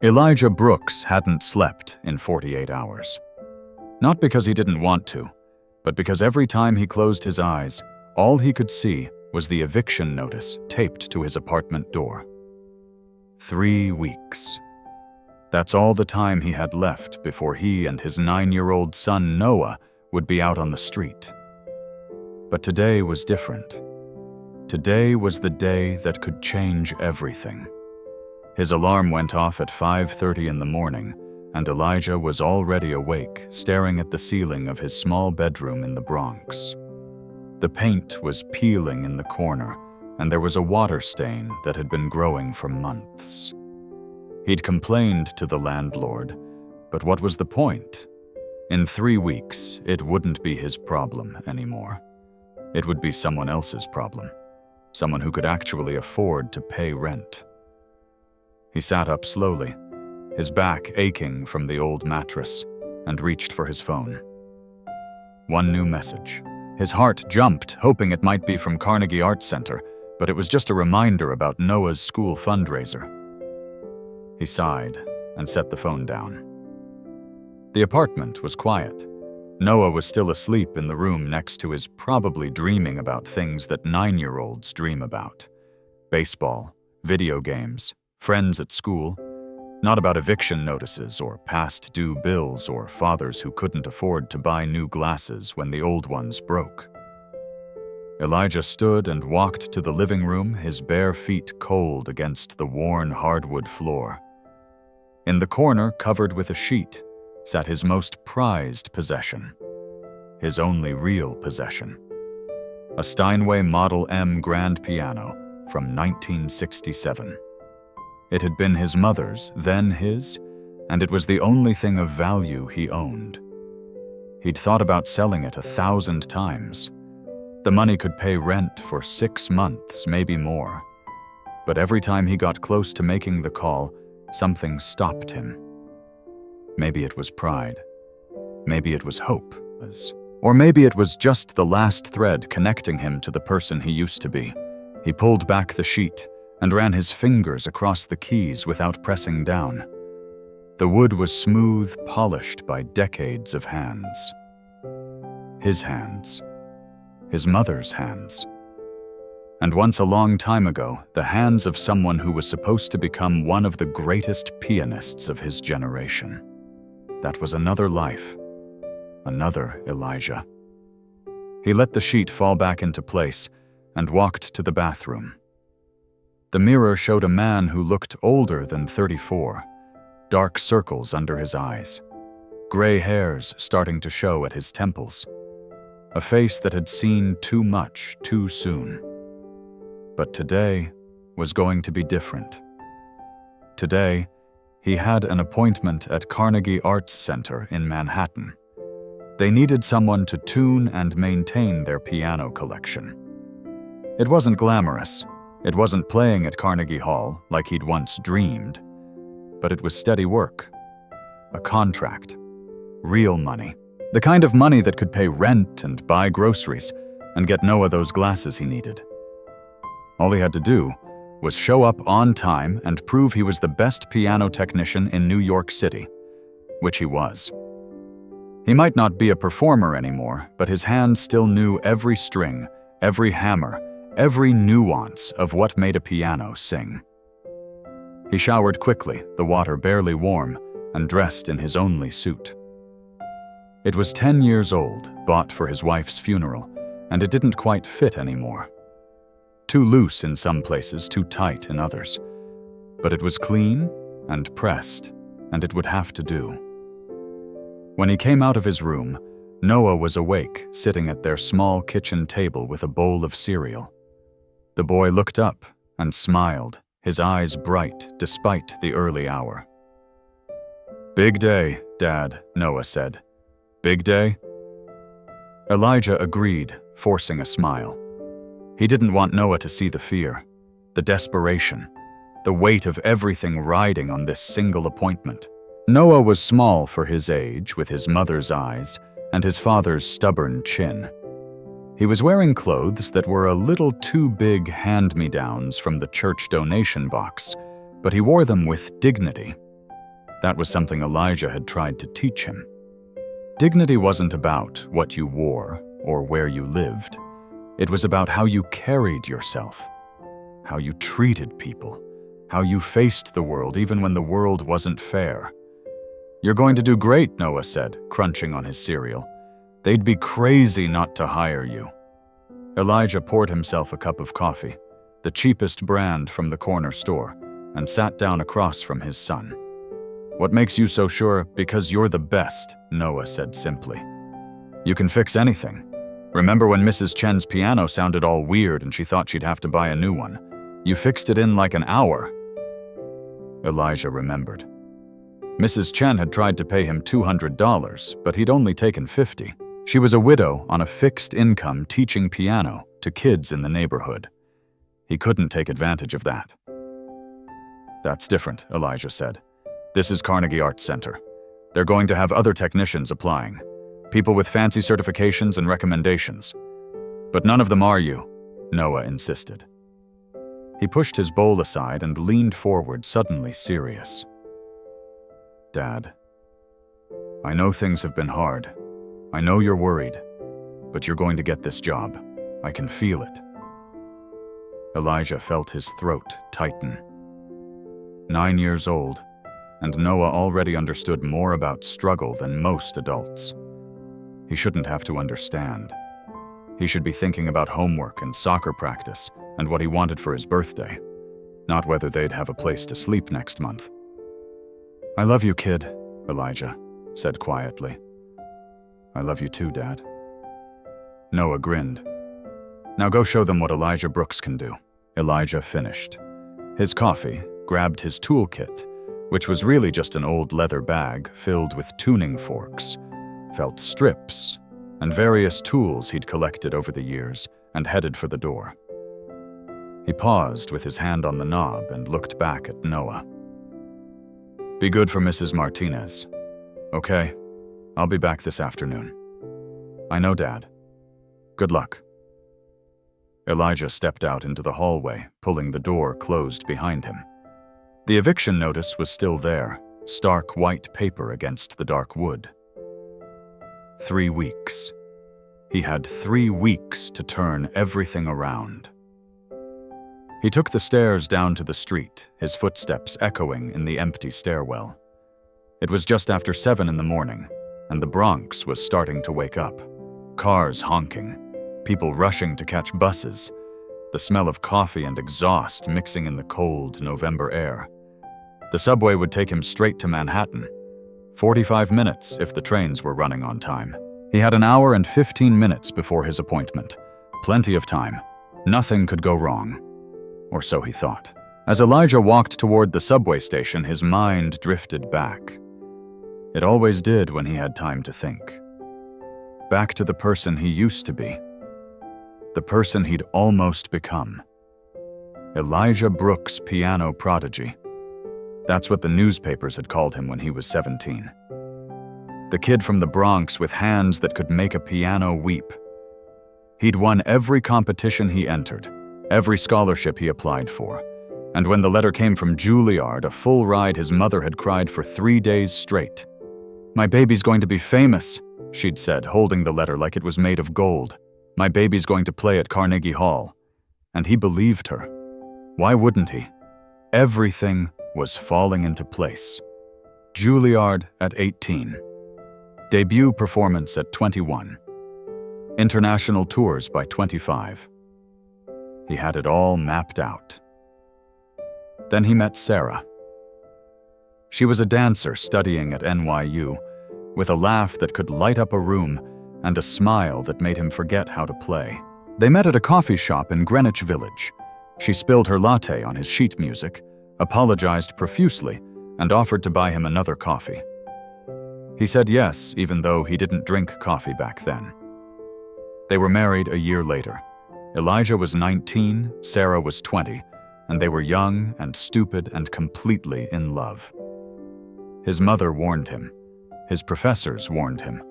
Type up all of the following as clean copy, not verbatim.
Elijah Brooks hadn't slept in 48 hours. Not because he didn't want to, but because every time he closed his eyes, all he could see was the eviction notice taped to his apartment door. 3 weeks. That's all the time he had left before he and his 9-year-old son Noah would be out on the street. But today was different. Today was the day that could change everything. His alarm went off at 5:30 in the morning, and Elijah was already awake, staring at the ceiling of his small bedroom in the Bronx. The paint was peeling in the corner, and there was a water stain that had been growing for months. He'd complained to the landlord, but what was the point? In 3 weeks, it wouldn't be his problem anymore. It would be someone else's problem, someone who could actually afford to pay rent. He sat up slowly, his back aching from the old mattress, and reached for his phone. One new message. His heart jumped, hoping it might be from Carnegie Arts Center, but it was just a reminder about Noah's school fundraiser. He sighed and set the phone down. The apartment was quiet. Noah was still asleep in the room next to his, probably dreaming about things that 9-year-olds dream about. Baseball, video games, friends at school, not about eviction notices or past due bills or fathers who couldn't afford to buy new glasses when the old ones broke. Elijah stood and walked to the living room, his bare feet cold against the worn hardwood floor. In the corner, covered with a sheet, sat his most prized possession, his only real possession, a Steinway Model M grand piano from 1967. It had been his mother's, then his, and it was the only thing of value he owned. He'd thought about selling it 1,000 times. The money could pay rent for 6 months, maybe more. But every time he got close to making the call, something stopped him. Maybe it was pride. Maybe it was hope. Or maybe it was just the last thread connecting him to the person he used to be. He pulled back the sheet and ran his fingers across the keys without pressing down. The wood was smooth, polished by decades of hands. His hands. His mother's hands. And once a long time ago, the hands of someone who was supposed to become one of the greatest pianists of his generation. That was another life. Another Elijah. He let the sheet fall back into place and walked to the bathroom. The mirror showed a man who looked older than 34, dark circles under his eyes, gray hairs starting to show at his temples, a face that had seen too much too soon. But today was going to be different. Today, he had an appointment at Carnegie Arts Center in Manhattan. They needed someone to tune and maintain their piano collection. It wasn't glamorous. It wasn't playing at Carnegie Hall like he'd once dreamed, but it was steady work, a contract, real money, the kind of money that could pay rent and buy groceries and get Noah those glasses he needed. All he had to do was show up on time and prove he was the best piano technician in New York City, which he was. He might not be a performer anymore, but his hands still knew every string, every hammer, every nuance of what made a piano sing. He showered quickly, the water barely warm, and dressed in his only suit. It was 10 years old, bought for his wife's funeral, and it didn't quite fit anymore. Too loose in some places, too tight in others. But it was clean and pressed, and it would have to do. When he came out of his room, Noah was awake, sitting at their small kitchen table with a bowl of cereal. The boy looked up and smiled, his eyes bright despite the early hour. "Big day, Dad," Noah said. "Big day?" Elijah agreed, forcing a smile. He didn't want Noah to see the fear, the desperation, the weight of everything riding on this single appointment. Noah was small for his age, with his mother's eyes and his father's stubborn chin. He was wearing clothes that were a little too big hand-me-downs from the church donation box, but he wore them with dignity, That was something Elijah had tried to teach him. Dignity wasn't about what you wore or where you lived. It was about how you carried yourself, how you treated people, how you faced the world even when the world wasn't fair. "You're going to do great," Noah said, crunching on his cereal. "They'd be crazy not to hire you." Elijah poured himself a cup of coffee, the cheapest brand from the corner store, and sat down across from his son. "What makes you so sure? Because you're the best," Noah said simply. "You can fix anything. Remember when Mrs. Chen's piano sounded all weird and she thought she'd have to buy a new one? You fixed it in like an hour." Elijah remembered. Mrs. Chen had tried to pay him $200, but he'd only taken $50. She was a widow on a fixed income teaching piano to kids in the neighborhood. He couldn't take advantage of that. "That's different," Elijah said. "This is Carnegie Arts Center. They're going to have other technicians applying, people with fancy certifications and recommendations. But none of them are you," Noah insisted. He pushed his bowl aside and leaned forward, suddenly serious. "Dad, I know things have been hard. I know you're worried, but you're going to get this job. I can feel it." Elijah felt his throat tighten. 9 years old, and Noah already understood more about struggle than most adults. He shouldn't have to understand. He should be thinking about homework and soccer practice and what he wanted for his birthday, not whether they'd have a place to sleep next month. "I love you, kid," Elijah said quietly. "I love you too, Dad." Noah grinned. "Now go show them what Elijah Brooks can do." Elijah finished his coffee, grabbed his toolkit, which was really just an old leather bag filled with tuning forks, felt strips, and various tools he'd collected over the years, and headed for the door. He paused with his hand on the knob and looked back at Noah. "Be good for Mrs. Martinez. Okay, I'll be back this afternoon." "I know, Dad. Good luck." Elijah stepped out into the hallway, pulling the door closed behind him. The eviction notice was still there, stark white paper against the dark wood. 3 weeks. He had 3 weeks to turn everything around. He took the stairs down to the street, his footsteps echoing in the empty stairwell. It was just after 7 in the morning, and the Bronx was starting to wake up. Cars honking, people rushing to catch buses, the smell of coffee and exhaust mixing in the cold November air. The subway would take him straight to Manhattan. 45 minutes if the trains were running on time. He had an hour and 15 minutes before his appointment. Plenty of time. Nothing could go wrong. Or so he thought. As Elijah walked toward the subway station, his mind drifted back. It always did when he had time to think. Back to the person he used to be. The person he'd almost become. Elijah Brooks, piano prodigy. That's what the newspapers had called him when he was 17. The kid from the Bronx with hands that could make a piano weep. He'd won every competition he entered, every scholarship he applied for, and when the letter came from Juilliard, a full ride his mother had cried for 3 days straight. "My baby's going to be famous," she'd said, holding the letter like it was made of gold. "My baby's going to play at Carnegie Hall." And he believed her. Why wouldn't he? Everything was falling into place. Juilliard at 18. Debut performance at 21. International tours by 25. He had it all mapped out. Then he met Sarah. She was a dancer studying at NYU, with a laugh that could light up a room and a smile that made him forget how to play. They met at a coffee shop in Greenwich Village. She spilled her latte on his sheet music, apologized profusely, and offered to buy him another coffee. He said yes, even though he didn't drink coffee back then. They were married a year later. Elijah was 19, Sarah was 20, and they were young and stupid and completely in love. His mother warned him. His professors warned him.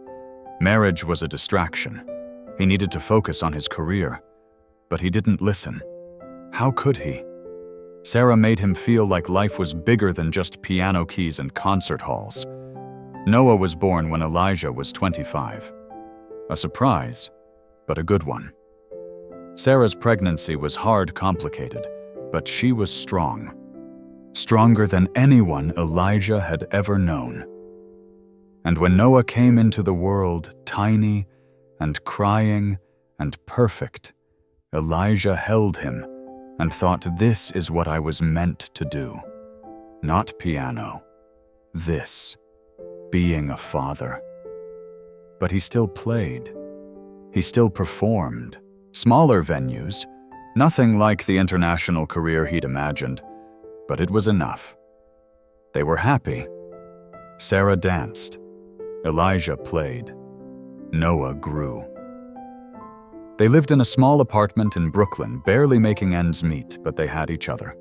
Marriage was a distraction. He needed to focus on his career. But he didn't listen. How could he? Sarah made him feel like life was bigger than just piano keys and concert halls. Noah was born when Elijah was 25. A surprise, but a good one. Sarah's pregnancy was hard, complicated, but she was strong. Stronger than anyone Elijah had ever known. And when Noah came into the world, tiny and crying and perfect, Elijah held him and thought, this is what I was meant to do. Not piano. This. Being a father. But he still played. He still performed. Smaller venues. Nothing like the international career he'd imagined. But it was enough. They were happy. Sarah danced. Elijah played. Noah grew. They lived in a small apartment in Brooklyn, barely making ends meet, but they had each other.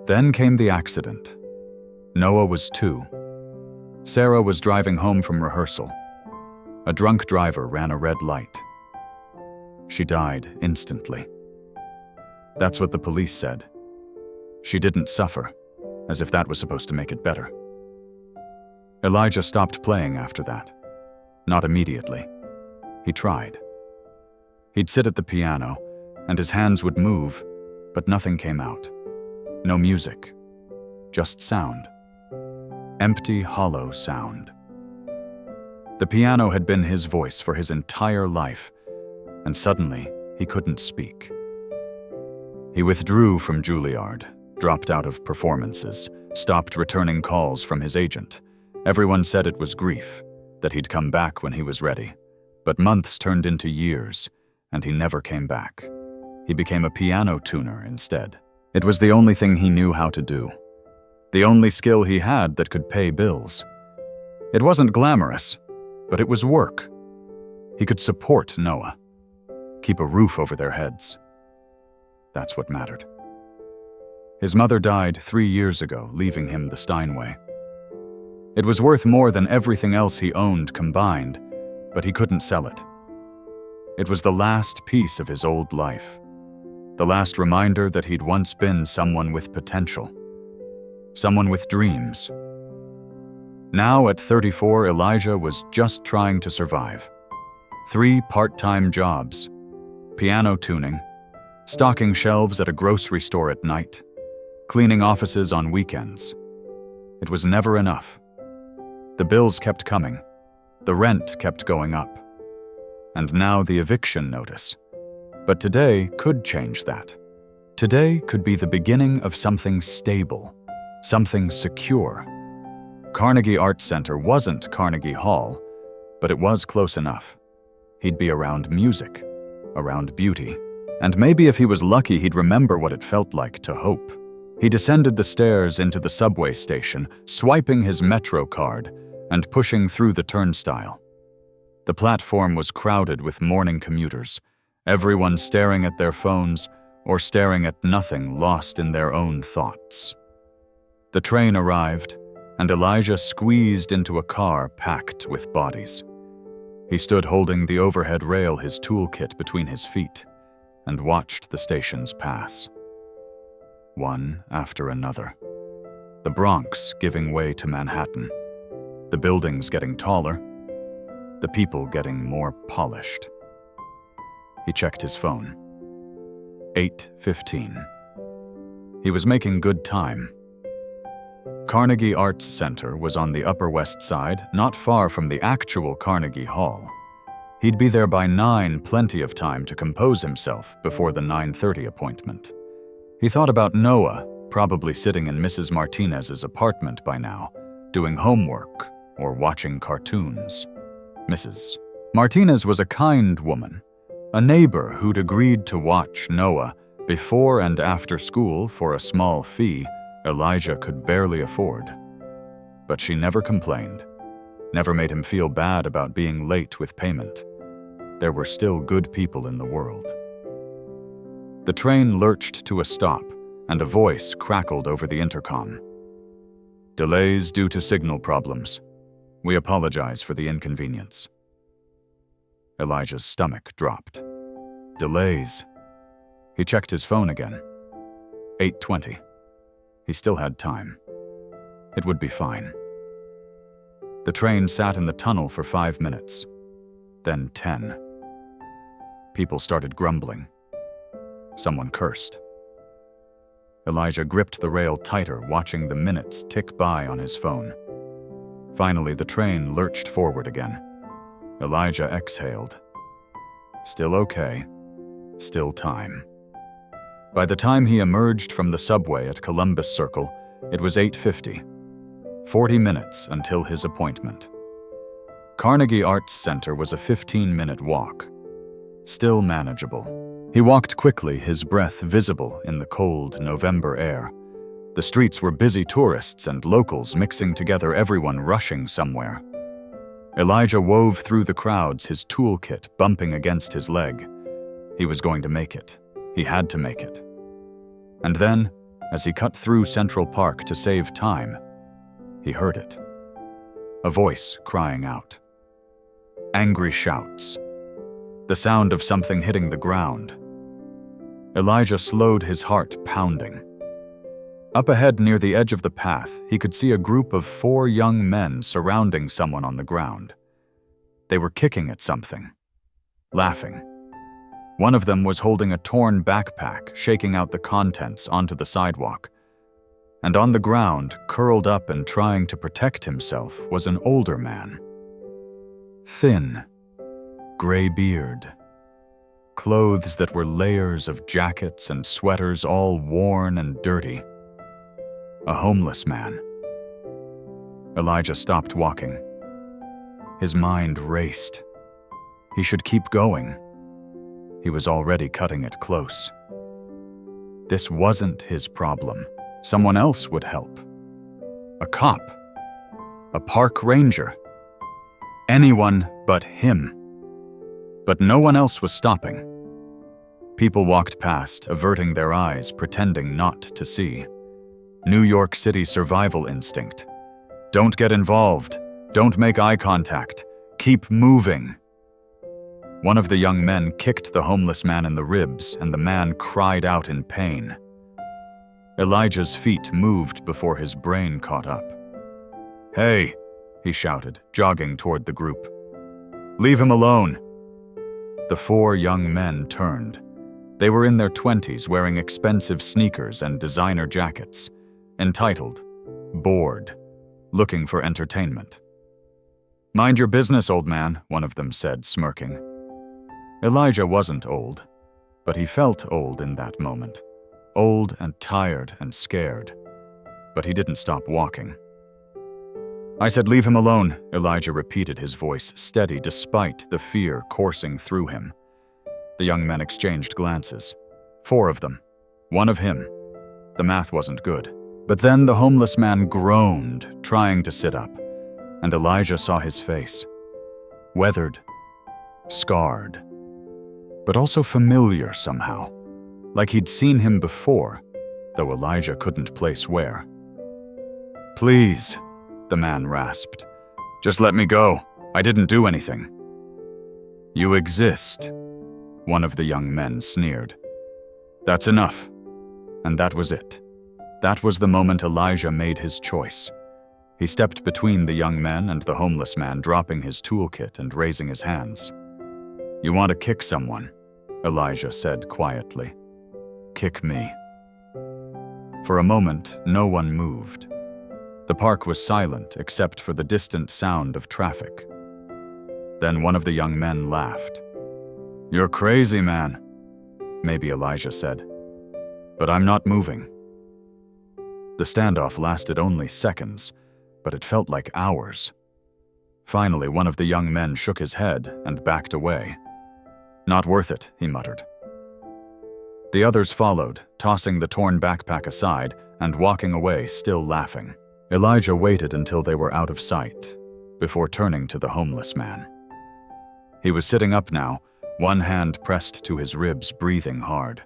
Then came the accident. Noah was 2. Sarah was driving home from rehearsal. A drunk driver ran a red light. She died instantly. That's what the police said. She didn't suffer, as if that was supposed to make it better. Elijah stopped playing after that. Not immediately. He tried. He'd sit at the piano, and his hands would move, but nothing came out. No music. Just sound. Empty, hollow sound. The piano had been his voice for his entire life, and suddenly he couldn't speak. He withdrew from Juilliard, dropped out of performances, stopped returning calls from his agent. Everyone said it was grief, that he'd come back when he was ready. But months turned into years, and he never came back. He became a piano tuner instead. It was the only thing he knew how to do. The only skill he had that could pay bills. It wasn't glamorous, but it was work. He could support Noah, keep a roof over their heads. That's what mattered. His mother died 3 years ago, leaving him the Steinway. It was worth more than everything else he owned combined, but he couldn't sell it. It was the last piece of his old life. The last reminder that he'd once been someone with potential. Someone with dreams. Now at 34, Elijah was just trying to survive. 3 part-time jobs. Piano tuning. Stocking shelves at a grocery store at night. Cleaning offices on weekends. It was never enough. The bills kept coming. The rent kept going up. And now the eviction notice. But today could change that. Today could be the beginning of something stable, something secure. Carnegie Arts Center wasn't Carnegie Hall, but it was close enough. He'd be around music, around beauty, and maybe if he was lucky he'd remember what it felt like to hope. He descended the stairs into the subway station, swiping his Metro card and pushing through the turnstile. The platform was crowded with morning commuters, everyone staring at their phones or staring at nothing, lost in their own thoughts. The train arrived, and Elijah squeezed into a car packed with bodies. He stood holding the overhead rail, his toolkit between his feet, and watched the stations pass. One after another. The Bronx giving way to Manhattan. The buildings getting taller. The people getting more polished. He checked his phone. 8:15. He was making good time. Carnegie Arts Center was on the Upper West Side, not far from the actual Carnegie Hall. He'd be there by 9, plenty of time to compose himself before the 9:30 appointment. He thought about Noah, probably sitting in Mrs. Martinez's apartment by now, doing homework or watching cartoons. Mrs. Martinez was a kind woman, a neighbor who'd agreed to watch Noah before and after school for a small fee Elijah could barely afford. But she never complained, never made him feel bad about being late with payment. There were still good people in the world. The train lurched to a stop, and a voice crackled over the intercom. Delays due to signal problems. We apologize for the inconvenience. Elijah's stomach dropped. Delays. He checked his phone again. 8:20. He still had time. It would be fine. The train sat in the tunnel for 5 minutes, then 10. People started grumbling. Someone cursed. Elijah gripped the rail tighter, watching the minutes tick by on his phone. Finally, the train lurched forward again. Elijah exhaled. Still okay. Still time. By the time he emerged from the subway at Columbus Circle, it was 8:50. 40 minutes until his appointment. Carnegie Arts Center was a 15-minute walk. Still manageable. He walked quickly, his breath visible in the cold November air. The streets were busy tourists and locals mixing together, everyone rushing somewhere. Elijah wove through the crowds, his toolkit bumping against his leg. He was going to make it. He had to make it. And then, as he cut through Central Park to save time, he heard it. A voice crying out. Angry shouts. The sound of something hitting the ground. Elijah slowed, his heart pounding. Up ahead near the edge of the path, he could see a group of 4 young men surrounding someone on the ground. They were kicking at something, laughing. One of them was holding a torn backpack, shaking out the contents onto the sidewalk. And on the ground, curled up and trying to protect himself, was an older man. Thin, gray beard. Clothes that were layers of jackets and sweaters, all worn and dirty. A homeless man. Elijah stopped walking. His mind raced. He should keep going. He was already cutting it close. This wasn't his problem. Someone else would help. A cop. A park ranger. Anyone but him. But no one else was stopping. People walked past, averting their eyes, pretending not to see. New York City survival instinct. Don't get involved. Don't make eye contact. Keep moving. One of the young men kicked the homeless man in the ribs, and the man cried out in pain. Elijah's feet moved before his brain caught up. "Hey," he shouted, jogging toward the group. "Leave him alone." The 4 young men turned. They were in their 20s, wearing expensive sneakers and designer jackets. Entitled, bored, looking for entertainment. "Mind your business, old man," one of them said, smirking. Elijah wasn't old, but he felt old in that moment. Old and tired and scared. But he didn't stop walking. "I said leave him alone," Elijah repeated, his voice steady despite the fear coursing through him. The young men exchanged glances. 4 of them. 1 of him. The math wasn't good. But then the homeless man groaned, trying to sit up, and Elijah saw his face. Weathered, scarred, but also familiar somehow, like he'd seen him before, though Elijah couldn't place where. "Please," the man rasped. "Just let me go. I didn't do anything." "You exist," one of the young men sneered. "That's enough." And that was it. That was the moment Elijah made his choice. He stepped between the young men and the homeless man, dropping his toolkit and raising his hands. "You want to kick someone?" Elijah said quietly. "Kick me." For a moment, no one moved. The park was silent except for the distant sound of traffic. Then one of the young men laughed. "You're crazy, man," maybe Elijah said. "But I'm not moving." The standoff lasted only seconds, but it felt like hours. Finally, one of the young men shook his head and backed away. "Not worth it," he muttered. The others followed, tossing the torn backpack aside and walking away, still laughing. Elijah waited until they were out of sight, before turning to the homeless man. He was sitting up now, one hand pressed to his ribs, breathing hard.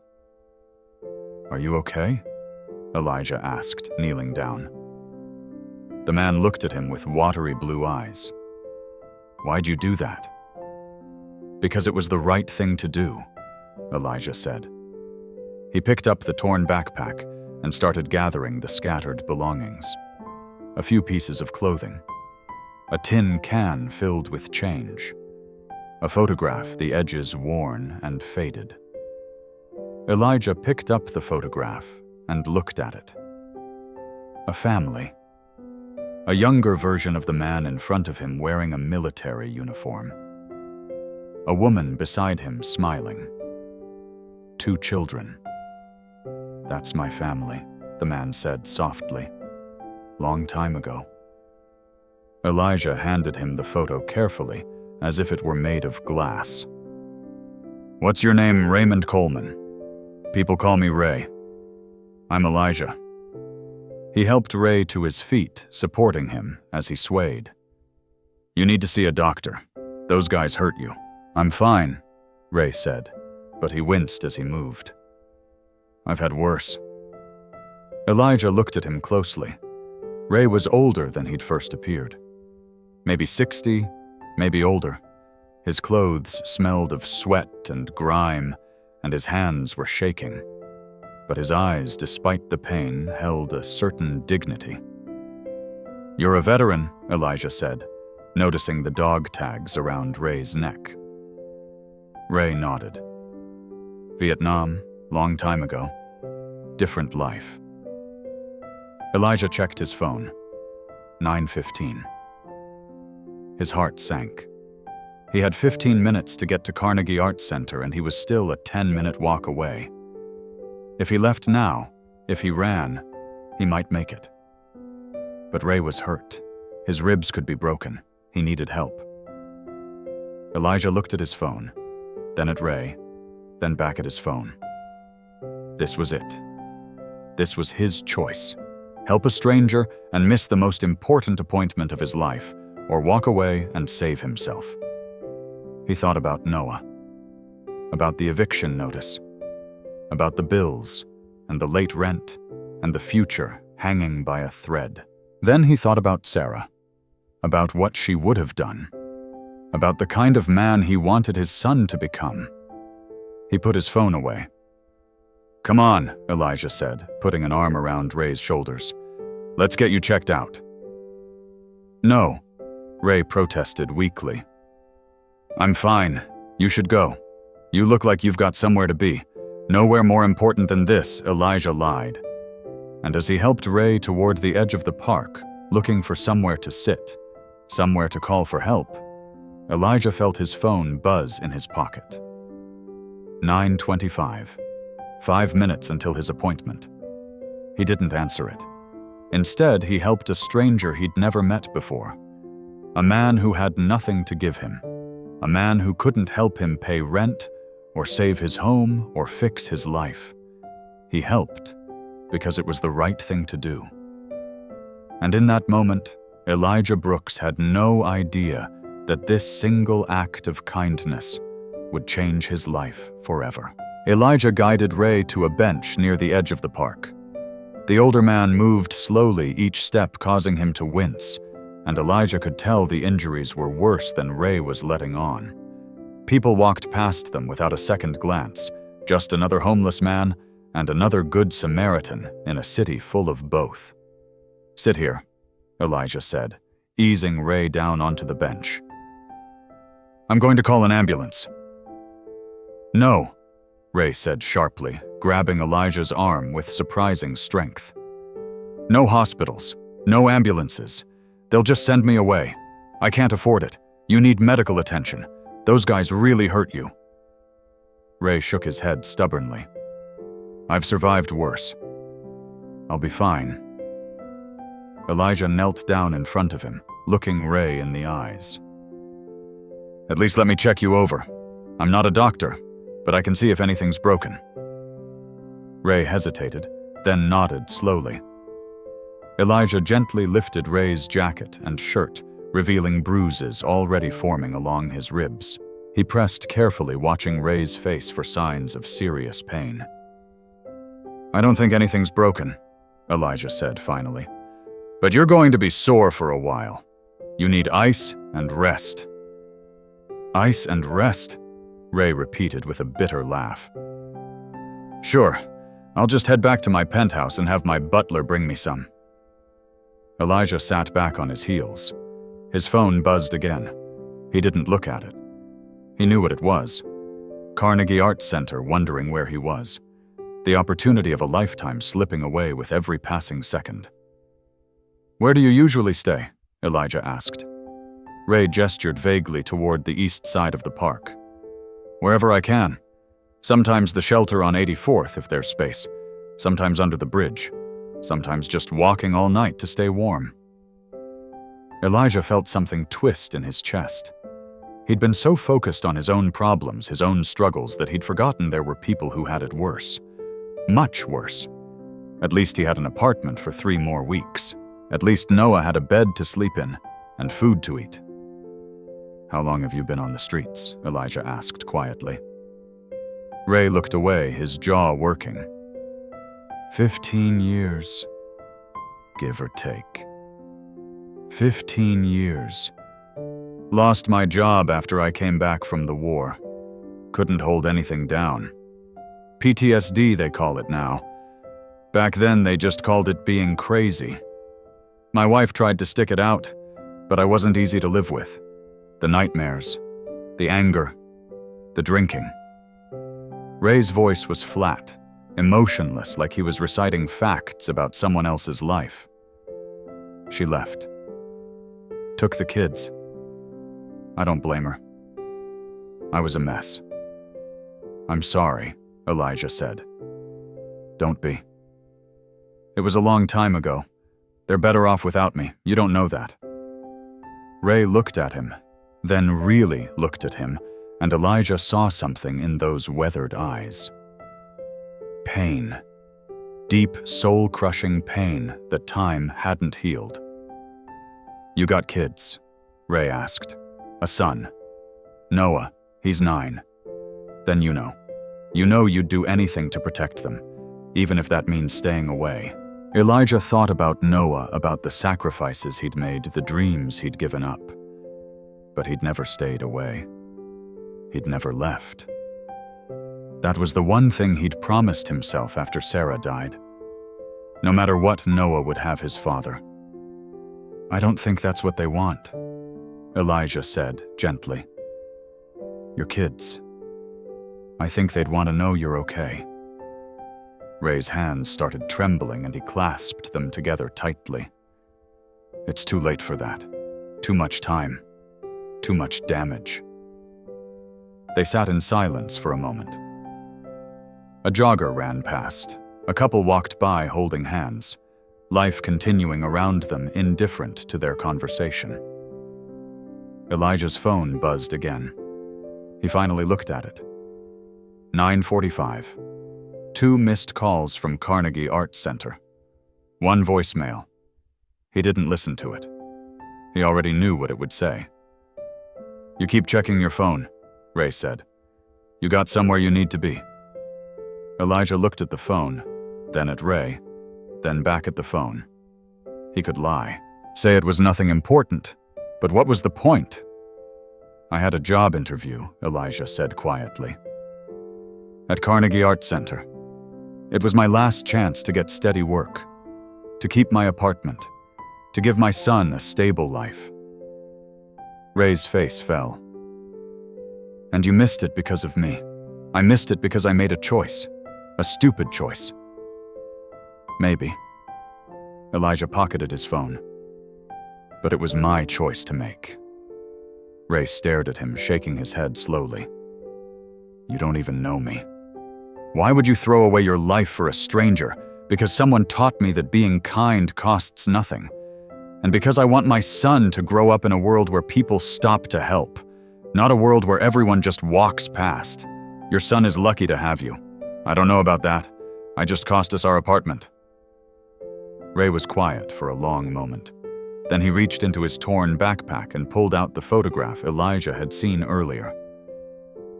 "Are you okay?" Elijah asked, kneeling down. The man looked at him with watery blue eyes. "Why'd you do that?" "Because it was the right thing to do," Elijah said. He picked up the torn backpack, and started gathering the scattered belongings. A few pieces of clothing. A tin can filled with change. A photograph, the edges worn and faded. Elijah picked up the photograph and looked at it. A family. A younger version of the man in front of him wearing a military uniform. A woman beside him smiling. 2 children. "That's my family," the man said softly. "Long time ago." Elijah handed him the photo carefully, as if it were made of glass. "What's your name?" "Raymond Coleman. People call me Ray. I'm Elijah." He helped Ray to his feet, supporting him as he swayed. "You need to see a doctor. Those guys hurt you." "I'm fine," Ray said, but he winced as he moved. "I've had worse." Elijah looked at him closely. Ray was older than he'd first appeared. Maybe 60, maybe older. His clothes smelled of sweat and grime, and his hands were shaking. But his eyes, despite the pain, held a certain dignity. "You're a veteran," Elijah said, noticing the dog tags around Ray's neck. Ray nodded. "Vietnam, long time ago. Different life." Elijah checked his phone. 9:15. His heart sank. He had 15 minutes to get to Carnegie Arts Center, and he was still a 10-minute walk away. If he left now, if he ran, he might make it. But Ray was hurt. His ribs could be broken. He needed help. Elijah looked at his phone, then at Ray, then back at his phone. This was it. This was his choice. Help a stranger and miss the most important appointment of his life, or walk away and save himself. He thought about Noah, about the eviction notice, about the bills and the late rent and the future hanging by a thread. Then he thought about Sarah, about what she would have done, about the kind of man he wanted his son to become. He put his phone away. "Come on," Elijah said, putting an arm around Ray's shoulders. "Let's get you checked out." "No," Ray protested weakly. "I'm fine. You should go. You look like you've got somewhere to be. Nowhere more important than this," Elijah lied. And as he helped Ray toward the edge of the park, looking for somewhere to sit, somewhere to call for help, Elijah felt his phone buzz in his pocket. 9:25. 5 minutes until his appointment. He didn't answer it. Instead, he helped a stranger he'd never met before. A man who had nothing to give him. A man who couldn't help him pay rent, or save his home, or fix his life. He helped because it was the right thing to do. And in that moment, Elijah Brooks had no idea that this single act of kindness would change his life forever. Elijah guided Ray to a bench near the edge of the park. The older man moved slowly, each step causing him to wince, and Elijah could tell the injuries were worse than Ray was letting on. People walked past them without a second glance, just another homeless man and another good Samaritan in a city full of both. "Sit here," Elijah said, easing Ray down onto the bench. "I'm going to call an ambulance." "No," Ray said sharply, grabbing Elijah's arm with surprising strength. "No hospitals, no ambulances. They'll just send me away. I can't afford it. You need medical attention. Those guys really hurt you." Ray shook his head stubbornly. "I've survived worse. I'll be fine." Elijah knelt down in front of him, looking Ray in the eyes. "At least let me check you over. I'm not a doctor, but I can see if anything's broken." Ray hesitated, then nodded slowly. Elijah gently lifted Ray's jacket and shirt, revealing bruises already forming along his ribs. He pressed carefully, watching Ray's face for signs of serious pain. "I don't think anything's broken," Elijah said finally. "But you're going to be sore for a while. You need ice and rest." "Ice and rest?" Ray repeated with a bitter laugh. "Sure. I'll just head back to my penthouse and have my butler bring me some. Elijah sat back on his heels. His phone buzzed again. He didn't look at it. He knew what it was. Carnegie Arts Center, wondering where he was. The opportunity of a lifetime slipping away with every passing second. "Where do you usually stay?" Elijah asked. Ray gestured vaguely toward the east side of the park. "Wherever I can. Sometimes the shelter on 84th if there's space. Sometimes under the bridge. Sometimes just walking all night to stay warm." Elijah felt something twist in his chest. He'd been so focused on his own problems, his own struggles, that he'd forgotten there were people who had it worse. Much worse. At least he had an apartment for 3 more weeks. At least Noah had a bed to sleep in and food to eat. "How long have you been on the streets?" Elijah asked quietly. Ray looked away, his jaw working. 15 years, give or take. 15 years. Lost my job after I came back from the war. Couldn't hold anything down. PTSD, they call it now. Back then, they just called it being crazy. My wife tried to stick it out, but I wasn't easy to live with. The nightmares, the anger, the drinking. Ray's voice was flat, emotionless, like he was reciting facts about someone else's life. She left. Took the kids. I don't blame her. I was a mess. "I'm sorry," Elijah said. "Don't be. It was a long time ago. They're better off without me. You don't know that." Ray looked at him, then really looked at him, and Elijah saw something in those weathered eyes. Pain. Deep, soul-crushing pain that time hadn't healed. "You got kids?" Ray asked. "A son. Noah, he's 9. Then you know. You know you'd do anything to protect them, even if that means staying away." Elijah thought about Noah, about the sacrifices he'd made, the dreams he'd given up. But he'd never stayed away. He'd never left. That was the one thing he'd promised himself after Sarah died. No matter what, Noah would have his father. "I don't think that's what they want," Elijah said gently. "Your kids. I think they'd want to know you're okay." Ray's hands started trembling and he clasped them together tightly. "It's too late for that. Too much time. Too much damage." They sat in silence for a moment. A jogger ran past. A couple walked by holding hands, life continuing around them, indifferent to their conversation. Elijah's phone buzzed again. He finally looked at it. 9:45. 2 missed calls from Carnegie Arts Center. 1 voicemail. He didn't listen to it. He already knew what it would say. "You keep checking your phone," Ray said. "You got somewhere you need to be." Elijah looked at the phone, then at Ray, then back at the phone. He could lie, say it was nothing important, but what was the point? "I had a job interview," Elijah said quietly. "At Carnegie Arts Center. It was my last chance to get steady work, to keep my apartment, to give my son a stable life." Ray's face fell. "And you missed it because of me. I missed it because I made a choice. A stupid choice." "Maybe." Elijah pocketed his phone. "But it was my choice to make." Ray stared at him, shaking his head slowly. "You don't even know me. Why would you throw away your life for a stranger? Because someone taught me that being kind costs nothing. And because I want my son to grow up in a world where people stop to help, not a world where everyone just walks past. Your son is lucky to have you. I don't know about that. I just cost us our apartment." Ray was quiet for a long moment. Then he reached into his torn backpack and pulled out the photograph Elijah had seen earlier.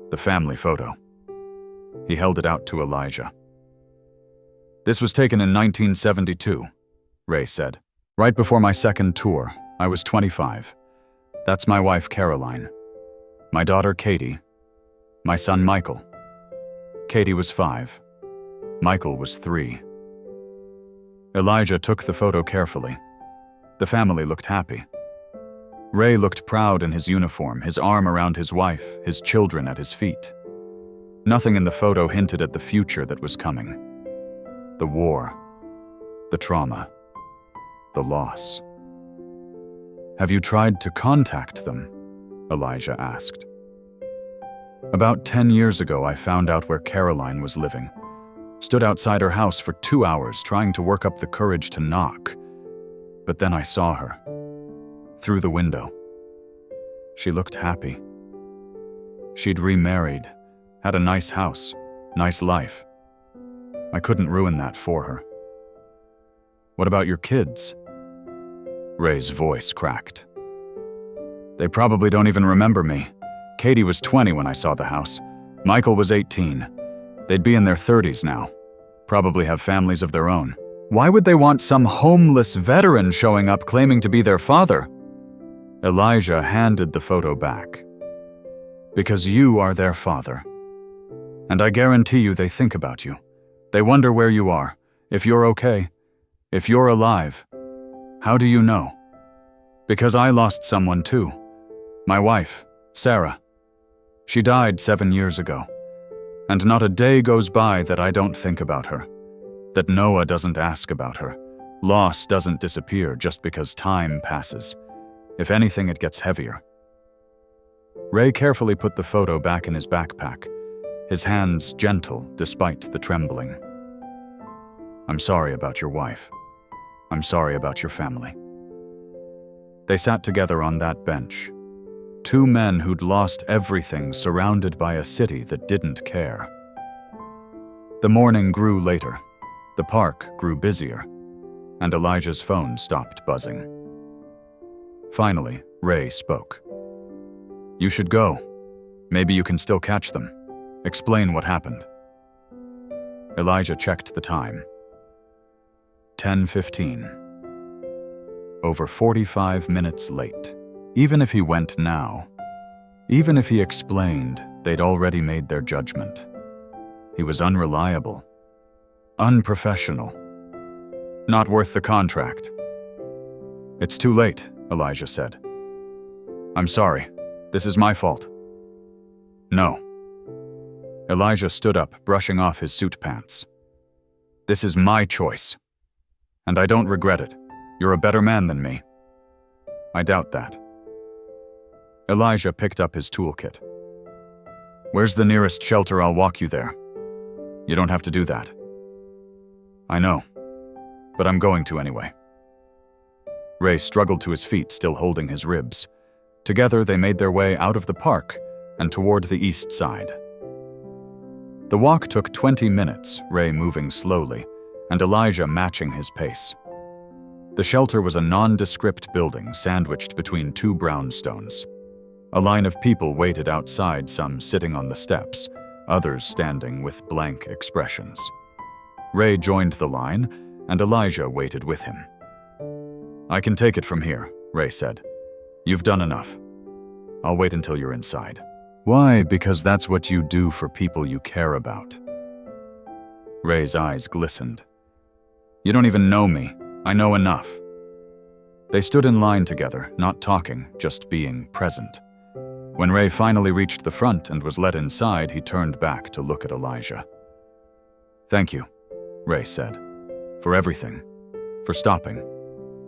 The family photo. He held it out to Elijah. "This was taken in 1972, Ray said. "Right before my second tour. I was 25. That's my wife, Caroline. My daughter, Katie. My son, Michael. Katie was 5. Michael was 3. Elijah took the photo carefully. The family looked happy. Ray looked proud in his uniform, his arm around his wife, his children at his feet. Nothing in the photo hinted at the future that was coming. The war, the trauma, the loss. "Have you tried to contact them?" Elijah asked. "About 10 years ago, I found out where Caroline was living. Stood outside her house for 2 hours trying to work up the courage to knock. But then I saw her. Through the window. She looked happy. She'd remarried, had a nice house, nice life. I couldn't ruin that for her." "What about your kids?" Ray's voice cracked. "They probably don't even remember me. Katie was 20 when I saw the house. Michael was 18. They'd be in their 30s now. Probably have families of their own. Why would they want some homeless veteran showing up claiming to be their father?" Elijah handed the photo back. "Because you are their father. And I guarantee you they think about you. They wonder where you are, if you're okay, if you're alive. How do you know? Because I lost someone too. My wife, Sarah. She died 7 years ago. And not a day goes by that I don't think about her. That Noah doesn't ask about her. Loss doesn't disappear just because time passes. If anything, it gets heavier." Ray carefully put the photo back in his backpack, his hands gentle despite the trembling. "I'm sorry about your wife. I'm sorry about your family." They sat together on that bench. 2 men who'd lost everything, surrounded by a city that didn't care. The morning grew later. The park grew busier, and Elijah's phone stopped buzzing. Finally, Ray spoke. "You should go. Maybe you can still catch them. Explain what happened." Elijah checked the time. 10:15. Over 45 minutes late. Even if he went now, even if he explained, they'd already made their judgment. He was unreliable, unprofessional, not worth the contract. "It's too late," Elijah said. "I'm sorry. This is my fault." "No." Elijah stood up, brushing off his suit pants. "This is my choice. And I don't regret it. You're a better man than me." "I doubt that." Elijah picked up his toolkit. "Where's the nearest shelter? I'll walk you there." "You don't have to do that." "I know, but I'm going to anyway." Ray struggled to his feet, still holding his ribs. Together, they made their way out of the park and toward the east side. The walk took 20 minutes, Ray moving slowly, and Elijah matching his pace. The shelter was a nondescript building sandwiched between 2 brownstones. A line of people waited outside, some sitting on the steps, others standing with blank expressions. Ray joined the line, and Elijah waited with him. "I can take it from here," Ray said. "You've done enough. I'll wait until you're inside." "Why? Because that's what you do for people you care about." Ray's eyes glistened. "You don't even know me. I know enough." They stood in line together, not talking, just being present. When Ray finally reached the front and was led inside, he turned back to look at Elijah. "Thank you," Ray said, "for everything, for stopping,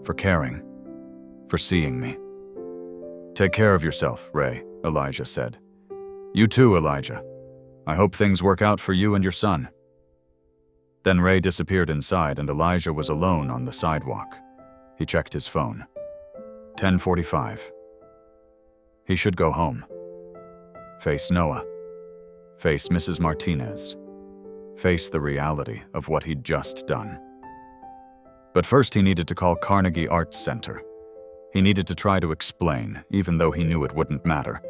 for caring, for seeing me." "Take care of yourself, Ray," Elijah said. "You too, Elijah. I hope things work out for you and your son." Then Ray disappeared inside and Elijah was alone on the sidewalk. He checked his phone. 10:45. He should go home. Face Noah. Face Mrs. Martinez. Face the reality of what he'd just done. But first he needed to call Carnegie Arts Center. He needed to try to explain, even though he knew it wouldn't matter.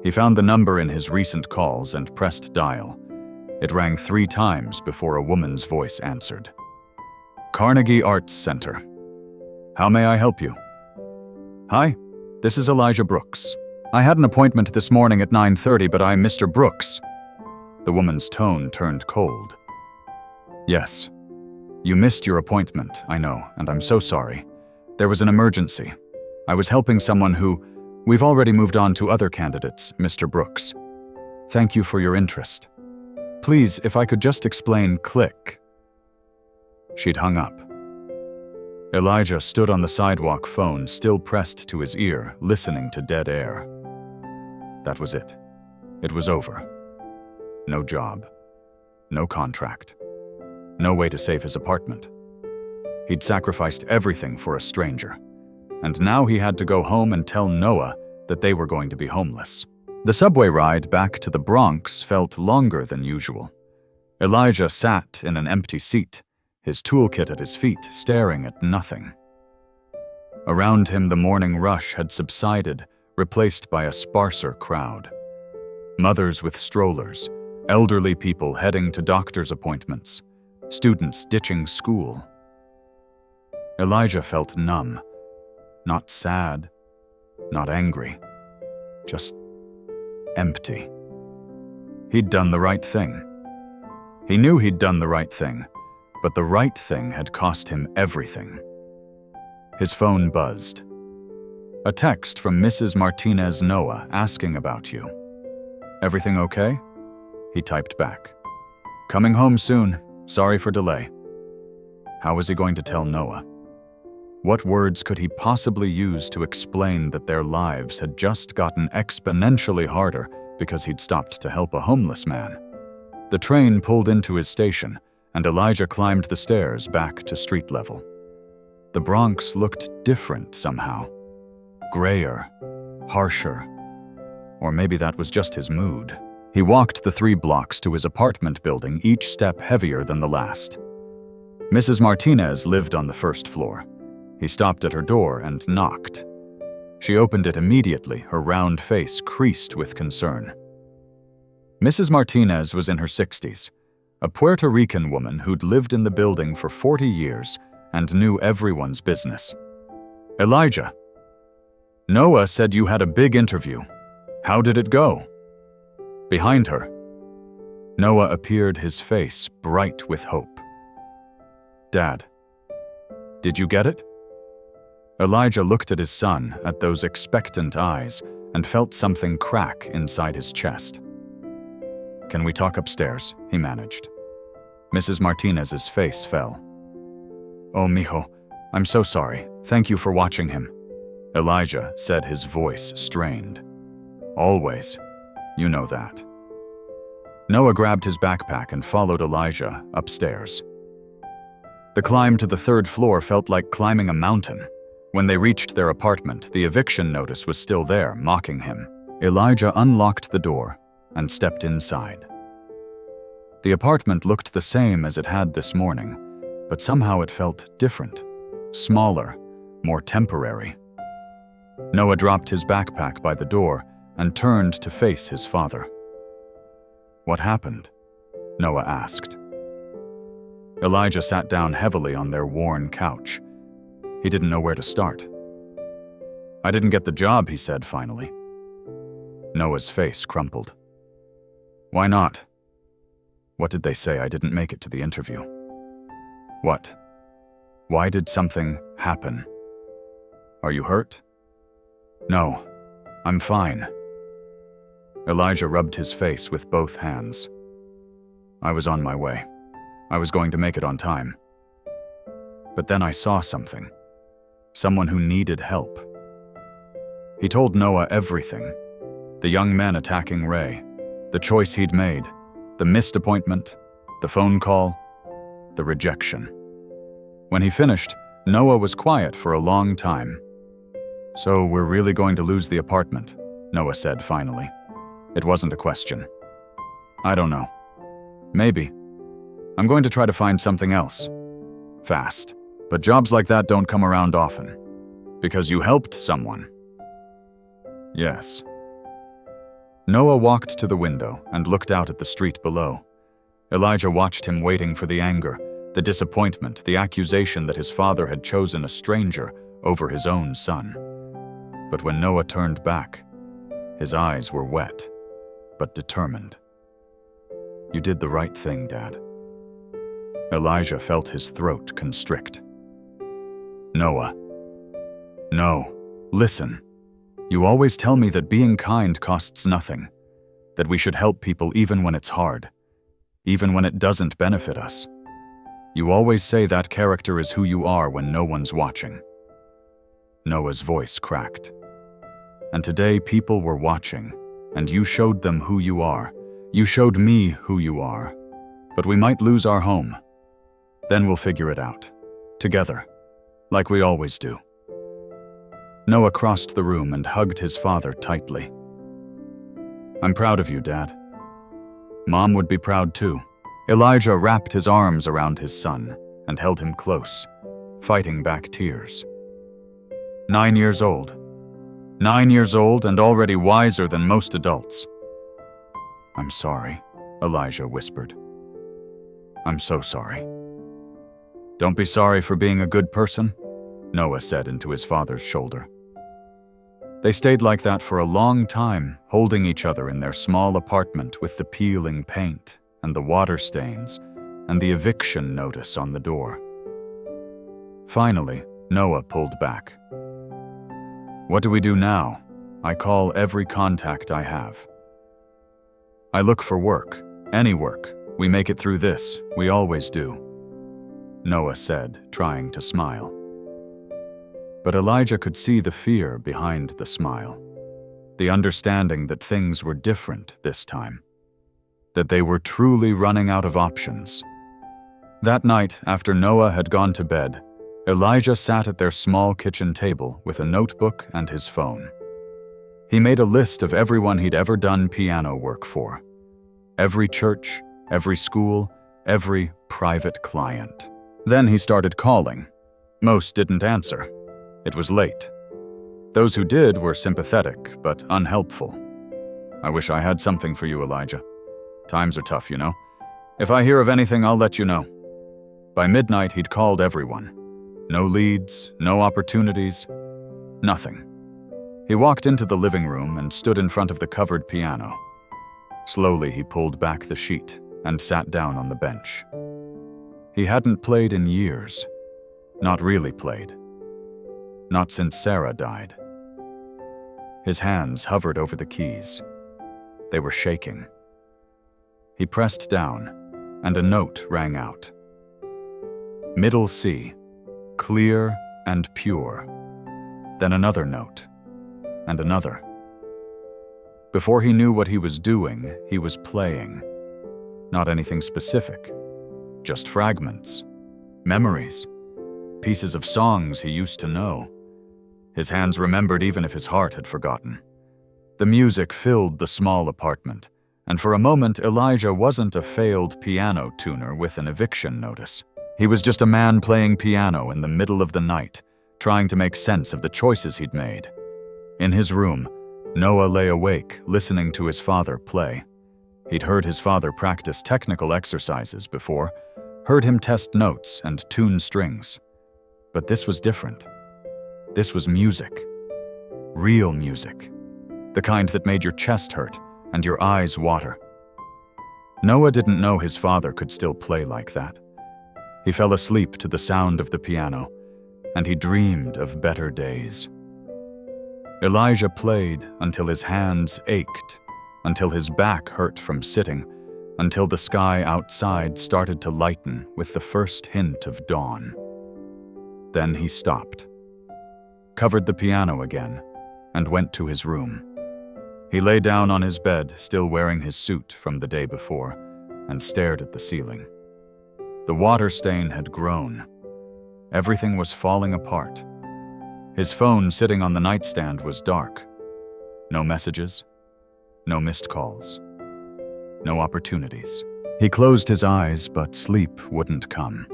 He found the number in his recent calls and pressed dial. It rang 3 times before a woman's voice answered. "Carnegie Arts Center. How may I help you?" "Hi, this is Elijah Brooks. I had an appointment this morning at 9:30, but I'm Mr. Brooks." The woman's tone turned cold. Yes. You missed your appointment, I know, and I'm so sorry. There was an emergency. I was helping someone who... We've already moved on to other candidates, Mr. Brooks. Thank you for your interest. Please, if I could just explain, click. She'd hung up. Elijah stood on the sidewalk, phone still pressed to his ear, listening to dead air. That was it. It was over. No job. No contract. No way to save his apartment. He'd sacrificed everything for a stranger. And now he had to go home and tell Noah that they were going to be homeless. The subway ride back to the Bronx felt longer than usual. Elijah sat in an empty seat, his toolkit at his feet, staring at nothing. Around him, the morning rush had subsided, replaced by a sparser crowd. Mothers with strollers, elderly people heading to doctor's appointments, students ditching school. Elijah felt numb. Not sad, not angry, just empty. He'd done the right thing. He knew he'd done the right thing, but the right thing had cost him everything. His phone buzzed. A text from Mrs. Martinez Noah asking about you. Everything okay? He typed back. Coming home soon. Sorry for delay. How was he going to tell Noah? What words could he possibly use to explain that their lives had just gotten exponentially harder because he'd stopped to help a homeless man? The train pulled into his station, and Elijah climbed the stairs back to street level. The Bronx looked different somehow. Grayer, harsher. Or maybe that was just his mood. He walked the 3 blocks to his apartment building, each step heavier than the last. Mrs. Martinez lived on the 1st floor. He stopped at her door and knocked. She opened it immediately, her round face creased with concern. Mrs. Martinez was in her 60s, a Puerto Rican woman who'd lived in the building for 40 years and knew everyone's business. Elijah, Noah said you had a big interview. How did it go? Behind her, Noah appeared, his face bright with hope. Dad, did you get it? Elijah looked at his son, at those expectant eyes, and felt something crack inside his chest. Can we talk upstairs? He managed. Mrs. Martinez's face fell. Oh, mijo, I'm so sorry. Thank you for watching him. Elijah said, his voice strained. Always. You know that. Noah grabbed his backpack and followed Elijah upstairs. The climb to the 3rd floor felt like climbing a mountain. When they reached their apartment, the eviction notice was still there, mocking him. Elijah unlocked the door and stepped inside. The apartment looked the same as it had this morning, but somehow it felt different, smaller, more temporary. Noah dropped his backpack by the door and turned to face his father. What happened? Noah asked. Elijah sat down heavily on their worn couch. He didn't know where to start. I didn't get the job, he said finally. Noah's face crumpled. Why not? What did they say? I didn't make it to the interview. What? Why did something happen? Are you hurt? No, I'm fine. Elijah rubbed his face with both hands. I was on my way. I was going to make it on time. But then I saw something. Someone who needed help. He told Noah everything. The young men attacking Ray, the choice he'd made, the missed appointment, the phone call, the rejection. When he finished, Noah was quiet for a long time. So we're really going to lose the apartment, Noah said finally. It wasn't a question. I don't know. Maybe. I'm going to try to find something else. Fast. But jobs like that don't come around often. Because you helped someone. Yes. Noah walked to the window and looked out at the street below. Elijah watched him, waiting for the anger, the disappointment, the accusation that his father had chosen a stranger over his own son. But when Noah turned back, his eyes were wet, but determined. You did the right thing, Dad. Elijah felt his throat constrict. Noah. No, listen. You always tell me that being kind costs nothing, that we should help people even when it's hard, even when it doesn't benefit us. You always say that character is who you are when no one's watching. Noah's voice cracked. And today people were watching, and you showed them who you are. You showed me who you are. But we might lose our home. Then we'll figure it out. Together. Like we always do. Noah crossed the room and hugged his father tightly. I'm proud of you, Dad. Mom would be proud too. Elijah wrapped his arms around his son and held him close, fighting back tears. 9 years old. 9 years old and already wiser than most adults. I'm sorry, Elijah whispered. I'm so sorry. Don't be sorry for being a good person, Noah said into his father's shoulder. They stayed like that for a long time, holding each other in their small apartment with the peeling paint and the water stains and the eviction notice on the door. Finally, Noah pulled back. What do we do now? I call every contact I have. I look for work, any work. We make it through this, we always do, Noah said, trying to smile. But Elijah could see the fear behind the smile, the understanding that things were different this time, that they were truly running out of options. That night, after Noah had gone to bed, Elijah sat at their small kitchen table with a notebook and his phone. He made a list of everyone he'd ever done piano work for. Every church, every school, every private client. Then he started calling. Most didn't answer. It was late. Those who did were sympathetic, but unhelpful. I wish I had something for you, Elijah. Times are tough, you know. If I hear of anything, I'll let you know. By midnight, he'd called everyone. No leads, no opportunities, nothing. He walked into the living room and stood in front of the covered piano. Slowly, he pulled back the sheet and sat down on the bench. He hadn't played in years. Not really played. Not since Sarah died. His hands hovered over the keys. They were shaking. He pressed down, and a note rang out. Middle C, clear and pure. Then another note, and another. Before he knew what he was doing, he was playing. Not anything specific, just fragments, memories, pieces of songs he used to know. His hands remembered even if his heart had forgotten. The music filled the small apartment, and for a moment Elijah wasn't a failed piano tuner with an eviction notice. He was just a man playing piano in the middle of the night, trying to make sense of the choices he'd made. In his room, Noah lay awake, listening to his father play. He'd heard his father practice technical exercises before, heard him test notes and tune strings. But this was different. This was music. Real music. The kind that made your chest hurt and your eyes water. Noah didn't know his father could still play like that. He fell asleep to the sound of the piano, and he dreamed of better days. Elijah played until his hands ached, until his back hurt from sitting, until the sky outside started to lighten with the first hint of dawn. Then he stopped, covered the piano again, and went to his room. He lay down on his bed, still wearing his suit from the day before, and stared at the ceiling. The water stain had grown. Everything was falling apart. His phone sitting on the nightstand was dark. No messages, no missed calls, no opportunities. He closed his eyes, but sleep wouldn't come.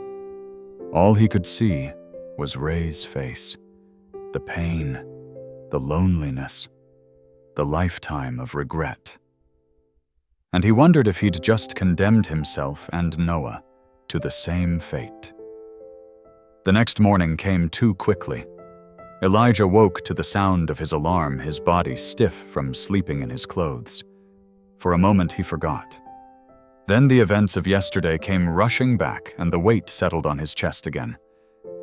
All he could see was Ray's face, the pain, the loneliness, the lifetime of regret. And he wondered if he'd just condemned himself and Noah to the same fate. The next morning came too quickly. Elijah woke to the sound of his alarm, his body stiff from sleeping in his clothes. For a moment he forgot. Then the events of yesterday came rushing back and the weight settled on his chest again.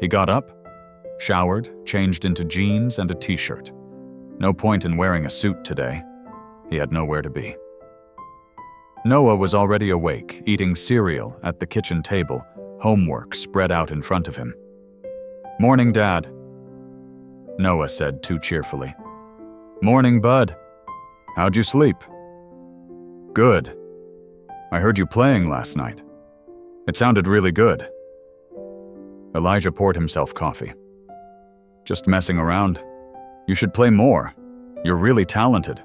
He got up, showered, changed into jeans and a t-shirt. No point in wearing a suit today. He had nowhere to be. Noah was already awake, eating cereal at the kitchen table, homework spread out in front of him. "Morning, Dad," Noah said too cheerfully. "Morning, Bud. How'd you sleep?" "Good. I heard you playing last night. It sounded really good." Elijah poured himself coffee. "Just messing around. You should play more. You're really talented."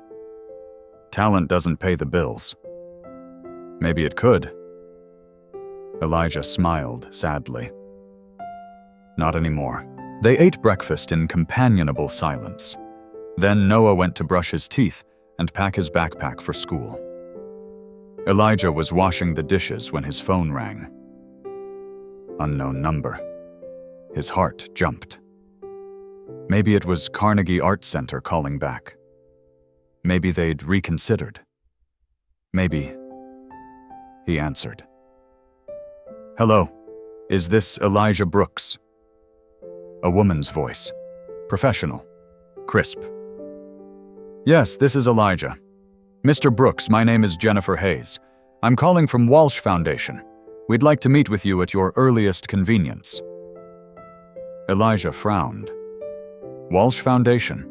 "Talent doesn't pay the bills." "Maybe it could." Elijah smiled sadly. Not anymore. They ate breakfast in companionable silence. Then Noah went to brush his teeth and pack his backpack for school. Elijah was washing the dishes when his phone rang. Unknown number. His heart jumped. Maybe it was Carnegie Art Center calling back. Maybe they'd reconsidered. Maybe. He answered. "Hello, is this Elijah Brooks?" A woman's voice. Professional. Crisp. "Yes, this is Elijah. Mr. Brooks, my name is Jennifer Hayes. I'm calling from Walsh Foundation. We'd like to meet with you at your earliest convenience." Elijah frowned. Walsh Foundation?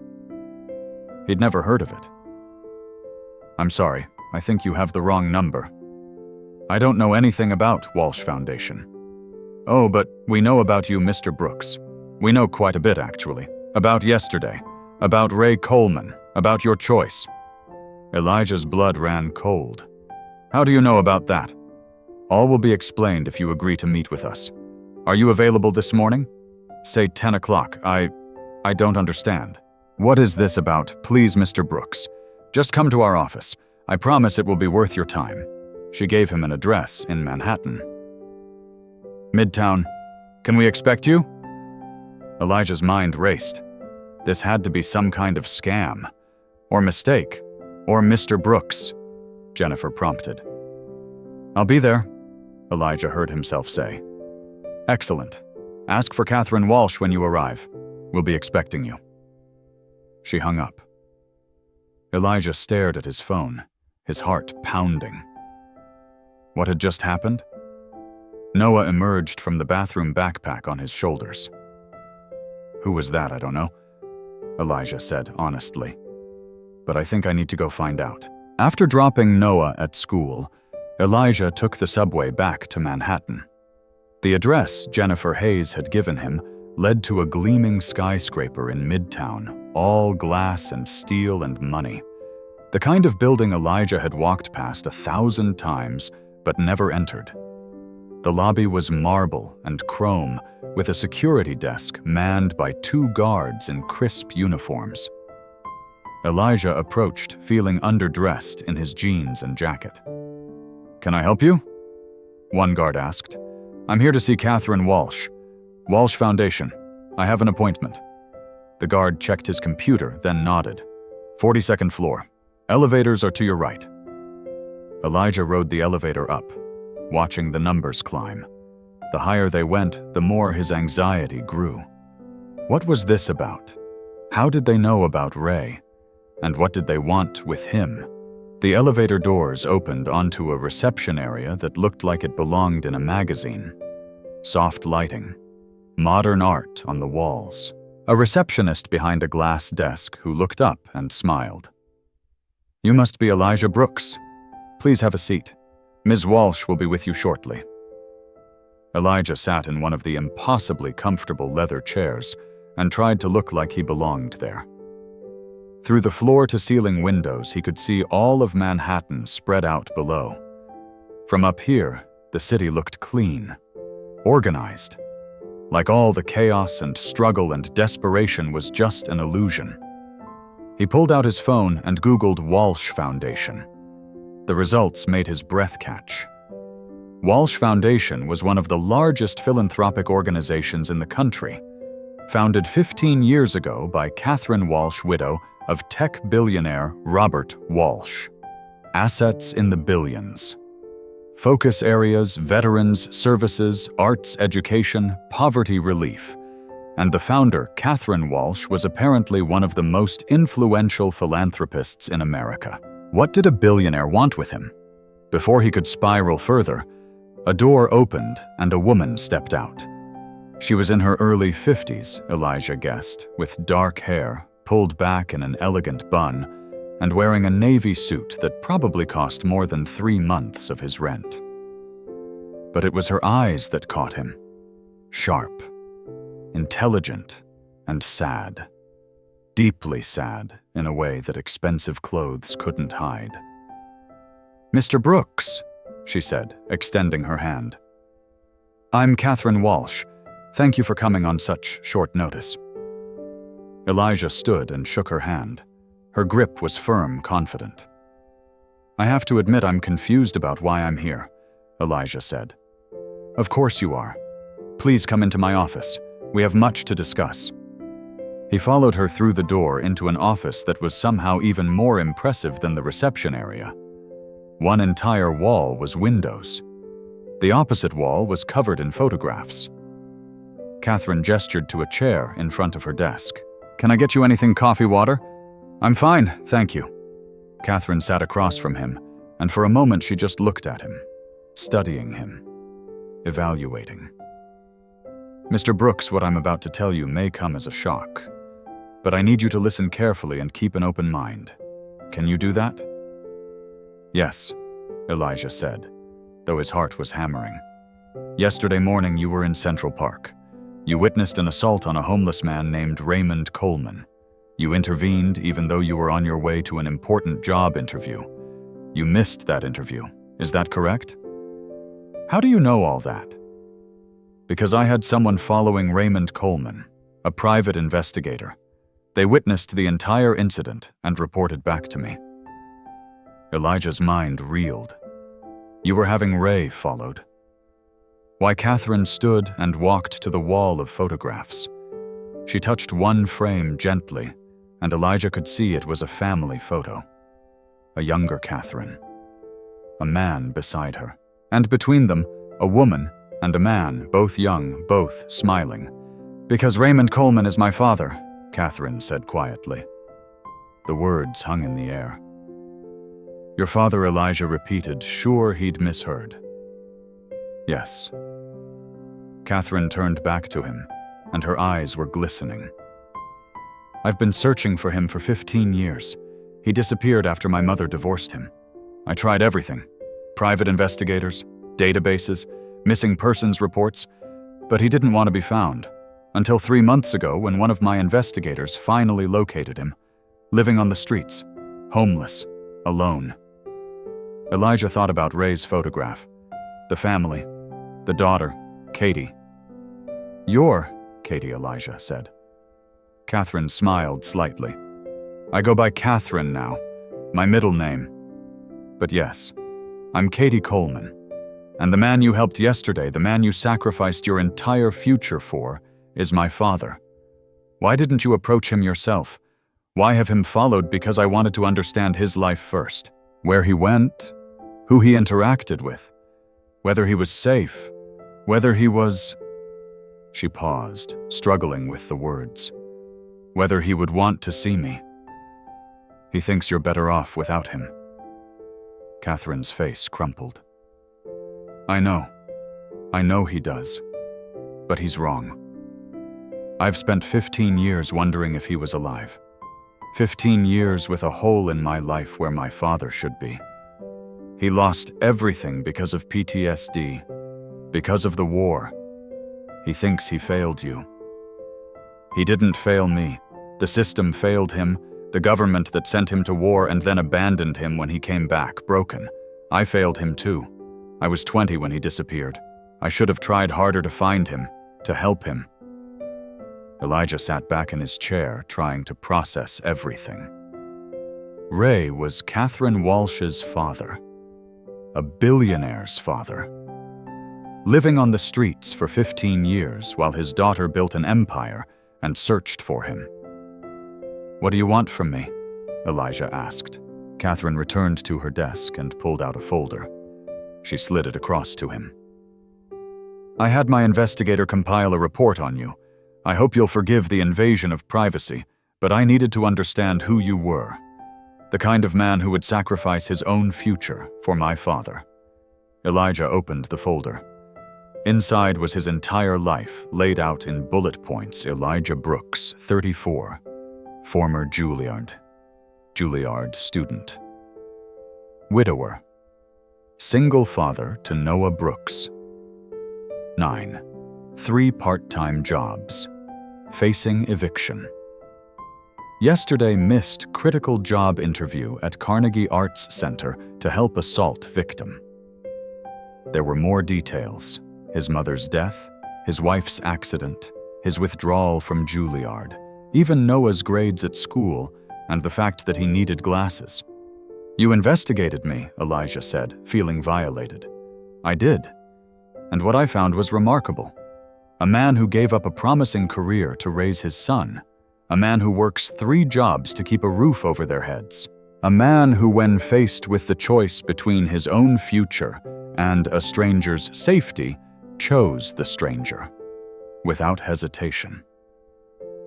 He'd never heard of it. "I'm sorry, I think you have the wrong number. I don't know anything about Walsh Foundation." "Oh, but we know about you, Mr. Brooks. We know quite a bit, actually. About yesterday. About Ray Coleman. About your choice." Elijah's blood ran cold. "How do you know about that?" "All will be explained if you agree to meet with us. Are you available this morning?" "Say 10 o'clock. I don't understand." "What is this about? Please, Mr. Brooks. Just come to our office. I promise it will be worth your time." She gave him an address in Manhattan. "Midtown. Can we expect you?" Elijah's mind raced. This had to be some kind of scam. Or mistake. Or Mr. Brooks, Jennifer prompted. "I'll be there," Elijah heard himself say. "Excellent. Ask for Catherine Walsh when you arrive. We'll be expecting you." She hung up. Elijah stared at his phone, his heart pounding. What had just happened? Noah emerged from the bathroom backpack on his shoulders. "Who was that? I don't know," Elijah said honestly. "But I think I need to go find out." After dropping Noah at school, Elijah took the subway back to Manhattan. The address Jennifer Hayes had given him led to a gleaming skyscraper in Midtown, all glass and steel and money. The kind of building Elijah had walked past 1,000 times but never entered. The lobby was marble and chrome, with a security desk manned by 2 guards in crisp uniforms. Elijah approached, feeling underdressed in his jeans and jacket. "Can I help you?" one guard asked. "I'm here to see Catherine Walsh. Walsh Foundation. I have an appointment." The guard checked his computer, then nodded. 42nd floor. Elevators are to your right." Elijah rode the elevator up, watching the numbers climb. The higher they went, the more his anxiety grew. What was this about? How did they know about Ray? And what did they want with him? The elevator doors opened onto a reception area that looked like it belonged in a magazine. Soft lighting. Modern art on the walls. A receptionist behind a glass desk who looked up and smiled. "You must be Elijah Brooks. Please have a seat. Ms. Walsh will be with you shortly." Elijah sat in one of the impossibly comfortable leather chairs and tried to look like he belonged there. Through the floor-to-ceiling windows, he could see all of Manhattan spread out below. From up here, the city looked clean, organized, like all the chaos and struggle and desperation was just an illusion. He pulled out his phone and Googled Walsh Foundation. The results made his breath catch. Walsh Foundation was one of the largest philanthropic organizations in the country, founded 15 years ago by Catherine Walsh, widow of tech billionaire Robert Walsh. Assets in the billions. Focus areas, veterans, services, arts, education, poverty relief. And the founder, Catherine Walsh, was apparently one of the most influential philanthropists in America. What did a billionaire want with him? Before he could spiral further, a door opened and a woman stepped out. She was in her early 50s, Elijah guessed, with dark hair, pulled back in an elegant bun, and wearing a navy suit that probably cost more than 3 months of his rent. But it was her eyes that caught him. Sharp, intelligent, and sad. Deeply sad in a way that expensive clothes couldn't hide. "Mr. Brooks," she said, extending her hand. "I'm Catherine Walsh. Thank you for coming on such short notice." Elijah stood and shook her hand. Her grip was firm, confident. "I have to admit I'm confused about why I'm here," Elijah said. "Of course you are. Please come into my office. We have much to discuss." He followed her through the door into an office that was somehow even more impressive than the reception area. One entire wall was windows. The opposite wall was covered in photographs. Catherine gestured to a chair in front of her desk. "Can I get you anything, coffee, water?" "I'm fine, thank you." Catherine sat across from him, and for a moment she just looked at him, studying him, evaluating. "Mr. Brooks, what I'm about to tell you may come as a shock, but I need you to listen carefully and keep an open mind. Can you do that?" "Yes," Elijah said, though his heart was hammering. "Yesterday morning you were in Central Park. You witnessed an assault on a homeless man named Raymond Coleman. You intervened even though you were on your way to an important job interview. You missed that interview. Is that correct?" "How do you know all that?" "Because I had someone following Raymond Coleman, a private investigator. They witnessed the entire incident and reported back to me." Elijah's mind reeled. "You were having Ray followed." Why, Catherine stood and walked to the wall of photographs. She touched one frame gently, and Elijah could see it was a family photo. A younger Catherine. A man beside her. And between them, a woman and a man, both young, both smiling. "Because Raymond Coleman is my father," Catherine said quietly. The words hung in the air. "Your father," Elijah repeated, sure he'd misheard. "Yes." Catherine turned back to him, and her eyes were glistening. "I've been searching for him for 15 years. He disappeared after my mother divorced him. I tried everything. Private investigators, databases, missing persons reports, but he didn't want to be found. Until 3 months ago when one of my investigators finally located him, living on the streets, homeless, alone." Elijah thought about Ray's photograph, the family, the daughter, Katie. "You're Katie," Elijah said. Catherine smiled slightly. "I go by Catherine now, my middle name. But yes, I'm Katie Coleman. And the man you helped yesterday, the man you sacrificed your entire future for, is my father. Why didn't you approach him yourself? Why have him followed? Because I wanted to understand his life first. Where he went, who he interacted with, whether he was safe, whether he was..." She paused, struggling with the words. "Whether he would want to see me. He thinks you're better off without him." Catherine's face crumpled. I know he does. But he's wrong. I've spent 15 years wondering if he was alive. 15 years with a hole in my life where my father should be. He lost everything because of PTSD, because of the war. He thinks he failed you. He didn't fail me. The system failed him, the government that sent him to war and then abandoned him when he came back, broken. I failed him too. I was 20 when he disappeared. I should have tried harder to find him, to help him. Elijah sat back in his chair, trying to process everything. Ray was Catherine Walsh's father. A billionaire's father. Living on the streets for 15 years while his daughter built an empire and searched for him. "What do you want from me?" Elijah asked. Catherine returned to her desk and pulled out a folder. She slid it across to him. I had my investigator compile a report on you. I hope you'll forgive the invasion of privacy, but I needed to understand who you were. The kind of man who would sacrifice his own future for my father. Elijah opened the folder. Inside was his entire life, laid out in bullet points. Elijah Brooks, 34, former Juilliard student. Widower. Single father to Noah Brooks. 9. 3 part-time jobs. Facing eviction. Yesterday missed critical job interview at Carnegie Arts Center to help assault victim. There were more details. His mother's death, his wife's accident, his withdrawal from Juilliard, even Noah's grades at school, and the fact that he needed glasses. You investigated me, Elijah said, feeling violated. I did. And what I found was remarkable. A man who gave up a promising career to raise his son. A man who works 3 jobs to keep a roof over their heads. A man who, when faced with the choice between his own future and a stranger's safety, chose the stranger. Without hesitation.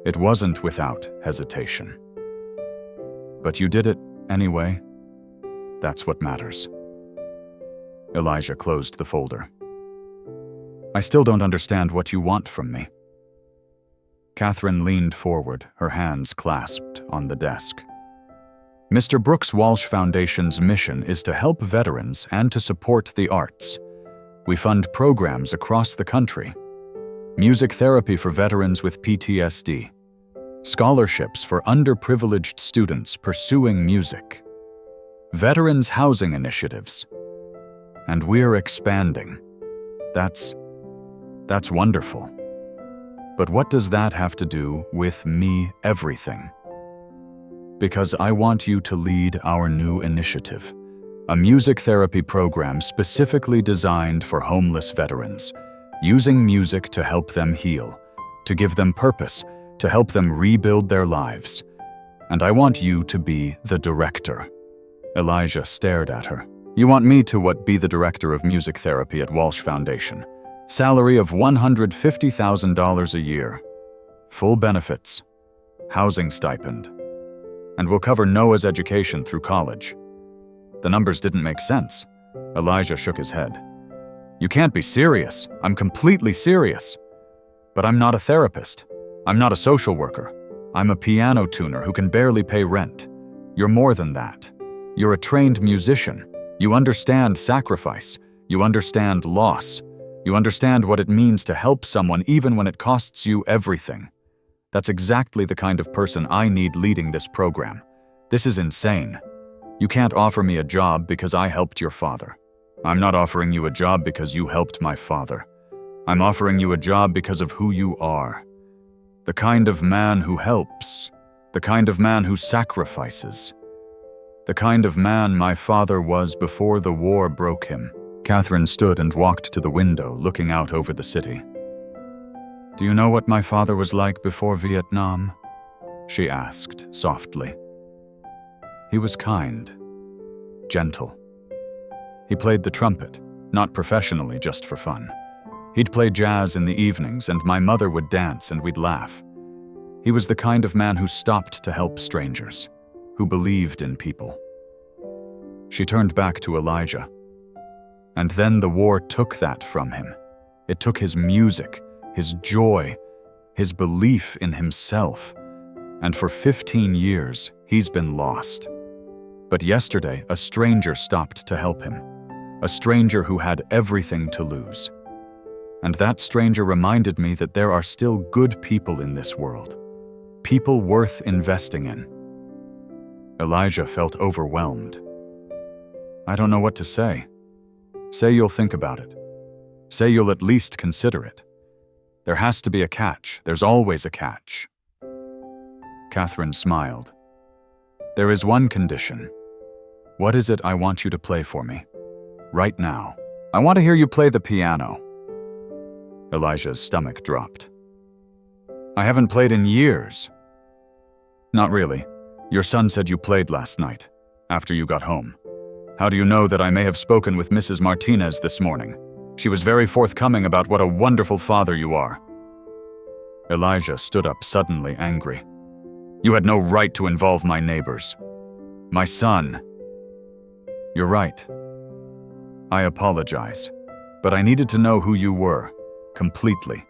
It wasn't without hesitation. But you did it anyway. That's what matters. Elijah closed the folder. I still don't understand what you want from me. Catherine leaned forward, her hands clasped on the desk. Mr. Brooks Walsh Foundation's mission is to help veterans and to support the arts. We fund programs across the country. Music therapy for veterans with PTSD. Scholarships for underprivileged students pursuing music. Veterans housing initiatives. And we're expanding. That's wonderful. But what does that have to do with me? Everything. Because I want you to lead our new initiative, a music therapy program specifically designed for homeless veterans, using music to help them heal, to give them purpose, to help them rebuild their lives. And I want you to be the director. Elijah stared at her. You want me to be the director of music therapy at Walsh Foundation? Salary of $150,000 a year. Full benefits. Housing stipend. And we'll cover Noah's education through college. The numbers didn't make sense. Elijah shook his head. You can't be serious. I'm completely serious. But I'm not a therapist. I'm not a social worker. I'm a piano tuner who can barely pay rent. You're more than that. You're a trained musician. You understand sacrifice. You understand loss. You understand what it means to help someone even when it costs you everything. That's exactly the kind of person I need leading this program. This is insane. You can't offer me a job because I helped your father. I'm not offering you a job because you helped my father. I'm offering you a job because of who you are. The kind of man who helps. The kind of man who sacrifices. The kind of man my father was before the war broke him. Catherine stood and walked to the window, looking out over the city. Do you know what my father was like before Vietnam? She asked, softly. He was kind, gentle. He played the trumpet, not professionally, just for fun. He'd play jazz in the evenings, and my mother would dance and we'd laugh. He was the kind of man who stopped to help strangers, who believed in people. She turned back to Elijah. And then the war took that from him. It took his music, his joy, his belief in himself. And for 15 years, he's been lost. But yesterday, a stranger stopped to help him. A stranger who had everything to lose. And that stranger reminded me that there are still good people in this world. People worth investing in. Elijah felt overwhelmed. I don't know what to say. Say you'll think about it. Say you'll at least consider it. There has to be a catch. There's always a catch. Catherine smiled. There is one condition. What is it I want you to play for me? Right now. I want to hear you play the piano. Elijah's stomach dropped. I haven't played in years. Not really. Your son said you played last night, after you got home. How do you know that I may have spoken with Mrs. Martinez this morning? She was very forthcoming about what a wonderful father you are." Elijah stood up suddenly angry. "You had no right to involve my neighbors. My son." "You're right. I apologize, but I needed to know who you were, completely.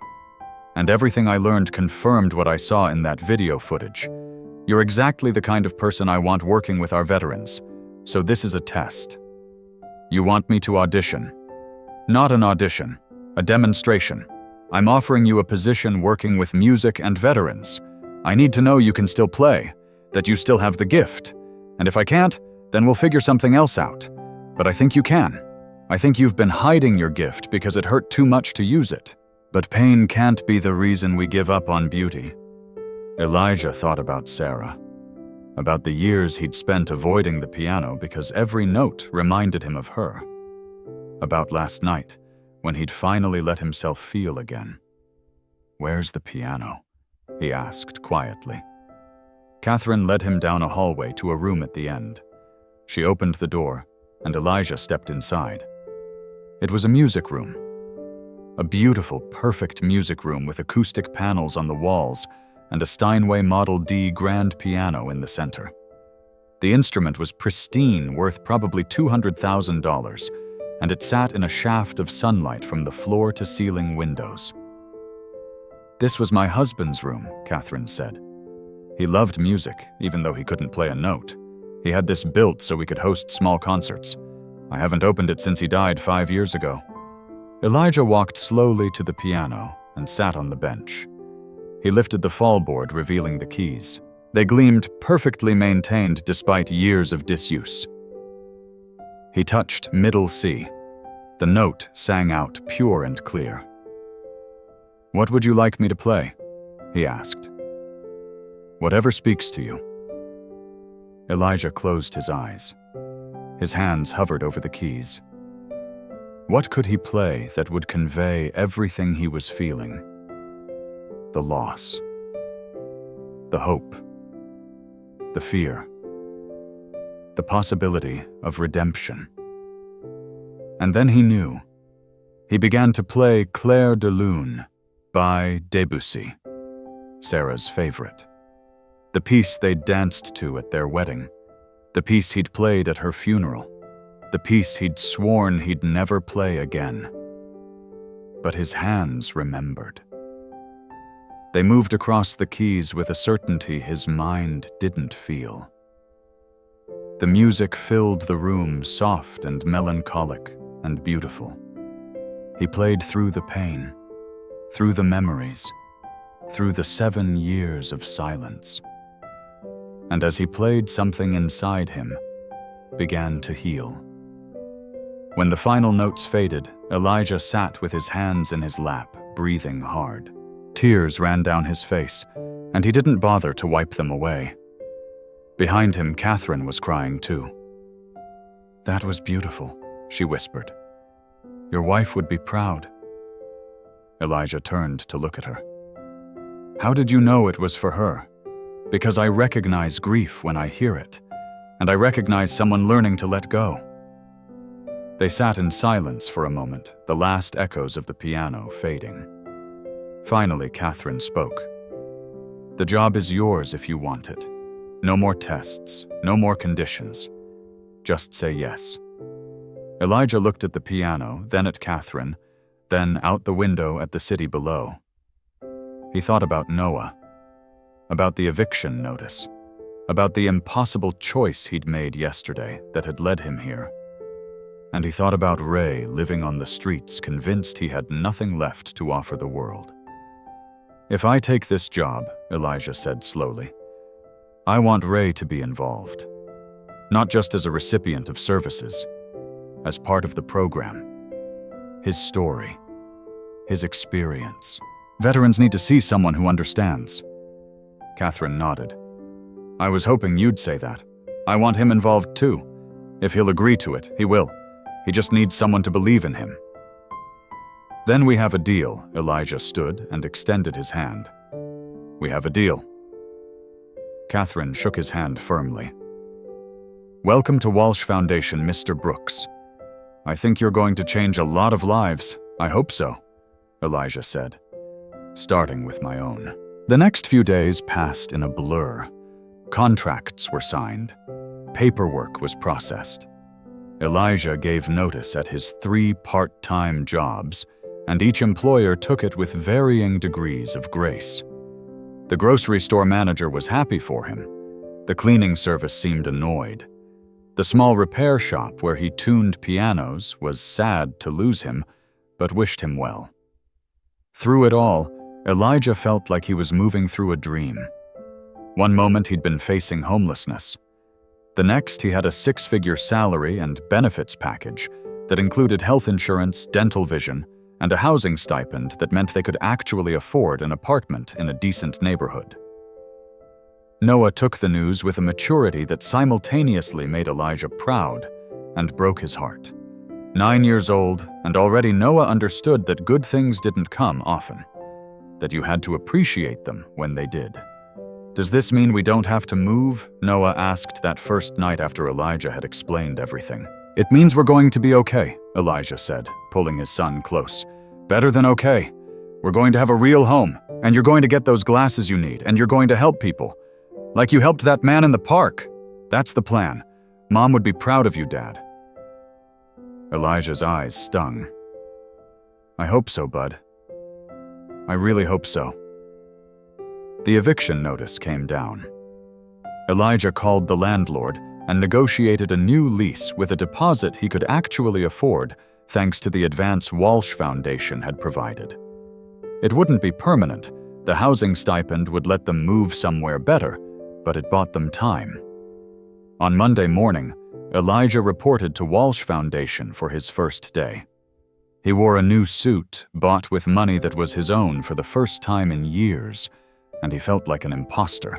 And everything I learned confirmed what I saw in that video footage. You're exactly the kind of person I want working with our veterans, so this is a test. You want me to audition. Not an audition, a demonstration. I'm offering you a position working with music and veterans. I need to know you can still play, that you still have the gift. And if I can't, then we'll figure something else out. But I think you can. I think you've been hiding your gift because it hurt too much to use it. But pain can't be the reason we give up on beauty." Elijah thought about Sarah, about the years he'd spent avoiding the piano because every note reminded him of her, about last night when he'd finally let himself feel again. "Where's the piano?" he asked quietly. Catherine led him down a hallway to a room at the end. She opened the door, and Elijah stepped inside. It was a music room. A beautiful, perfect music room with acoustic panels on the walls and a Steinway Model D grand piano in the center. The instrument was pristine, worth probably $200,000, and it sat in a shaft of sunlight from the floor-to-ceiling windows. "This was my husband's room," Catherine said. "He loved music, even though he couldn't play a note. He had this built so we could host small concerts. I haven't opened it since he died 5 years ago." Elijah walked slowly to the piano and sat on the bench. He lifted the fallboard, revealing the keys. They gleamed perfectly maintained despite years of disuse. He touched middle C. The note sang out pure and clear. "What would you like me to play?" he asked. "Whatever speaks to you." Elijah closed his eyes. His hands hovered over the keys. What could he play that would convey everything he was feeling? The loss, the hope, the fear, the possibility of redemption. And then he knew. He began to play Clair de Lune by Debussy, Sarah's favorite. The piece they'd danced to at their wedding, the piece he'd played at her funeral, the piece he'd sworn he'd never play again. But his hands remembered. They moved across the keys with a certainty his mind didn't feel. The music filled the room, soft and melancholic and beautiful. He played through the pain, through the memories, through the 7 years of silence. And as he played, something inside him began to heal. When the final notes faded, Elijah sat with his hands in his lap, breathing hard. Tears ran down his face, and he didn't bother to wipe them away. Behind him, Catherine was crying too. "That was beautiful," she whispered. "Your wife would be proud." Elijah turned to look at her. "How did you know it was for her?" "Because I recognize grief when I hear it, and I recognize someone learning to let go." They sat in silence for a moment, the last echoes of the piano fading. Finally, Catherine spoke. "The job is yours if you want it. No more tests, no more conditions. Just say yes." Elijah looked at the piano, then at Catherine, then out the window at the city below. He thought about Noah, about the eviction notice, about the impossible choice he'd made yesterday that had led him here. And he thought about Ray living on the streets, convinced he had nothing left to offer the world. "If I take this job," Elijah said slowly, "I want Ray to be involved. Not just as a recipient of services, as part of the program. His story, his experience. Veterans need to see someone who understands." Catherine nodded. "I was hoping you'd say that. I want him involved too. If he'll agree to it, he will. He just needs someone to believe in him." "Then we have a deal." Elijah stood and extended his hand. "We have a deal." Catherine shook his hand firmly. "Welcome to Walsh Foundation, Mr. Brooks. I think you're going to change a lot of lives. I hope so," Elijah said, starting with my own. The next few days passed in a blur. Contracts were signed. Paperwork was processed. Elijah gave notice at his 3 part-time jobs, and each employer took it with varying degrees of grace. The grocery store manager was happy for him. The cleaning service seemed annoyed. The small repair shop where he tuned pianos was sad to lose him, but wished him well. Through it all, Elijah felt like he was moving through a dream. One moment he'd been facing homelessness. The next he had a 6-figure salary and benefits package that included health insurance, dental vision, and a housing stipend that meant they could actually afford an apartment in a decent neighborhood. Noah took the news with a maturity that simultaneously made Elijah proud and broke his heart. 9 years old, and already Noah understood that good things didn't come often, that you had to appreciate them when they did. "Does this mean we don't have to move?" Noah asked that first night after Elijah had explained everything. "It means we're going to be okay," Elijah said, pulling his son close. "Better than okay. We're going to have a real home, and you're going to get those glasses you need, and you're going to help people. Like you helped that man in the park. That's the plan. Mom would be proud of you, Dad." Elijah's eyes stung. "I hope so, bud. I really hope so." The eviction notice came down. Elijah called the landlord and negotiated a new lease with a deposit he could actually afford thanks to the advance Walsh Foundation had provided. It wouldn't be permanent. The housing stipend would let them move somewhere better, but it bought them time. On Monday morning, Elijah reported to Walsh Foundation for his first day. He wore a new suit, bought with money that was his own for the first time in years, and he felt like an imposter.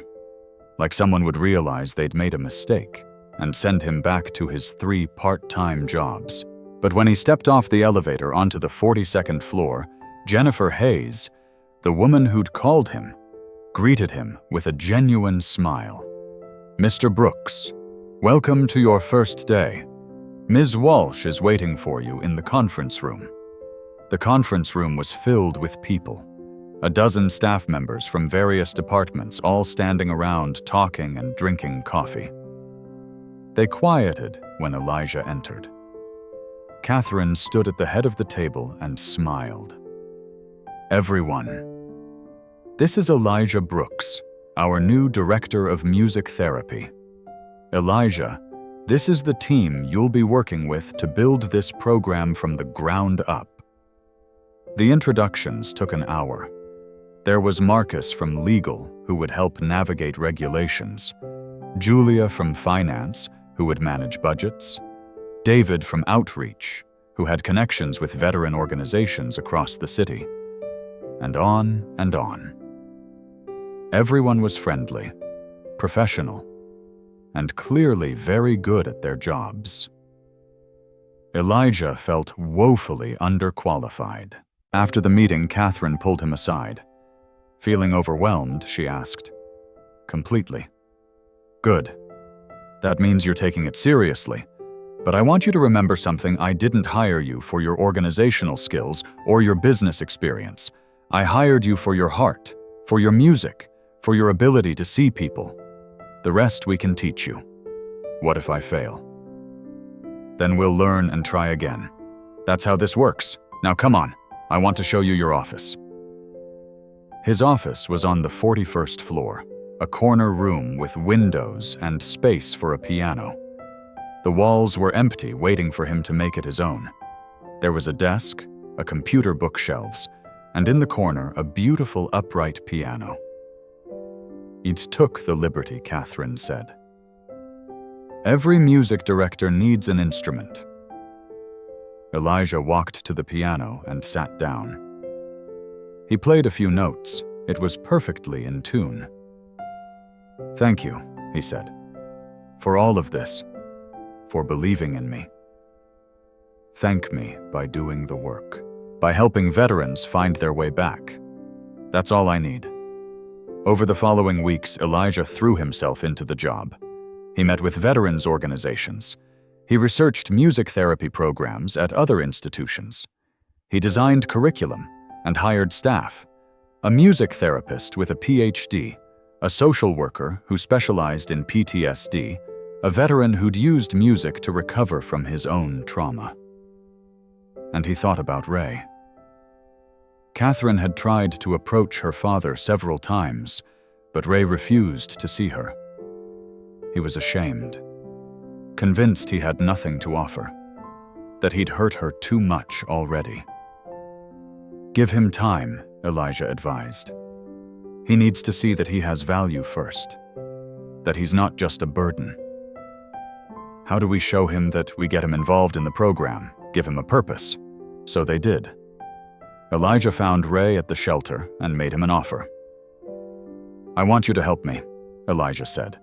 Like someone would realize they'd made a mistake and send him back to his 3 part-time jobs. But when he stepped off the elevator onto the 42nd floor, Jennifer Hayes, the woman who'd called him, greeted him with a genuine smile. "Mr. Brooks, welcome to your first day. Ms. Walsh is waiting for you in the conference room." The conference room was filled with people. A dozen staff members from various departments all standing around talking and drinking coffee. They quieted when Elijah entered. Catherine stood at the head of the table and smiled. "Everyone, this is Elijah Brooks, our new director of music therapy. Elijah, this is the team you'll be working with to build this program from the ground up." The introductions took an hour. There was Marcus from legal, who would help navigate regulations, Julia from finance, who would manage budgets, David from outreach, who had connections with veteran organizations across the city, and on and on. Everyone was friendly, professional, and clearly very good at their jobs. Elijah felt woefully underqualified. After the meeting, Catherine pulled him aside. Feeling overwhelmed, she asked, "Completely." "Good. That means you're taking it seriously. But I want you to remember something. I didn't hire you for your organizational skills or your business experience. I hired you for your heart, for your music, for your ability to see people. The rest we can teach you. What if I fail? Then we'll learn and try again. That's how this works. Now come on, I want to show you your office." His office was on the 41st floor, a corner room with windows and space for a piano. The walls were empty, waiting for him to make it his own. There was a desk, a computer bookshelves, and in the corner, a beautiful upright piano. "It took the liberty," Catherine said. "Every music director needs an instrument." Elijah walked to the piano and sat down. He played a few notes. It was perfectly in tune. "Thank you," he said, "for all of this, for believing in me. Thank me by doing the work, by helping veterans find their way back. That's all I need." Over the following weeks, Elijah threw himself into the job. He met with veterans organizations. He researched music therapy programs at other institutions. He designed curriculum and hired staff. A music therapist with a PhD, a social worker who specialized in PTSD, a veteran who'd used music to recover from his own trauma. And he thought about Ray. Catherine had tried to approach her father several times, but Ray refused to see her. He was ashamed, convinced he had nothing to offer, that he'd hurt her too much already. Give him time, Elijah advised. He needs to see that he has value first, that he's not just a burden. How do we show him that we get him involved in the program, give him a purpose? So they did. Elijah found Ray at the shelter and made him an offer. I want you to help me, Elijah said.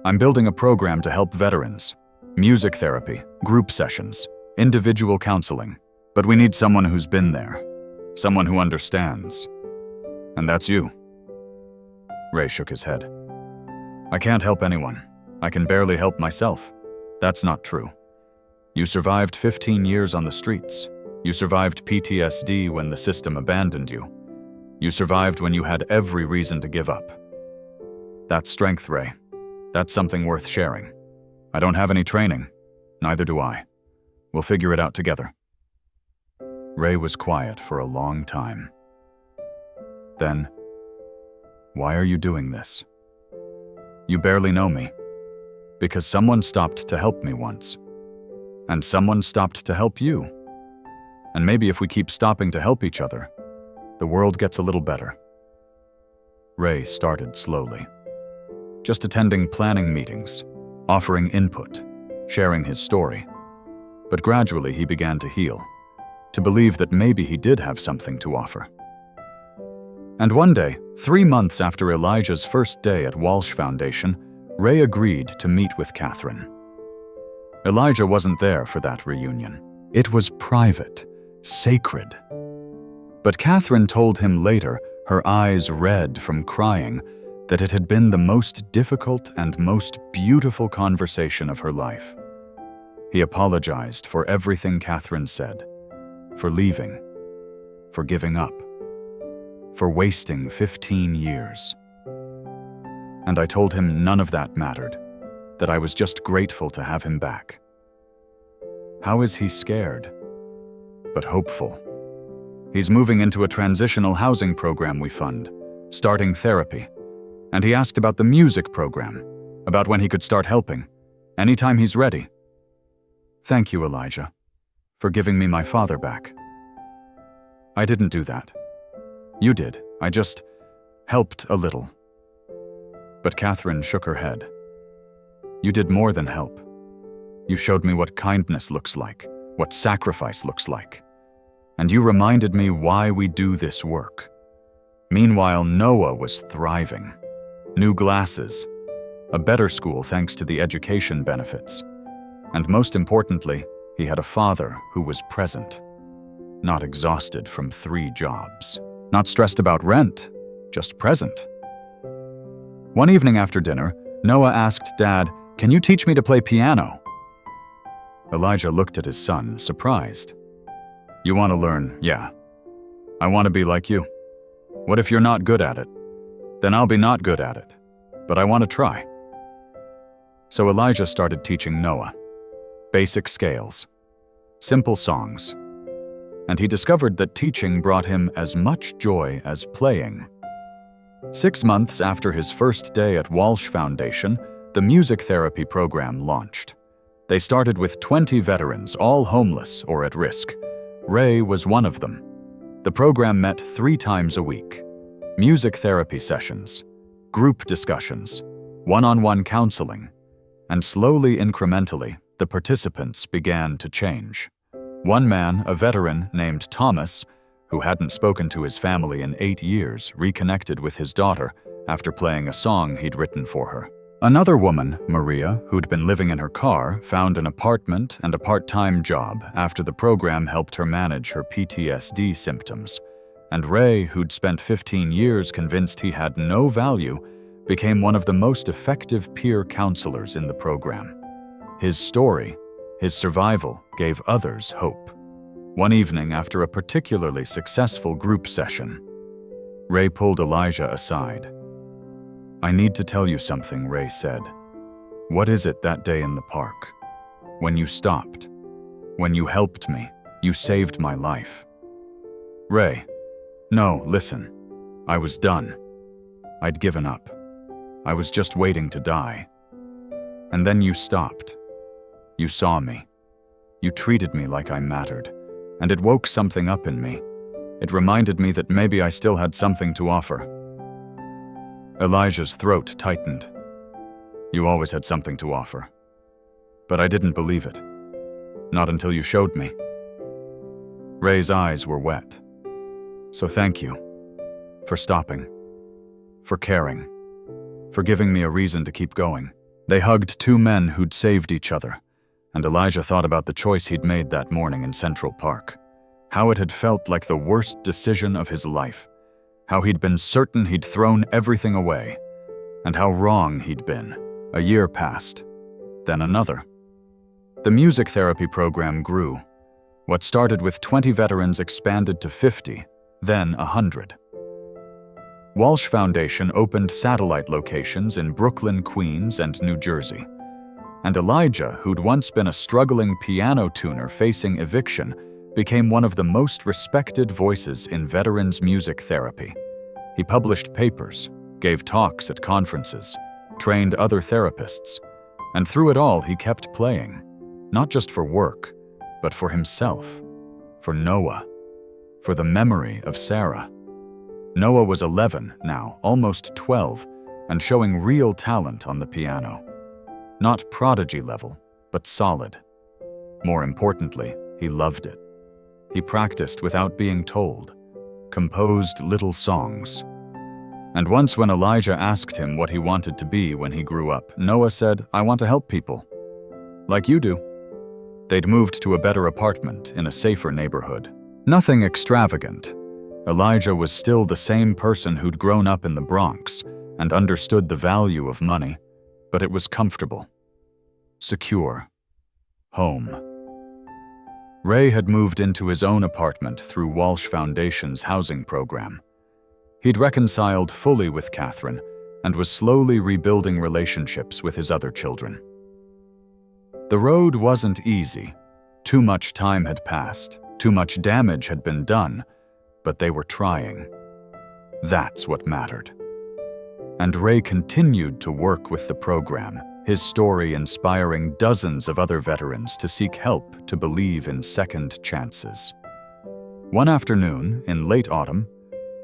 I'm building a program to help veterans, music therapy, group sessions, individual counseling, but we need someone who's been there, someone who understands. And that's you. Ray shook his head. I can't help anyone. I can barely help myself. That's not true. You survived 15 years on the streets. You survived PTSD when the system abandoned you. You survived when you had every reason to give up. That's strength, Ray. That's something worth sharing. I don't have any training. Neither do I. We'll figure it out together. Ray was quiet for a long time. Then, why are you doing this? You barely know me. Because someone stopped to help me once. And someone stopped to help you. And maybe if we keep stopping to help each other, the world gets a little better. Ray started slowly. Just attending planning meetings, offering input, sharing his story. But gradually he began to heal, to believe that maybe he did have something to offer. And one day, 3 months after Elijah's first day at Walsh Foundation, Ray agreed to meet with Catherine. Elijah wasn't there for that reunion. It was private, sacred. But Catherine told him later, her eyes red from crying, that it had been the most difficult and most beautiful conversation of her life. He apologized for everything Catherine said, for leaving, for giving up, for wasting 15 years. And I told him none of that mattered, that I was just grateful to have him back. How is he scared? But hopeful. He's moving into a transitional housing program we fund, starting therapy. And he asked about the music program, about when he could start helping, anytime he's ready. Thank you, Elijah, for giving me my father back. I didn't do that. You did. I just helped a little. But Catherine shook her head. You did more than help. You showed me what kindness looks like, what sacrifice looks like. And you reminded me why we do this work. Meanwhile, Noah was thriving. New glasses, a better school thanks to the education benefits. And most importantly, he had a father who was present, not exhausted from 3 jobs, not stressed about rent, just present. One evening after dinner, Noah asked Dad, "Can you teach me to play piano?" Elijah looked at his son, surprised. You want to learn? Yeah. I want to be like you. What if you're not good at it? Then I'll be not good at it. But I want to try. So Elijah started teaching Noah. Basic scales. Simple songs. And he discovered that teaching brought him as much joy as playing. 6 months after his first day at Walsh Foundation, the music therapy program launched. They started with 20 veterans, all homeless or at risk. Ray was one of them. The program met 3 times a week. Music therapy sessions, group discussions, one-on-one counseling, and slowly, incrementally, the participants began to change. One man, a veteran named Thomas, who hadn't spoken to his family in 8 years, reconnected with his daughter after playing a song he'd written for her. Another woman, Maria, who'd been living in her car, found an apartment and a part-time job after the program helped her manage her PTSD symptoms. And Ray, who'd spent 15 years convinced he had no value, became one of the most effective peer counselors in the program. His story, his survival, gave others hope. One evening, after a particularly successful group session, Ray pulled Elijah aside. "I need to tell you something," Ray said. "What is it that day in the park? When you stopped, when you helped me, you saved my life." "Ray, no, listen. I was done. I'd given up. I was just waiting to die. And then you stopped. You saw me. You treated me like I mattered, and it woke something up in me. It reminded me that maybe I still had something to offer." Elijah's throat tightened. "You always had something to offer. But I didn't believe it. Not until you showed me." Ray's eyes were wet. "So thank you. For stopping. For caring. For giving me a reason to keep going." They hugged two men who'd saved each other, and Elijah thought about the choice he'd made that morning in Central Park. How it had felt like the worst decision of his life. How he'd been certain he'd thrown everything away. And how wrong he'd been. A year passed. Then another. The music therapy program grew. What started with 20 veterans expanded to 50, then 100. Walsh Foundation opened satellite locations in Brooklyn, Queens, and New Jersey. And Elijah, who'd once been a struggling piano tuner facing eviction, became one of the most respected voices in veterans' music therapy. He published papers, gave talks at conferences, trained other therapists, and through it all he kept playing, not just for work, but for himself, for Noah, for the memory of Sarah. Noah was 11 now, almost 12, and showing real talent on the piano. Not prodigy level, but solid. More importantly, he loved it. He practiced without being told, composed little songs. And once when Elijah asked him what he wanted to be when he grew up, Noah said, "I want to help people. Like you do." They'd moved to a better apartment in a safer neighborhood. Nothing extravagant. Elijah was still the same person who'd grown up in the Bronx and understood the value of money, but it was comfortable, secure, home. Ray had moved into his own apartment through Walsh Foundation's housing program. He'd reconciled fully with Catherine and was slowly rebuilding relationships with his other children. The road wasn't easy. Too much time had passed, too much damage had been done, but they were trying. That's what mattered. And Ray continued to work with the program, his story inspiring dozens of other veterans to seek help to believe in second chances. One afternoon, in late autumn,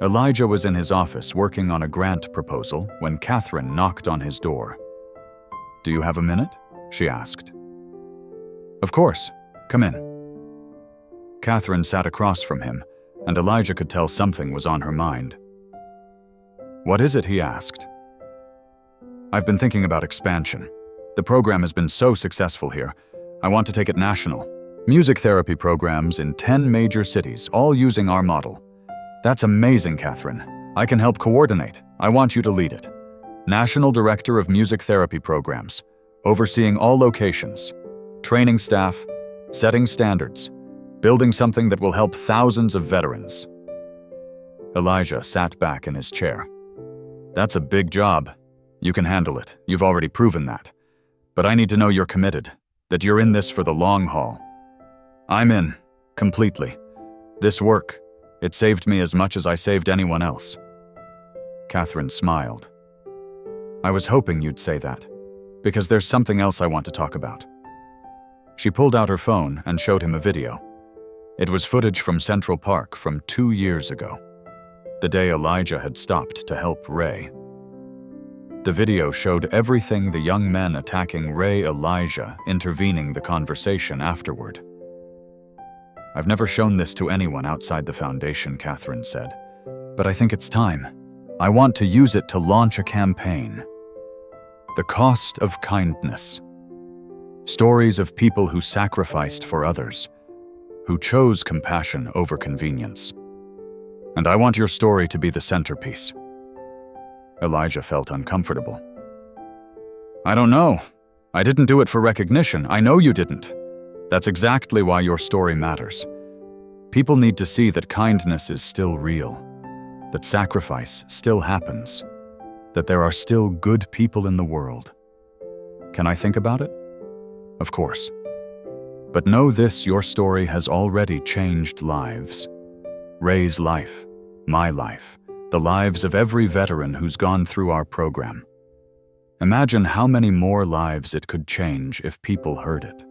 Elijah was in his office working on a grant proposal when Catherine knocked on his door. "Do you have a minute?" she asked. "Of course. Come in." Catherine sat across from him, and Elijah could tell something was on her mind. "What is it?" he asked. "I've been thinking about expansion. The program has been so successful here. I want to take it national. Music therapy programs in 10 major cities, all using our model." "That's amazing, Catherine. I can help coordinate. I want you to lead it. National Director of Music Therapy Programs, overseeing all locations, training staff, setting standards, building something that will help thousands of veterans." Elijah sat back in his chair. "That's a big job. You can handle it. You've already proven that. But I need to know you're committed, that you're in this for the long haul." "I'm in, completely. This work, it saved me as much as I saved anyone else." Catherine smiled. "I was hoping you'd say that, because there's something else I want to talk about." She pulled out her phone and showed him a video. It was footage from Central Park from 2 years ago, the day Elijah had stopped to help Ray. The video showed everything the young men attacking Elijah intervening the conversation afterward. "I've never shown this to anyone outside the foundation," Catherine said, "but I think it's time. I want to use it to launch a campaign. The Cost of Kindness. Stories of people who sacrificed for others, who chose compassion over convenience. And I want your story to be the centerpiece." Elijah felt uncomfortable. I don't know. I didn't do it for recognition. I know you didn't. That's exactly why your story matters. People need to see that kindness is still real, that sacrifice still happens, that there are still good people in the world. Can I think about it? Of course. But know this, your story has already changed lives. Ray's life, my life, the lives of every veteran who's gone through our program. Imagine how many more lives it could change if people heard it.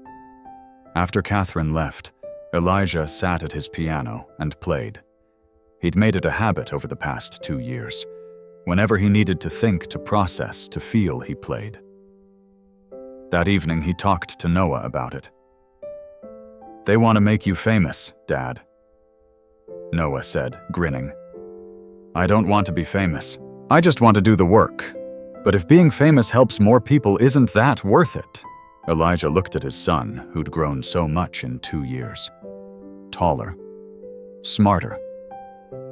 After Catherine left, Elijah sat at his piano and played. He'd made it a habit over the past 2 years. Whenever he needed to think, to process, to feel, he played. That evening, he talked to Noah about it. They want to make you famous, Dad, Noah said, grinning. I don't want to be famous. I just want to do the work. But if being famous helps more people, isn't that worth it? Elijah looked at his son, who'd grown so much in 2 years. Taller, smarter,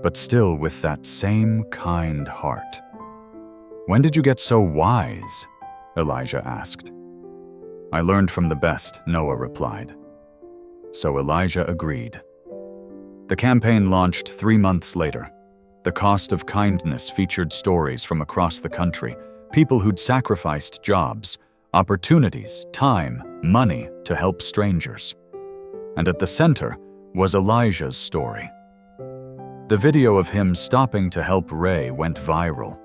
but still with that same kind heart. When did you get so wise? Elijah asked. I learned from the best, Noah replied. So Elijah agreed. The campaign launched 3 months later. The Cost of Kindness featured stories from across the country, people who'd sacrificed jobs, opportunities, time, money to help strangers. And at the center was Elijah's story. The video of him stopping to help Ray went viral.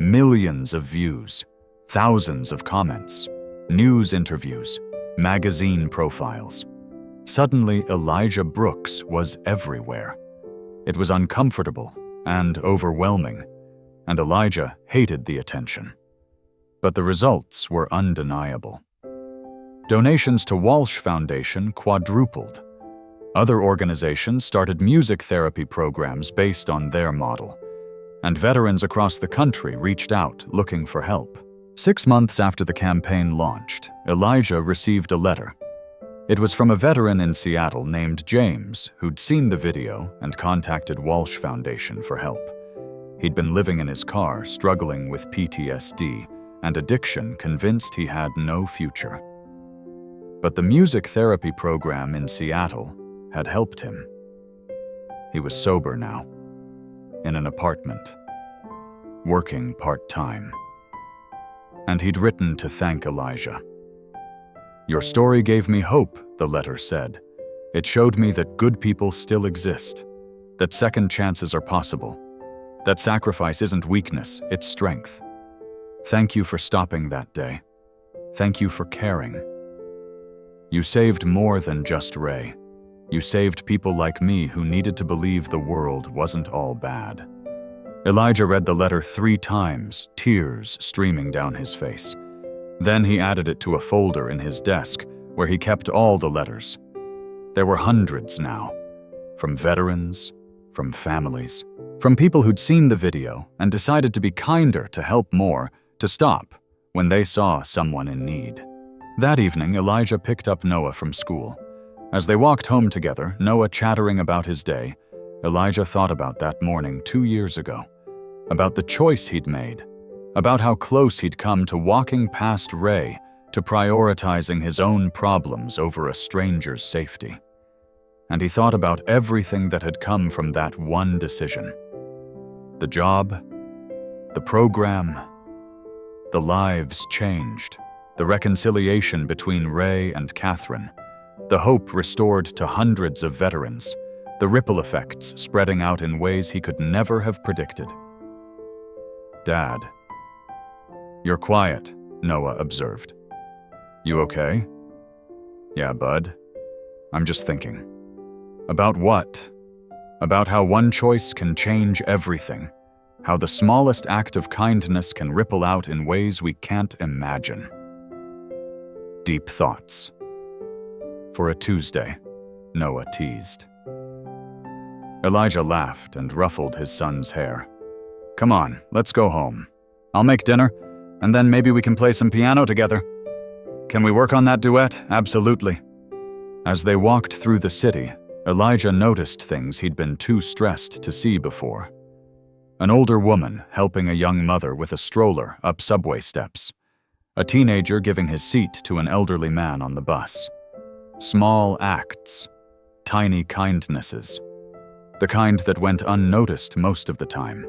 Millions of views, thousands of comments, news interviews, magazine profiles. Suddenly, Elijah Brooks was everywhere. It was uncomfortable and overwhelming, and Elijah hated the attention. But the results were undeniable. Donations to Walsh Foundation quadrupled. Other organizations started music therapy programs based on their model, and veterans across the country reached out looking for help. 6 months after the campaign launched, Elijah received a letter. It was from a veteran in Seattle named James who'd seen the video and contacted Walsh Foundation for help. He'd been living in his car, struggling with PTSD and addiction, convinced he had no future. But the music therapy program in Seattle had helped him. He was sober now, in an apartment, working part-time. And he'd written to thank Elijah. Your story gave me hope, the letter said. It showed me that good people still exist, that second chances are possible, that sacrifice isn't weakness, it's strength. Thank you for stopping that day. Thank you for caring. You saved more than just Ray. You saved people like me who needed to believe the world wasn't all bad. Elijah read the letter 3 times, tears streaming down his face. Then he added it to a folder in his desk where he kept all the letters. There were hundreds now, from veterans, from families, from people who'd seen the video and decided to be kinder, to help more, to stop when they saw someone in need. That evening, Elijah picked up Noah from school. As they walked home together, Noah chattering about his day, Elijah thought about that morning 2 years ago, about the choice he'd made, about how close he'd come to walking past Ray, to prioritizing his own problems over a stranger's safety. And he thought about everything that had come from that one decision. The job, the program, the lives changed, the reconciliation between Ray and Catherine, the hope restored to hundreds of veterans, the ripple effects spreading out in ways he could never have predicted. Dad. You're quiet, Noah observed. You okay? Yeah, bud. I'm just thinking. About what? About how one choice can change everything. How the smallest act of kindness can ripple out in ways we can't imagine. Deep thoughts. For a Tuesday, Noah teased. Elijah laughed and ruffled his son's hair. Come on, let's go home. I'll make dinner, and then maybe we can play some piano together. Can we work on that duet? Absolutely. As they walked through the city, Elijah noticed things he'd been too stressed to see before. An older woman helping a young mother with a stroller up subway steps. A teenager giving his seat to an elderly man on the bus. Small acts, tiny kindnesses, the kind that went unnoticed most of the time.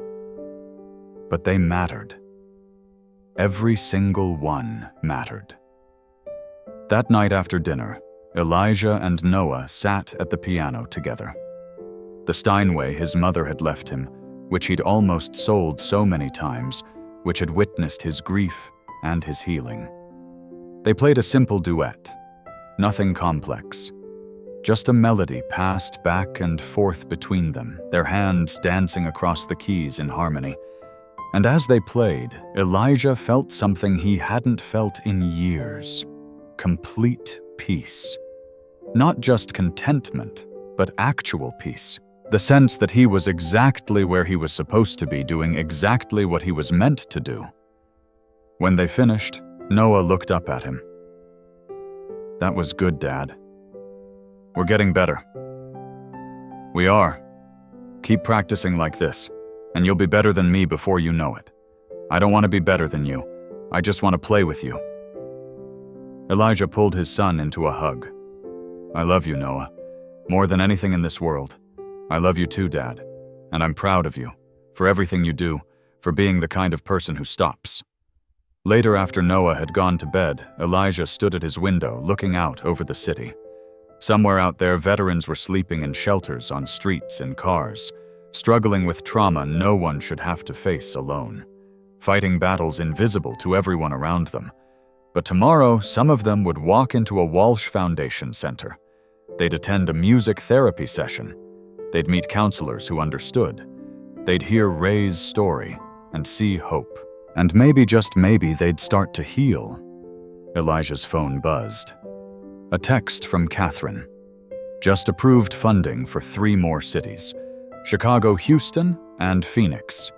But they mattered. Every single one mattered. That night after dinner, Elijah and Noah sat at the piano together. The Steinway his mother had left him, which he'd almost sold so many times, which had witnessed his grief and his healing. They played a simple duet, nothing complex. Just a melody passed back and forth between them, their hands dancing across the keys in harmony. And as they played, Elijah felt something he hadn't felt in years. Complete peace. Not just contentment, but actual peace. The sense that he was exactly where he was supposed to be, doing exactly what he was meant to do. When they finished, Noah looked up at him. "That was good, Dad. We're getting better." "We are. Keep practicing like this, and you'll be better than me before you know it. I don't want to be better than you. I just want to play with you." Elijah pulled his son into a hug. "I love you, Noah, more than anything in this world. I love you too, Dad, and I'm proud of you, for everything you do, for being the kind of person who stops." Later, after Noah had gone to bed, Elijah stood at his window looking out over the city. Somewhere out there, veterans were sleeping in shelters, on streets, in cars, struggling with trauma no one should have to face alone, fighting battles invisible to everyone around them. But tomorrow, some of them would walk into a Walsh Foundation center. They'd attend a music therapy session. They'd meet counselors who understood. They'd hear Ray's story and see hope. And maybe, just maybe, they'd start to heal. Elijah's phone buzzed. A text from Catherine. Just approved funding for 3 more cities: Chicago, Houston, and Phoenix.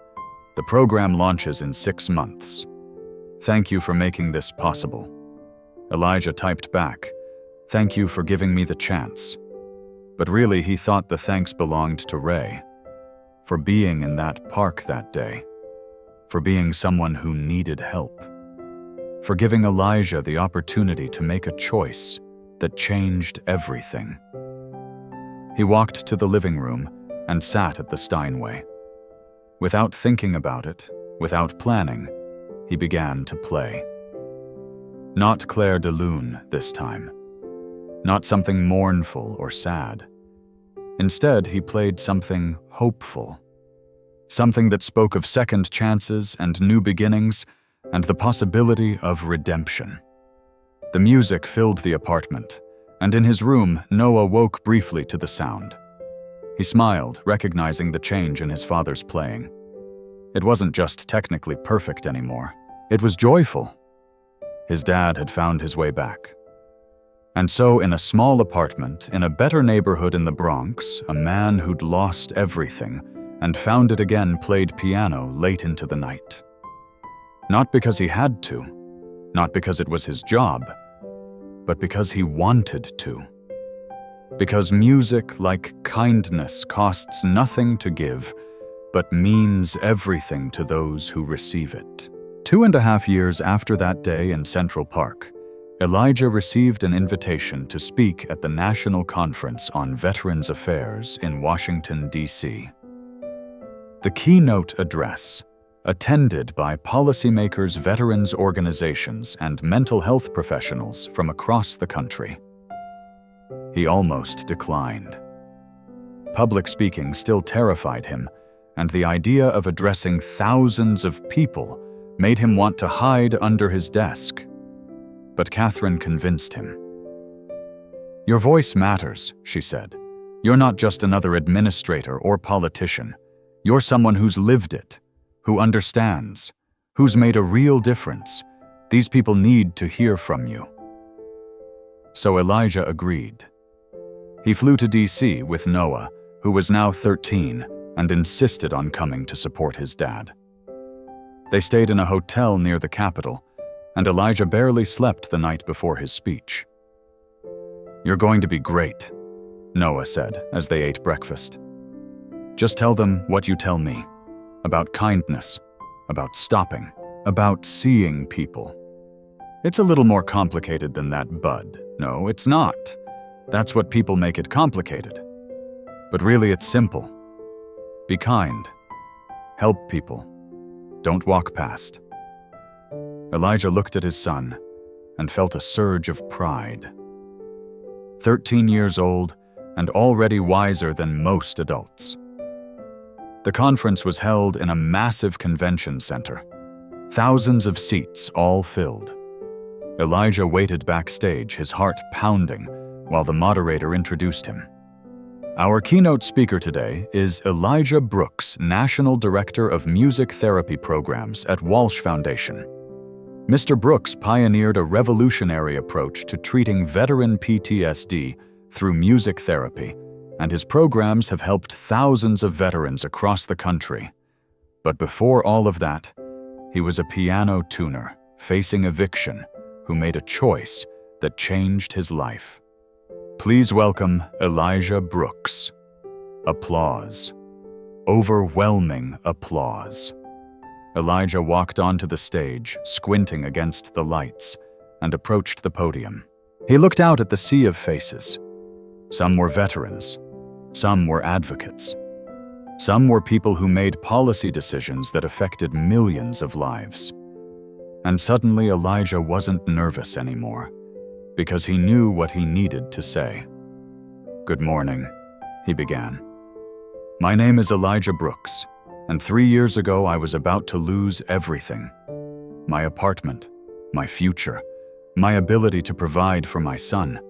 The program launches in 6 months. Thank you for making this possible. Elijah typed back, "Thank you for giving me the chance." But really, he thought the thanks belonged to Ray, for being in that park that day, for being someone who needed help, for giving Elijah the opportunity to make a choice that changed everything. He walked to the living room and sat at the Steinway. Without thinking about it, without planning, he began to play. Not Clair de Lune this time. Not something mournful or sad. Instead, he played something hopeful. Something that spoke of second chances and new beginnings and the possibility of redemption. The music filled the apartment, and in his room, Noah woke briefly to the sound. He smiled, recognizing the change in his father's playing. It wasn't just technically perfect anymore. It was joyful. His dad had found his way back. And so, in a small apartment, in a better neighborhood in the Bronx, a man who'd lost everything and found it again played piano late into the night. Not because he had to, not because it was his job, but because he wanted to. Because music, like kindness, costs nothing to give, but means everything to those who receive it. 2.5 years after that day in Central Park, Elijah received an invitation to speak at the National Conference on Veterans Affairs in Washington, D.C. The keynote address, attended by policymakers, veterans organizations, and mental health professionals from across the country. He almost declined. Public speaking still terrified him, and the idea of addressing thousands of people made him want to hide under his desk. But Catherine convinced him. "Your voice matters," she said. "You're not just another administrator or politician. You're someone who's lived it, who understands, who's made a real difference. These people need to hear from you." So Elijah agreed. He flew to D.C. with Noah, who was now 13, and insisted on coming to support his dad. They stayed in a hotel near the Capitol, and Elijah barely slept the night before his speech. "You're going to be great," Noah said as they ate breakfast. "Just tell them what you tell me. about kindness, about stopping, about seeing people. It's a little more complicated than that, bud. No, it's not. That's what people make it complicated. But really, it's simple. Be kind. Help people. Don't walk past. Elijah looked at his son and felt a surge of pride. 13 years old and already wiser than most adults. The conference was held in a massive convention center. Thousands of seats, all filled. Elijah waited backstage, his heart pounding, while the moderator introduced him. Our keynote speaker today is Elijah Brooks, National Director of Music Therapy Programs at Walsh Foundation. Mr. Brooks pioneered a revolutionary approach to treating veteran PTSD through music therapy, and his programs have helped thousands of veterans across the country. But before all of that, he was a piano tuner facing eviction who made a choice that changed his life. Please welcome Elijah Brooks. Applause. Overwhelming applause. Elijah walked onto the stage, squinting against the lights, and approached the podium. He looked out at the sea of faces. Some were veterans. Some were advocates. Some were people who made policy decisions that affected millions of lives. And suddenly Elijah wasn't nervous anymore, because he knew what he needed to say. "Good morning," he began. "My name is Elijah Brooks, and 3 years ago I was about to lose everything. My apartment, my future, my ability to provide for my son.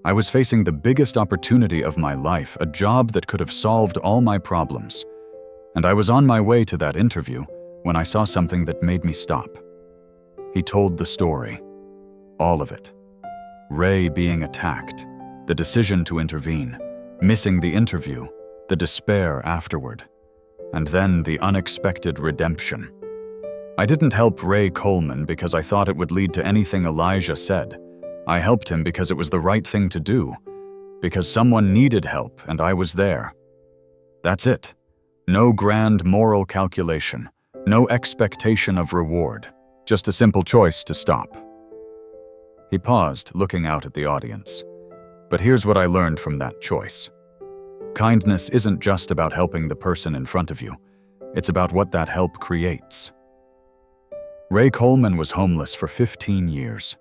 I was facing the biggest opportunity of my life, a job that could have solved all my problems. And I was on my way to that interview when I saw something that made me stop." He told the story. All of it. Ray being attacked, the decision to intervene, missing the interview, the despair afterward, and then the unexpected redemption. I didn't help Ray Coleman because I thought it would lead to anything Elijah said. I helped him because it was the right thing to do, because someone needed help and I was there. That's it. No grand moral calculation, no expectation of reward, just a simple choice to stop. He paused, looking out at the audience. But here's what I learned from that choice. Kindness isn't just about helping the person in front of you. It's about what that help creates. Ray Coleman was homeless for 15 years.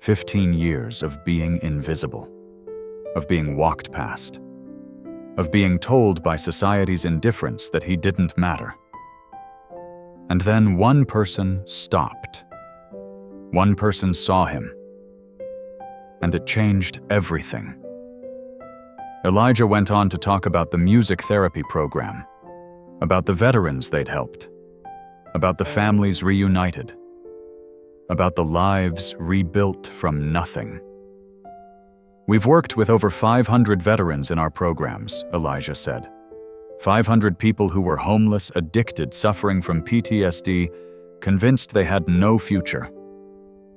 15 years of being invisible, of being walked past, of being told by society's indifference that he didn't matter. And then one person stopped. One person saw him. And it changed everything. Elijah went on to talk about the music therapy program, about the veterans they'd helped, about the families reunited, about the lives rebuilt from nothing. "We've worked with over 500 veterans in our programs," Elijah said. 500 people who were homeless, addicted, suffering from PTSD, convinced they had no future.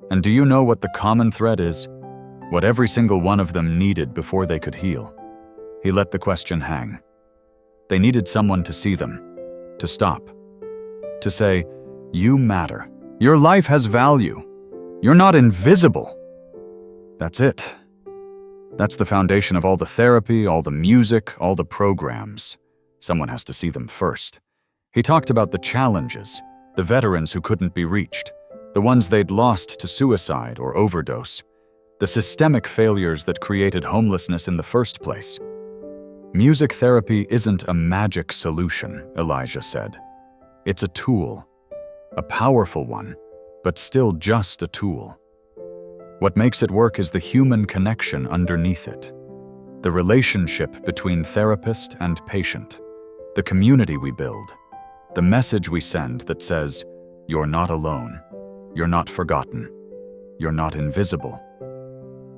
And do you know what the common thread is? What every single one of them needed before they could heal? He let the question hang. They needed someone to see them, to stop, to say, "You matter. Your life has value. You're not invisible." That's it. That's the foundation of all the therapy, all the music, all the programs. Someone has to see them first. He talked about the challenges, the veterans who couldn't be reached, the ones they'd lost to suicide or overdose, the systemic failures that created homelessness in the first place. Music therapy isn't a magic solution, Elijah said. It's a tool, a powerful one, but still just a tool. What makes it work is the human connection underneath it, the relationship between therapist and patient, the community we build, the message we send that says, "You're not alone, you're not forgotten, you're not invisible."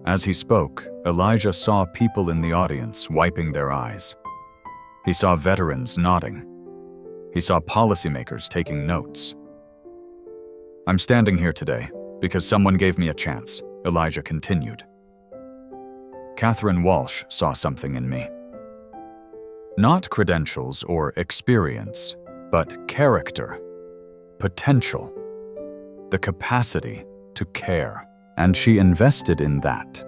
As he spoke, Elijah saw people in the audience wiping their eyes. He saw veterans nodding. He saw policymakers taking notes. "I'm standing here today because someone gave me a chance," Elijah continued. Catherine Walsh saw something in me. Not credentials or experience, but character, potential, the capacity to care. And she invested in that.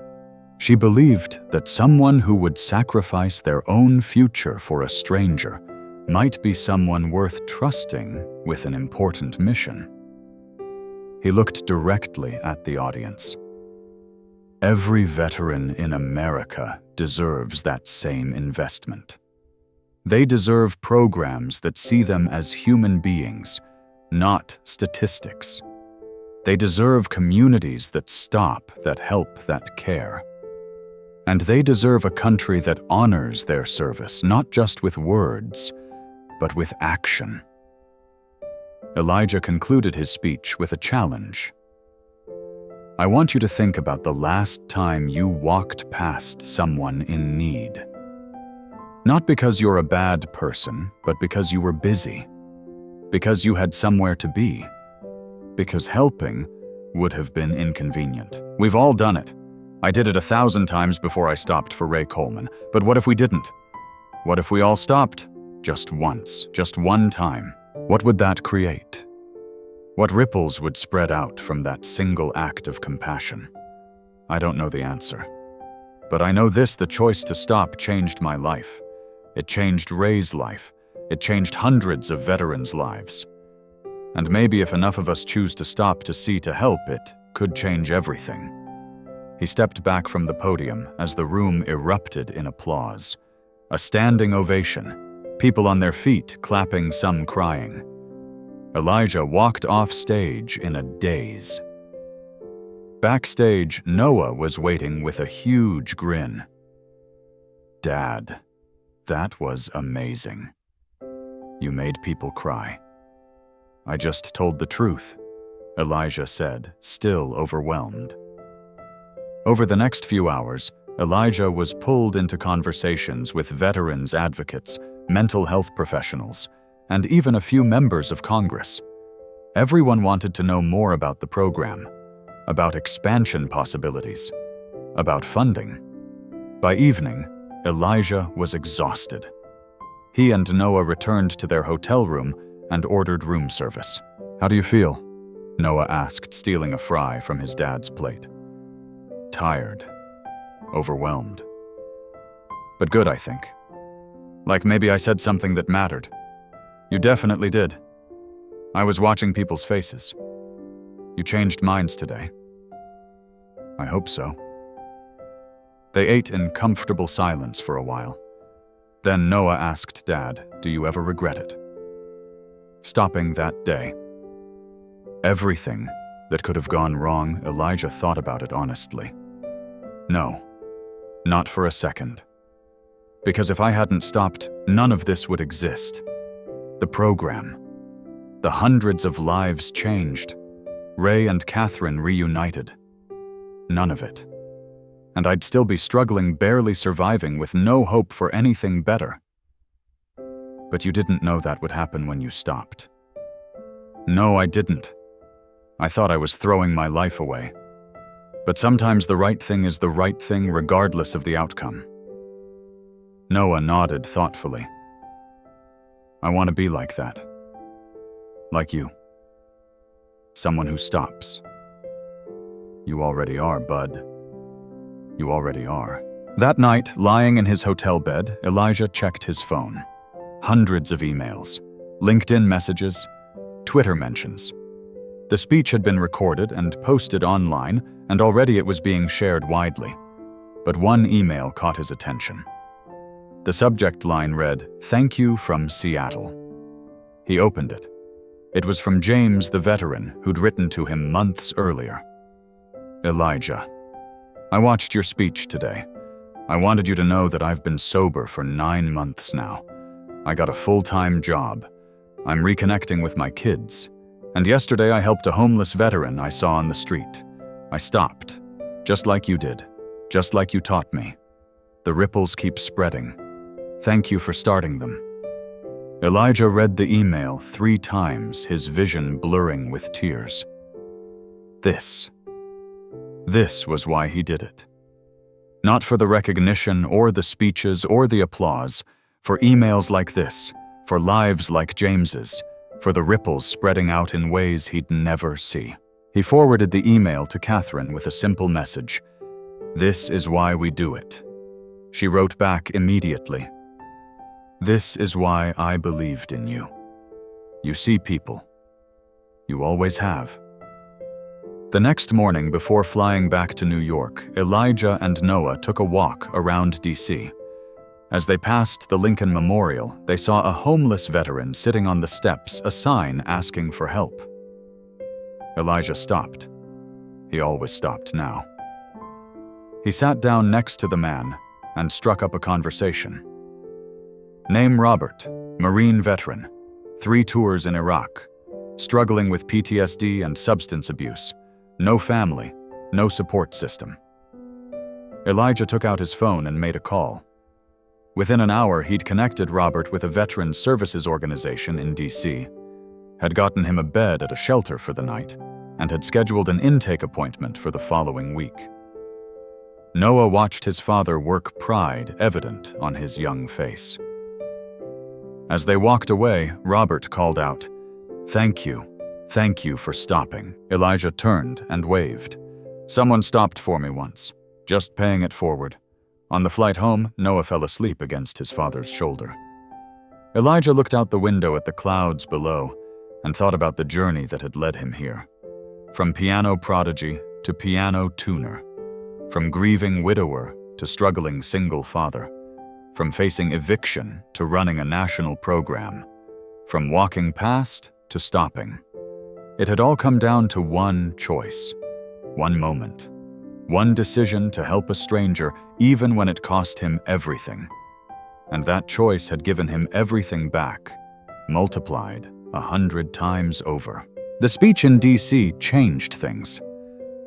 She believed that someone who would sacrifice their own future for a stranger might be someone worth trusting with an important mission. He looked directly at the audience. Every veteran in America deserves that same investment. They deserve programs that see them as human beings, not statistics. They deserve communities that stop, that help, that care. And they deserve a country that honors their service, not just with words, but with action. Elijah concluded his speech with a challenge. I want you to think about the last time you walked past someone in need. Not because you're a bad person, but because you were busy. Because you had somewhere to be. Because helping would have been inconvenient. We've all done it. I did it 1,000 times before I stopped for Ray Coleman. But what if we didn't? What if we all stopped? Just once, just one time. What would that create? What ripples would spread out from that single act of compassion? I don't know the answer. But I know this: the choice to stop changed my life. It changed Ray's life. It changed hundreds of veterans' lives. And maybe if enough of us choose to stop to see, to help, it could change everything. He stepped back from the podium as the room erupted in applause. A standing ovation, people on their feet clapping, some crying. Elijah walked off stage in a daze. Backstage, Noah was waiting with a huge grin. Dad, that was amazing. You made people cry. I just told the truth, Elijah said, still overwhelmed. Over the next few hours, Elijah was pulled into conversations with veterans advocates, mental health professionals, and even a few members of Congress. Everyone wanted to know more about the program, about expansion possibilities, about funding. By evening, Elijah was exhausted. He and Noah returned to their hotel room and ordered room service. How do you feel? Noah asked, stealing a fry from his dad's plate. Tired. Overwhelmed. But good, I think. Like maybe I said something that mattered. You definitely did. I was watching people's faces. You changed minds today. I hope so. They ate in comfortable silence for a while. Then Noah asked Dad, "Do you ever regret it?" Stopping that day. Everything that could have gone wrong, Elijah thought about it honestly. No, not for a second. Because if I hadn't stopped, none of this would exist. The program. The hundreds of lives changed. Ray and Catherine reunited. None of it. And I'd still be struggling, barely surviving, with no hope for anything better. But you didn't know that would happen when you stopped. No, I didn't. I thought I was throwing my life away. But sometimes the right thing is the right thing regardless of the outcome. Noah nodded thoughtfully. I want to be like that. Like you. Someone who stops. You already are, bud. You already are. That night, lying in his hotel bed, Elijah checked his phone. Hundreds of emails, LinkedIn messages, Twitter mentions. The speech had been recorded and posted online, and already it was being shared widely. But one email caught his attention. The subject line read, "Thank you from Seattle." He opened it. It was from James, the veteran, who'd written to him months earlier. Elijah, I watched your speech today. I wanted you to know that I've been sober for 9 months now. I got a full-time job. I'm reconnecting with my kids. And yesterday I helped a homeless veteran I saw on the street. I stopped, just like you did, just like you taught me. The ripples keep spreading. Thank you for starting them. Elijah read the email 3 times, his vision blurring with tears. This was why he did it. Not for the recognition or the speeches or the applause, for emails like this, for lives like James's, for the ripples spreading out in ways he'd never see. He forwarded the email to Catherine with a simple message. "This is why we do it." She wrote back immediately. "This is why I believed in you. You see people. You always have." The next morning, before flying back to New York, Elijah and Noah took a walk around D.C. As they passed the Lincoln Memorial, they saw a homeless veteran sitting on the steps, a sign asking for help. Elijah stopped. He always stopped now. He sat down next to the man and struck up a conversation. Name Robert, Marine veteran, 3 tours in Iraq, struggling with PTSD and substance abuse, no family, no support system. Elijah took out his phone and made a call. Within an hour, he'd connected Robert with a veterans services organization in D.C., had gotten him a bed at a shelter for the night, and had scheduled an intake appointment for the following week. Noah watched his father work, pride evident on his young face. As they walked away, Robert called out, "Thank you for stopping." Elijah turned and waved. "Someone stopped for me once, just paying it forward." On the flight home, Noah fell asleep against his father's shoulder. Elijah looked out the window at the clouds below and thought about the journey that had led him here. From piano prodigy to piano tuner, from grieving widower to struggling single father, from facing eviction to running a national program, from walking past to stopping. It had all come down to one choice, one moment. One decision to help a stranger even when it cost him everything. And that choice had given him everything back, multiplied 100 times over. The speech in D.C. changed things.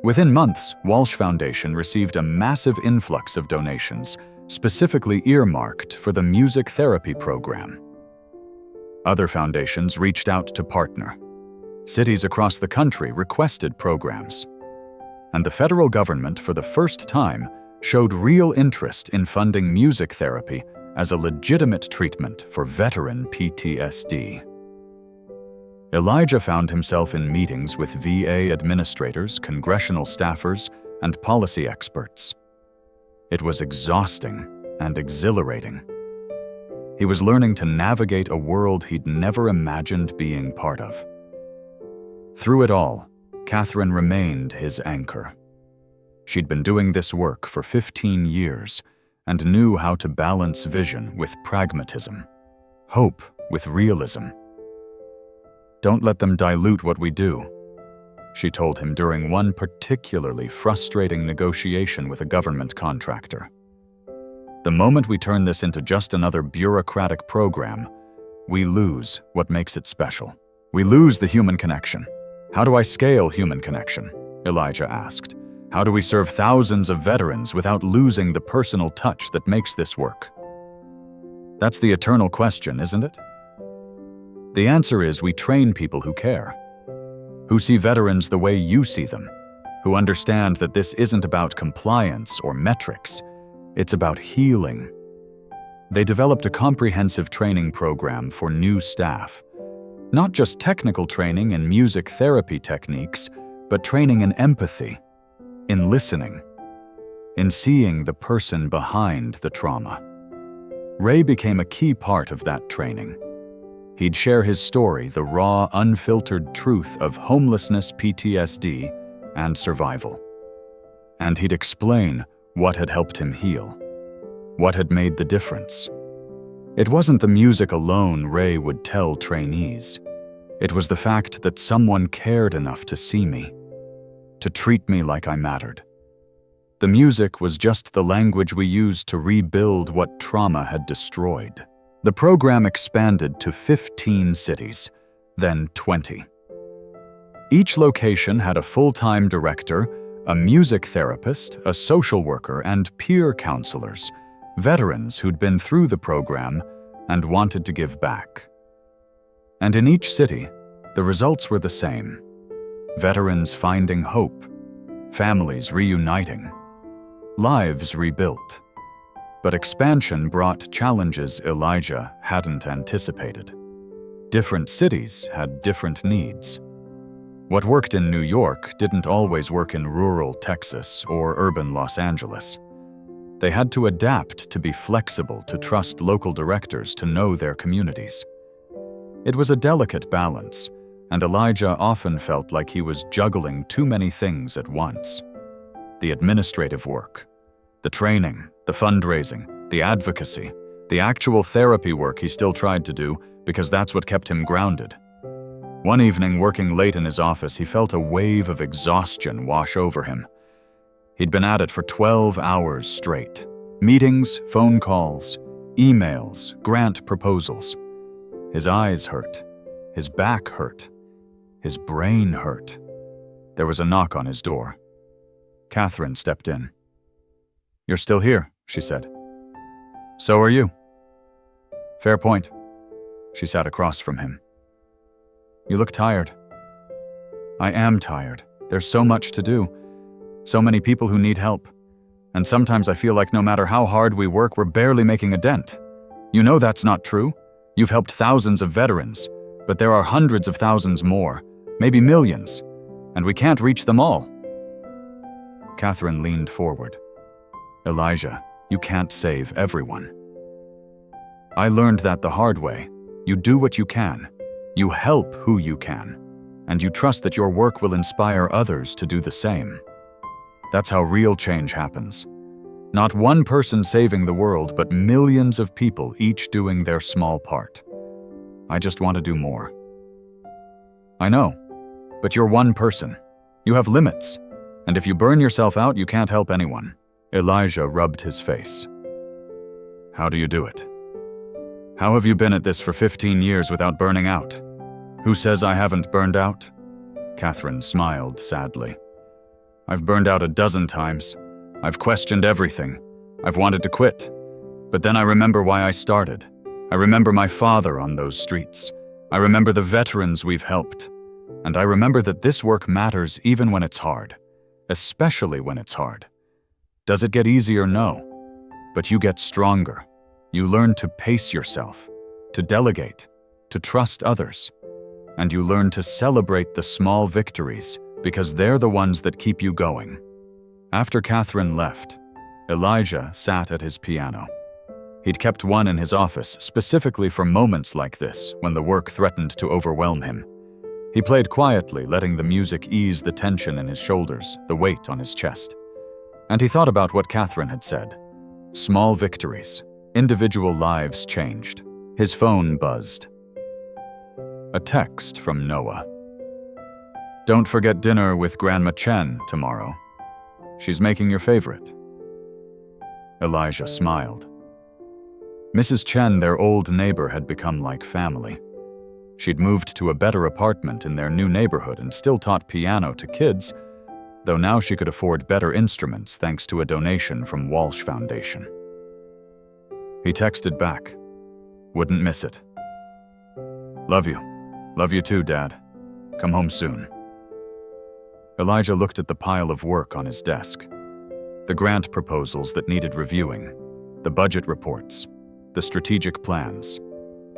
Within months, Walsh Foundation received a massive influx of donations, specifically earmarked for the music therapy program. Other foundations reached out to partner. Cities across the country requested programs. And the federal government, for the first time, showed real interest in funding music therapy as a legitimate treatment for veteran PTSD. Elijah found himself in meetings with VA administrators, congressional staffers, and policy experts. It was exhausting and exhilarating. He was learning to navigate a world he'd never imagined being part of. Through it all, Catherine remained his anchor. She'd been doing this work for 15 years and knew how to balance vision with pragmatism, hope with realism. "Don't let them dilute what we do," she told him during one particularly frustrating negotiation with a government contractor. "The moment we turn this into just another bureaucratic program, we lose what makes it special. We lose the human connection." "How do I scale human connection?" Elijah asked. "How do we serve thousands of veterans without losing the personal touch that makes this work?" That's the eternal question, isn't it? The answer is we train people who care, who see veterans the way you see them, who understand that this isn't about compliance or metrics, it's about healing. They developed a comprehensive training program for new staff. Not just technical training in music therapy techniques, but training in empathy, in listening, in seeing the person behind the trauma. Ray became a key part of that training. He'd share his story, the raw, unfiltered truth of homelessness, PTSD, and survival. And he'd explain what had helped him heal, what had made the difference. It wasn't the music alone Ray would tell trainees. It was the fact that someone cared enough to see me, to treat me like I mattered. The music was just the language we used to rebuild what trauma had destroyed. The program expanded to 15 cities, then 20. Each location had a full-time director, a music therapist, a social worker, and peer counselors, veterans who'd been through the program and wanted to give back. And in each city, the results were the same. Veterans finding hope, families reuniting, lives rebuilt. But expansion brought challenges Elijah hadn't anticipated. Different cities had different needs. What worked in New York didn't always work in rural Texas or urban Los Angeles. They had to adapt to be flexible, to trust local directors to know their communities. It was a delicate balance, and Elijah often felt like he was juggling too many things at once. The administrative work, the training, the fundraising, the advocacy, the actual therapy work he still tried to do because that's what kept him grounded. One evening, working late in his office, he felt a wave of exhaustion wash over him. He'd been at it for 12 hours straight. Meetings, phone calls, emails, grant proposals. His eyes hurt. His back hurt. His brain hurt. There was a knock on his door. Catherine stepped in. "You're still here," she said. "So are you." "Fair point." She sat across from him. "You look tired." "I am tired. There's so much to do. So many people who need help. And sometimes I feel like no matter how hard we work, we're barely making a dent. You know that's not true. You've helped thousands of veterans, but there are hundreds of thousands more, maybe millions, and we can't reach them all." Catherine leaned forward. "Elijah, you can't save everyone. I learned that the hard way. You do what you can. You help who you can. And you trust that your work will inspire others to do the same. That's how real change happens. Not one person saving the world, but millions of people each doing their small part. I just want to do more." "I know, but you're one person. You have limits. And if you burn yourself out, you can't help anyone." Elijah rubbed his face. "How do you do it? How have you been at this for 15 years without burning out? Who says I haven't burned out?" Catherine smiled sadly. "I've burned out a dozen times. I've questioned everything. I've wanted to quit. But then I remember why I started. I remember my father on those streets. I remember the veterans we've helped. And I remember that this work matters even when it's hard, especially when it's hard. Does it get easier? No. But you get stronger. You learn to pace yourself, to delegate, to trust others. And you learn to celebrate the small victories because they're the ones that keep you going." After Catherine left, Elijah sat at his piano. He'd kept one in his office specifically for moments like this when the work threatened to overwhelm him. He played quietly, letting the music ease the tension in his shoulders, the weight on his chest. And he thought about what Catherine had said. Small victories, individual lives changed. His phone buzzed. A text from Noah. "Don't forget dinner with Grandma Chen tomorrow. She's making your favorite." Elijah smiled. Mrs. Chen, their old neighbor, had become like family. She'd moved to a better apartment in their new neighborhood and still taught piano to kids, though now she could afford better instruments thanks to a donation from Walsh Foundation. He texted back, "Wouldn't miss it. Love you. Love you too, Dad. Come home soon." Elijah looked at the pile of work on his desk. The grant proposals that needed reviewing, the budget reports, the strategic plans.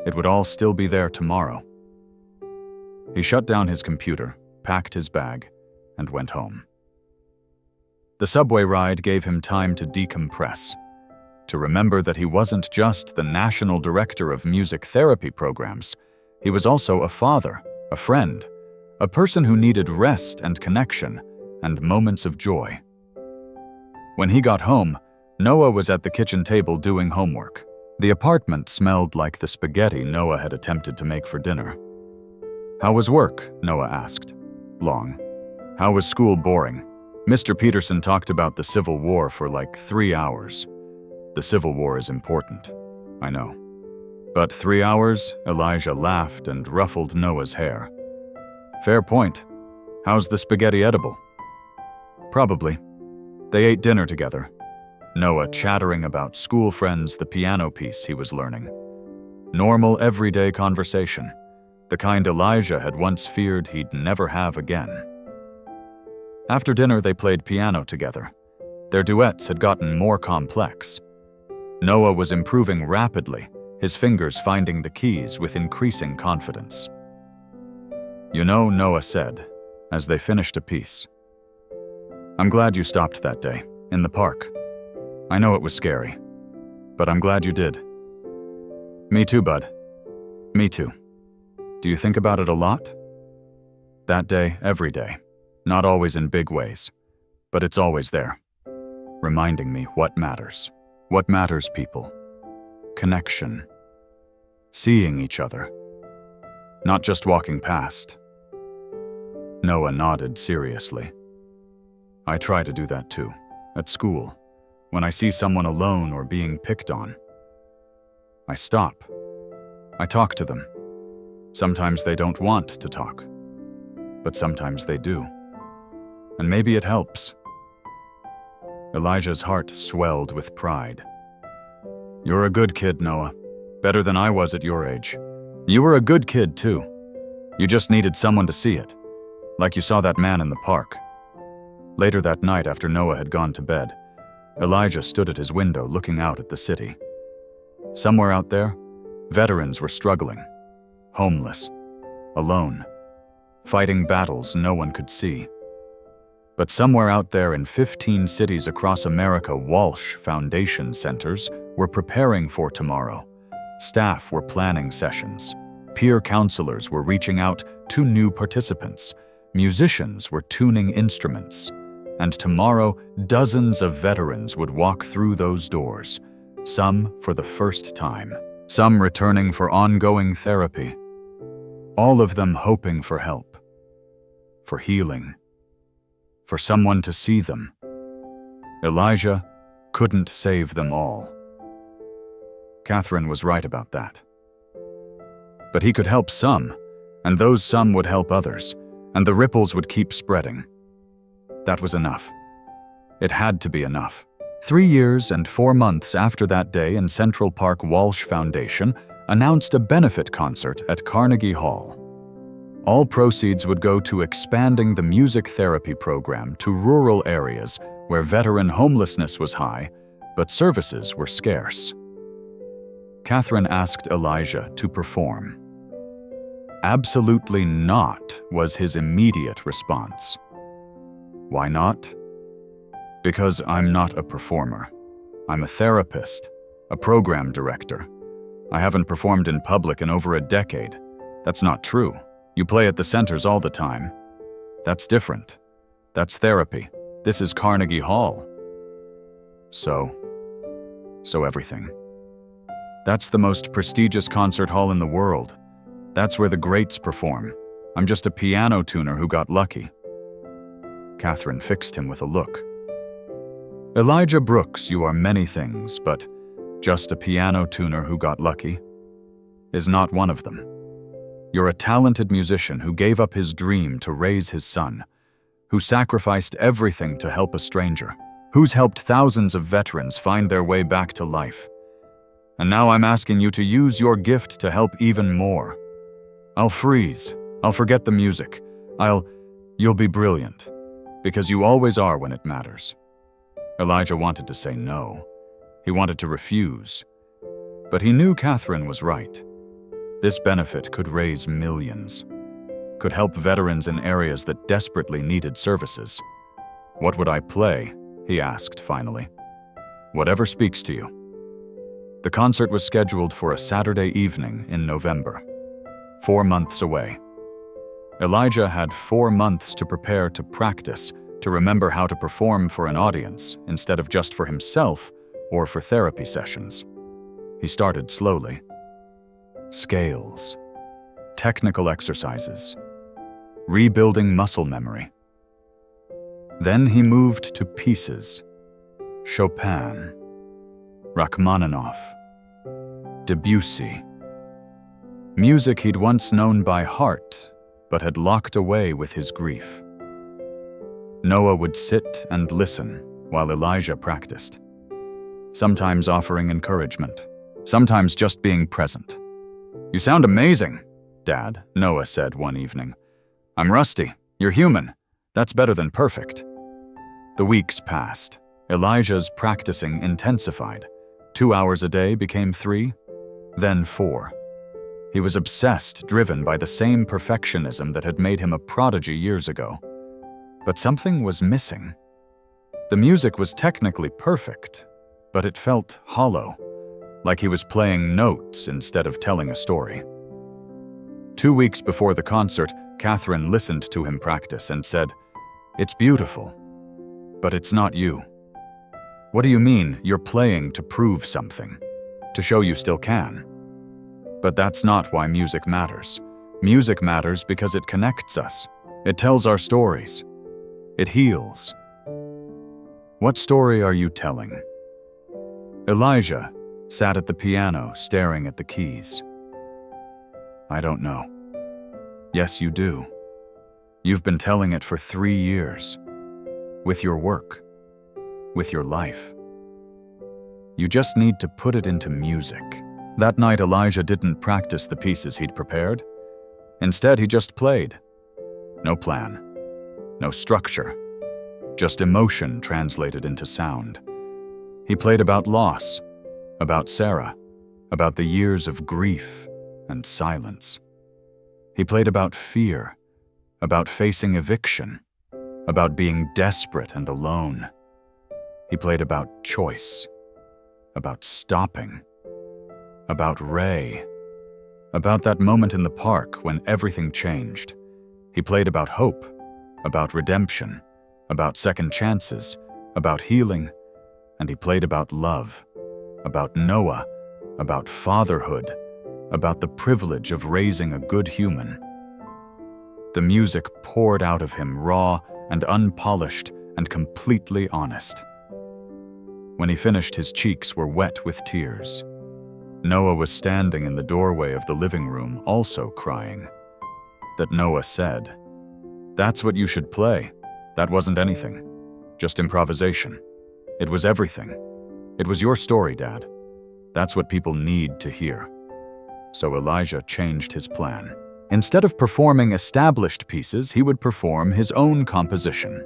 It would all still be there tomorrow. He shut down his computer, packed his bag, and went home. The subway ride gave him time to decompress, to remember that he wasn't just the national director of music therapy programs. He was also a father, a friend, a person who needed rest and connection and moments of joy. When he got home, Noah was at the kitchen table doing homework. The apartment smelled like the spaghetti Noah had attempted to make for dinner. "How was work?" Noah asked. "Long." "How was school? Boring. Mr. Peterson talked about the Civil War for like 3 hours. The Civil War is important. I know. But 3 hours?" Elijah laughed and ruffled Noah's hair. "Fair point. How's the spaghetti edible?" "Probably." They ate dinner together. Noah chattering about school friends, the piano piece he was learning. Normal, everyday conversation. The kind Elijah had once feared he'd never have again. After dinner, they played piano together. Their duets had gotten more complex. Noah was improving rapidly, his fingers finding the keys with increasing confidence. "You know," Noah said, as they finished a piece, "I'm glad you stopped that day, in the park. I know it was scary, but I'm glad you did." "Me too, bud. Me too. Do you think about it a lot?" "That day, every day. Not always in big ways, but it's always there, reminding me what matters. What matters, people. Connection. Seeing each other. Not just walking past." Noah nodded seriously. "I try to do that too, at school, when I see someone alone or being picked on. I stop. I talk to them. Sometimes they don't want to talk, but sometimes they do. And maybe it helps." Elijah's heart swelled with pride. "You're a good kid, Noah. Better than I was at your age. You were a good kid, too. You just needed someone to see it, like you saw that man in the park." Later that night, after Noah had gone to bed, Elijah stood at his window looking out at the city. Somewhere out there, veterans were struggling, homeless, alone, fighting battles no one could see. But somewhere out there in 15 cities across America, Walsh Foundation centers were preparing for tomorrow. Staff were planning sessions. Peer counselors were reaching out to new participants. Musicians were tuning instruments. And tomorrow, dozens of veterans would walk through those doors, some for the first time, some returning for ongoing therapy, all of them hoping for help, for healing, for someone to see them. Elijah couldn't save them all. Catherine was right about that. But he could help some, and those some would help others, and the ripples would keep spreading. That was enough. It had to be enough. 3 years and 4 months after that day in Central Park, Walsh Foundation announced a benefit concert at Carnegie Hall. All proceeds would go to expanding the music therapy program to rural areas where veteran homelessness was high, but services were scarce. Catherine asked Elijah to perform. "Absolutely not," was his immediate response. "Why not?" "Because I'm not a performer. I'm a therapist, a program director. I haven't performed in public in over a decade. That's not true. You play at the centers all the time. That's different. That's therapy. This is Carnegie Hall." So everything. "That's the most prestigious concert hall in the world. That's where the greats perform. I'm just a piano tuner who got lucky." Catherine fixed him with a look. "Elijah Brooks, you are many things, but just a piano tuner who got lucky is not one of them. You're a talented musician who gave up his dream to raise his son, who sacrificed everything to help a stranger, who's helped thousands of veterans find their way back to life. And now I'm asking you to use your gift to help even more. I'll freeze. I'll forget the music. You'll be brilliant, because you always are when it matters." Elijah wanted to say no. He wanted to refuse. But he knew Catherine was right. This benefit could raise millions, could help veterans in areas that desperately needed services. "What would I play?" he asked finally. "Whatever speaks to you." The concert was scheduled for a Saturday evening in November, 4 months away. Elijah had 4 months to prepare, to practice, to remember how to perform for an audience instead of just for himself or for therapy sessions. He started slowly. Scales, technical exercises, rebuilding muscle memory. Then he moved to pieces: Chopin, Rachmaninoff, Debussy. Music he'd once known by heart, but had locked away with his grief. Noah would sit and listen while Elijah practiced, sometimes offering encouragement, sometimes just being present. "You sound amazing, Dad," Noah said one evening. "I'm rusty. You're human. That's better than perfect." The weeks passed. Elijah's practicing intensified. 2 hours a day became 3, then 4. He was obsessed, driven by the same perfectionism that had made him a prodigy years ago. But something was missing. The music was technically perfect, but it felt hollow, like he was playing notes instead of telling a story. 2 weeks before the concert, Catherine listened to him practice and said, "It's beautiful, but it's not you." "What do you mean you're playing to prove something? To show you still can?" But that's not why music matters. Music matters because it connects us. It tells our stories. It heals. What story are you telling? Elijah sat at the piano staring at the keys. "I don't know." "Yes, you do. You've been telling it for 3 years. With your work. With your life. You just need to put it into music." That night, Elijah didn't practice the pieces he'd prepared. Instead, he just played. No plan. No structure. Just emotion translated into sound. He played about loss, about Sarah, about the years of grief and silence. He played about fear, about facing eviction, about being desperate and alone. He played about choice, about stopping, about Ray, about that moment in the park when everything changed. He played about hope, about redemption, about second chances, about healing, and he played about love, about Noah, about fatherhood, about the privilege of raising a good human. The music poured out of him raw and unpolished and completely honest. When he finished, his cheeks were wet with tears. Noah was standing in the doorway of the living room, also crying. That Noah said, "That's what you should play. That wasn't anything. Just improvisation. It was everything. It was your story, Dad. That's what people need to hear." So Elijah changed his plan. Instead of performing established pieces, he would perform his own composition.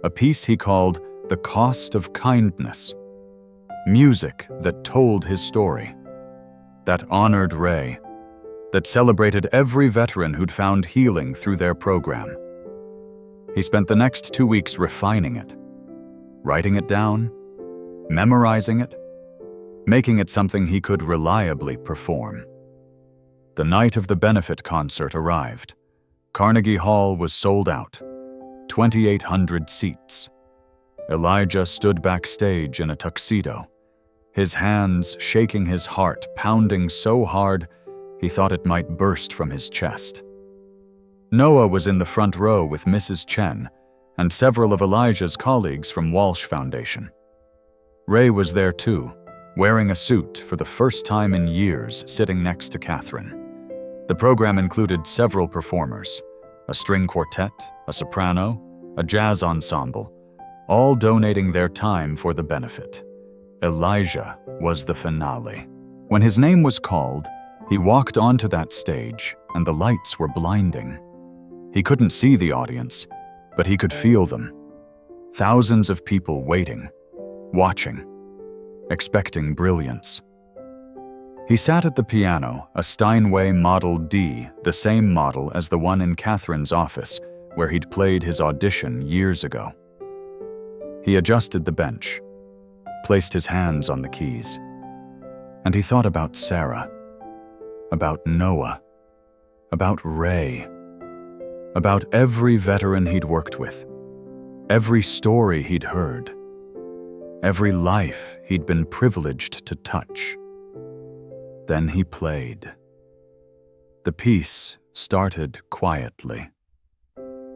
A piece he called "The Cost of Kindness." Music that told his story. That honored Ray. That celebrated every veteran who'd found healing through their program. He spent the next 2 weeks refining it, writing it down, memorizing it, making it something he could reliably perform. The night of the benefit concert arrived. Carnegie Hall was sold out, 2,800 seats. Elijah stood backstage in a tuxedo, his hands shaking, his heart pounding so hard he thought it might burst from his chest. Noah was in the front row with Mrs. Chen and several of Elijah's colleagues from Walsh Foundation. Ray was there too, wearing a suit for the first time in years, sitting next to Catherine. The program included several performers, a string quartet, a soprano, a jazz ensemble, all donating their time for the benefit. Elijah was the finale. When his name was called, he walked onto that stage and the lights were blinding. He couldn't see the audience, but he could feel them. Thousands of people waiting, watching, expecting brilliance. He sat at the piano, a Steinway Model D, the same model as the one in Catherine's office, where he'd played his audition years ago. He adjusted the bench, placed his hands on the keys, and he thought about Sarah, about Noah, about Ray, about every veteran he'd worked with, every story he'd heard, every life he'd been privileged to touch. Then he played. The piece started quietly.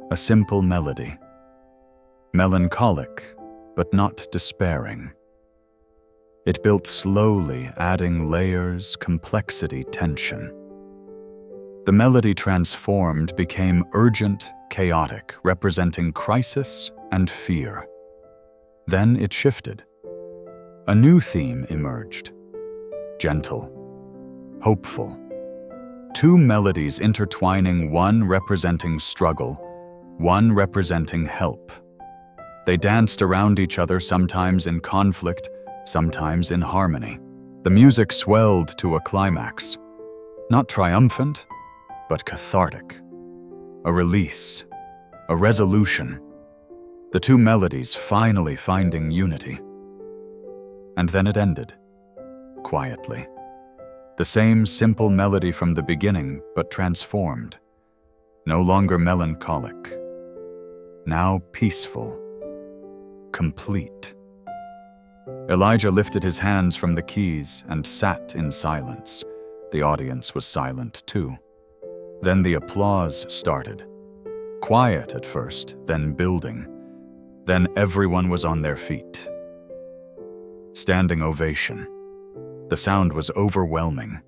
A simple melody. Melancholic, but not despairing. It built slowly, adding layers, complexity, tension. The melody transformed, became urgent, chaotic, representing crisis and fear. Then it shifted. A new theme emerged. Gentle, hopeful. Two melodies intertwining, one representing struggle, one representing help. They danced around each other, sometimes in conflict, sometimes in harmony. The music swelled to a climax, not triumphant, but cathartic. A release, a resolution, the two melodies finally finding unity. And then it ended, quietly. The same simple melody from the beginning, but transformed. No longer melancholic, now peaceful, complete. Elijah lifted his hands from the keys and sat in silence. The audience was silent too. Then the applause started. Quiet at first, then building. Then everyone was on their feet. Standing ovation. The sound was overwhelming.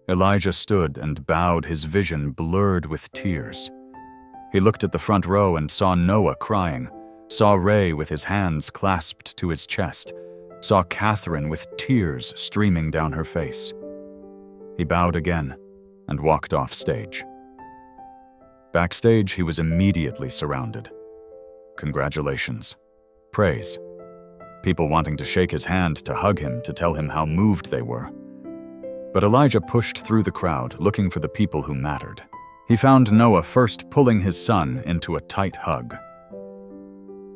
Elijah stood and bowed, his vision blurred with tears. He looked at the front row and saw Noah crying, saw Ray with his hands clasped to his chest, saw Catherine with tears streaming down her face. He bowed again and walked off stage. Backstage, he was immediately surrounded. Congratulations. Praise. People wanting to shake his hand, to hug him, to tell him how moved they were. But Elijah pushed through the crowd, looking for the people who mattered. He found Noah first pulling his son into a tight hug.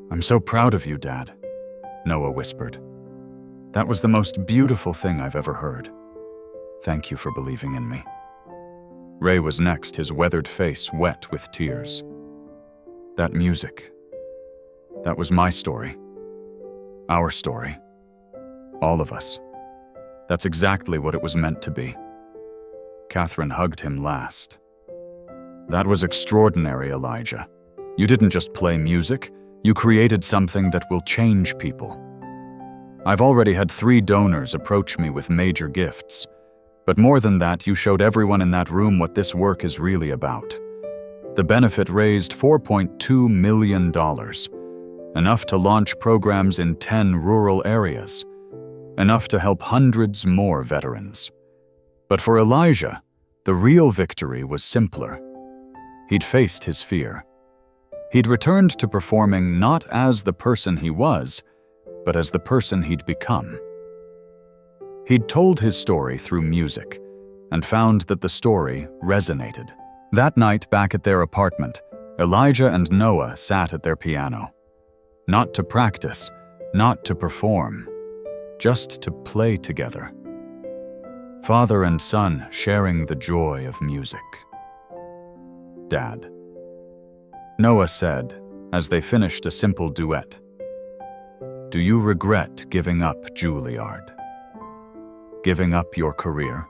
"I'm so proud of you, Dad," Noah whispered. "That was the most beautiful thing I've ever heard. Thank you for believing in me." Ray was next, his weathered face wet with tears. "That music, that was my story. Our story. All of us. That's exactly what it was meant to be." Catherine hugged him last. "That was extraordinary, Elijah. You didn't just play music, you created something that will change people. I've already had 3 donors approach me with major gifts. But more than that, you showed everyone in that room what this work is really about. The benefit raised $4.2 million, enough to launch programs in 10 rural areas, enough to help hundreds more veterans. But for Elijah, the real victory was simpler. He'd faced his fear. He'd returned to performing not as the person he was, but as the person he'd become. He'd told his story through music, and found that the story resonated. That night, back at their apartment, Elijah and Noah sat at their piano. Not to practice, not to perform, just to play together. Father and son sharing the joy of music. "Dad," Noah said, as they finished a simple duet, "do you regret giving up Juilliard? Giving up your career?"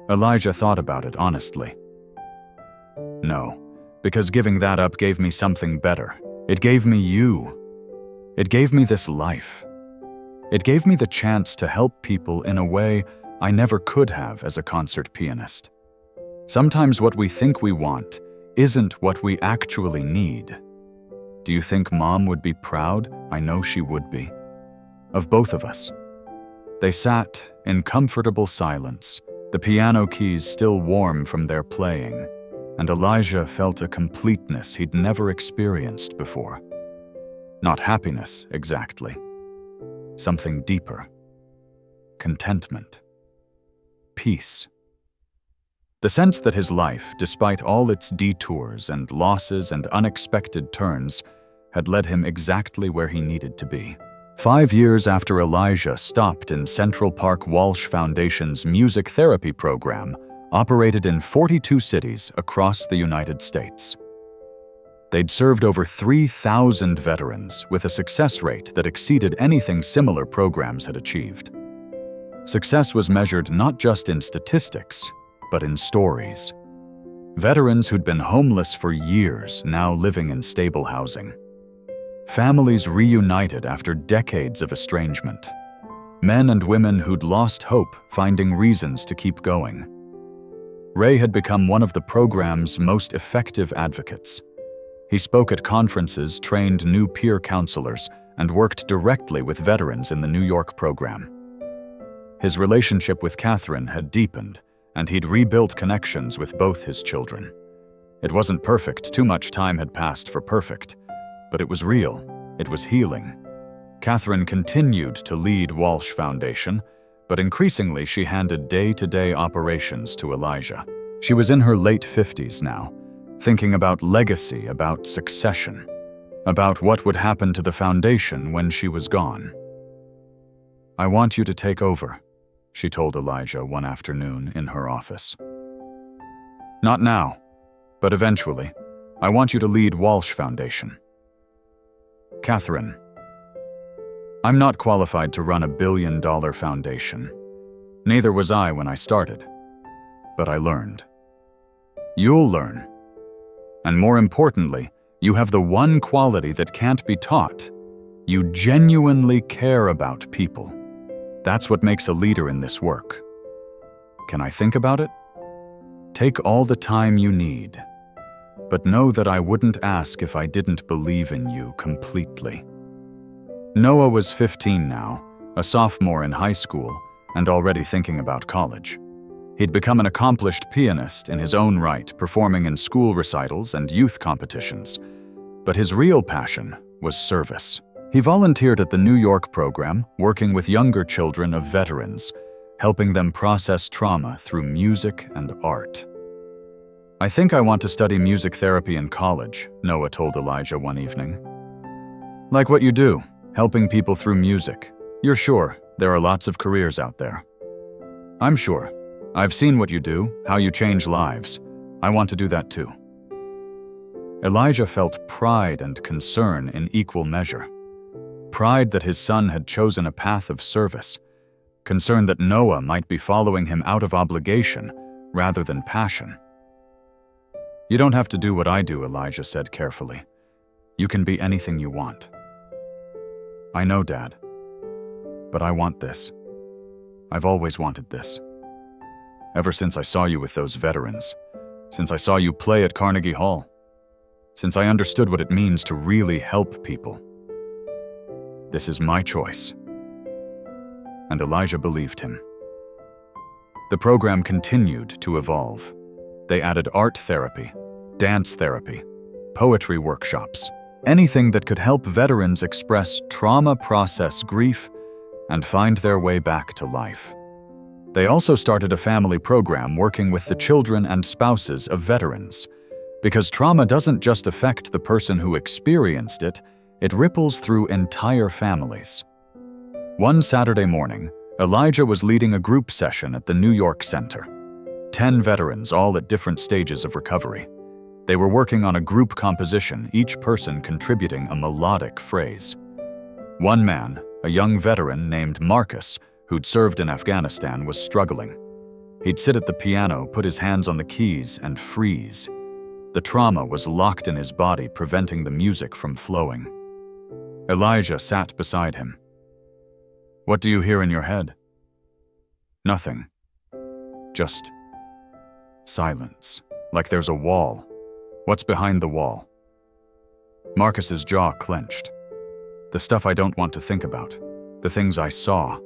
Elijah thought about it honestly. "No, because giving that up gave me something better. It gave me you. It gave me this life. It gave me the chance to help people in a way I never could have as a concert pianist. Sometimes what we think we want isn't what we actually need. Do you think Mom would be proud? I know she would be. Of both of us." They sat in comfortable silence, the piano keys still warm from their playing, and Elijah felt a completeness he'd never experienced before. Not happiness, exactly. Something deeper. Contentment. Peace. The sense that his life, despite all its detours and losses and unexpected turns, had led him exactly where he needed to be. 5 years after Elijah stopped in Central Park Walsh Foundation's music therapy program, operated in 42 cities across the United States. They'd served over 3,000 veterans with a success rate that exceeded anything similar programs had achieved. Success was measured not just in statistics, but in stories. Veterans who'd been homeless for years now living in stable housing. Families reunited after decades of estrangement. Men and women who'd lost hope finding reasons to keep going. Ray had become one of the program's most effective advocates. He spoke at conferences, trained new peer counselors, and worked directly with veterans in the New York program. His relationship with Catherine had deepened, and he'd rebuilt connections with both his children. It wasn't perfect, too much time had passed for perfect, but it was real, it was healing. Catherine continued to lead Walsh Foundation, but increasingly she handed day-to-day operations to Elijah. She was in her late 50s now, thinking about legacy, about succession, about what would happen to the foundation when she was gone. "I want you to take over," she told Elijah one afternoon in her office. "Not now, but eventually. I want you to lead Walsh Foundation." "Catherine, I'm not qualified to run a billion-dollar foundation. Neither was I when I started. But I learned. You'll learn. And more importantly, you have the one quality that can't be taught. You genuinely care about people. That's what makes a leader in this work. Can I think about it? Take all the time you need. But know that I wouldn't ask if I didn't believe in you completely." Noah was 15 now, a sophomore in high school, and already thinking about college. He'd become an accomplished pianist in his own right, performing in school recitals and youth competitions. But his real passion was service. He volunteered at the New York program, working with younger children of veterans, helping them process trauma through music and art. "I think I want to study music therapy in college," Noah told Elijah one evening. "Like what you do, helping people through music. You're sure there are lots of careers out there." "I'm sure. I've seen what you do, how you change lives. I want to do that too." Elijah felt pride and concern in equal measure. Pride that his son had chosen a path of service. Concern that Noah might be following him out of obligation rather than passion. "You don't have to do what I do," Elijah said carefully. "You can be anything you want." "I know, Dad. But I want this. I've always wanted this. Ever since I saw you with those veterans. Since I saw you play at Carnegie Hall. Since I understood what it means to really help people. This is my choice." And Elijah believed him. The program continued to evolve. They added art therapy, dance therapy, poetry workshops, anything that could help veterans express trauma, process grief, and find their way back to life. They also started a family program working with the children and spouses of veterans, because trauma doesn't just affect the person who experienced it, it ripples through entire families. One Saturday morning, Elijah was leading a group session at the New York Center. 10 veterans, all at different stages of recovery. They were working on a group composition, each person contributing a melodic phrase. One man, a young veteran named Marcus, who'd served in Afghanistan, was struggling. He'd sit at the piano, put his hands on the keys, and freeze. The trauma was locked in his body, preventing the music from flowing. Elijah sat beside him. "What do you hear in your head?" "Nothing. Just silence. Like there's a wall. What's behind the wall?" Marcus's jaw clenched. "The stuff I don't want to think about. The things I saw.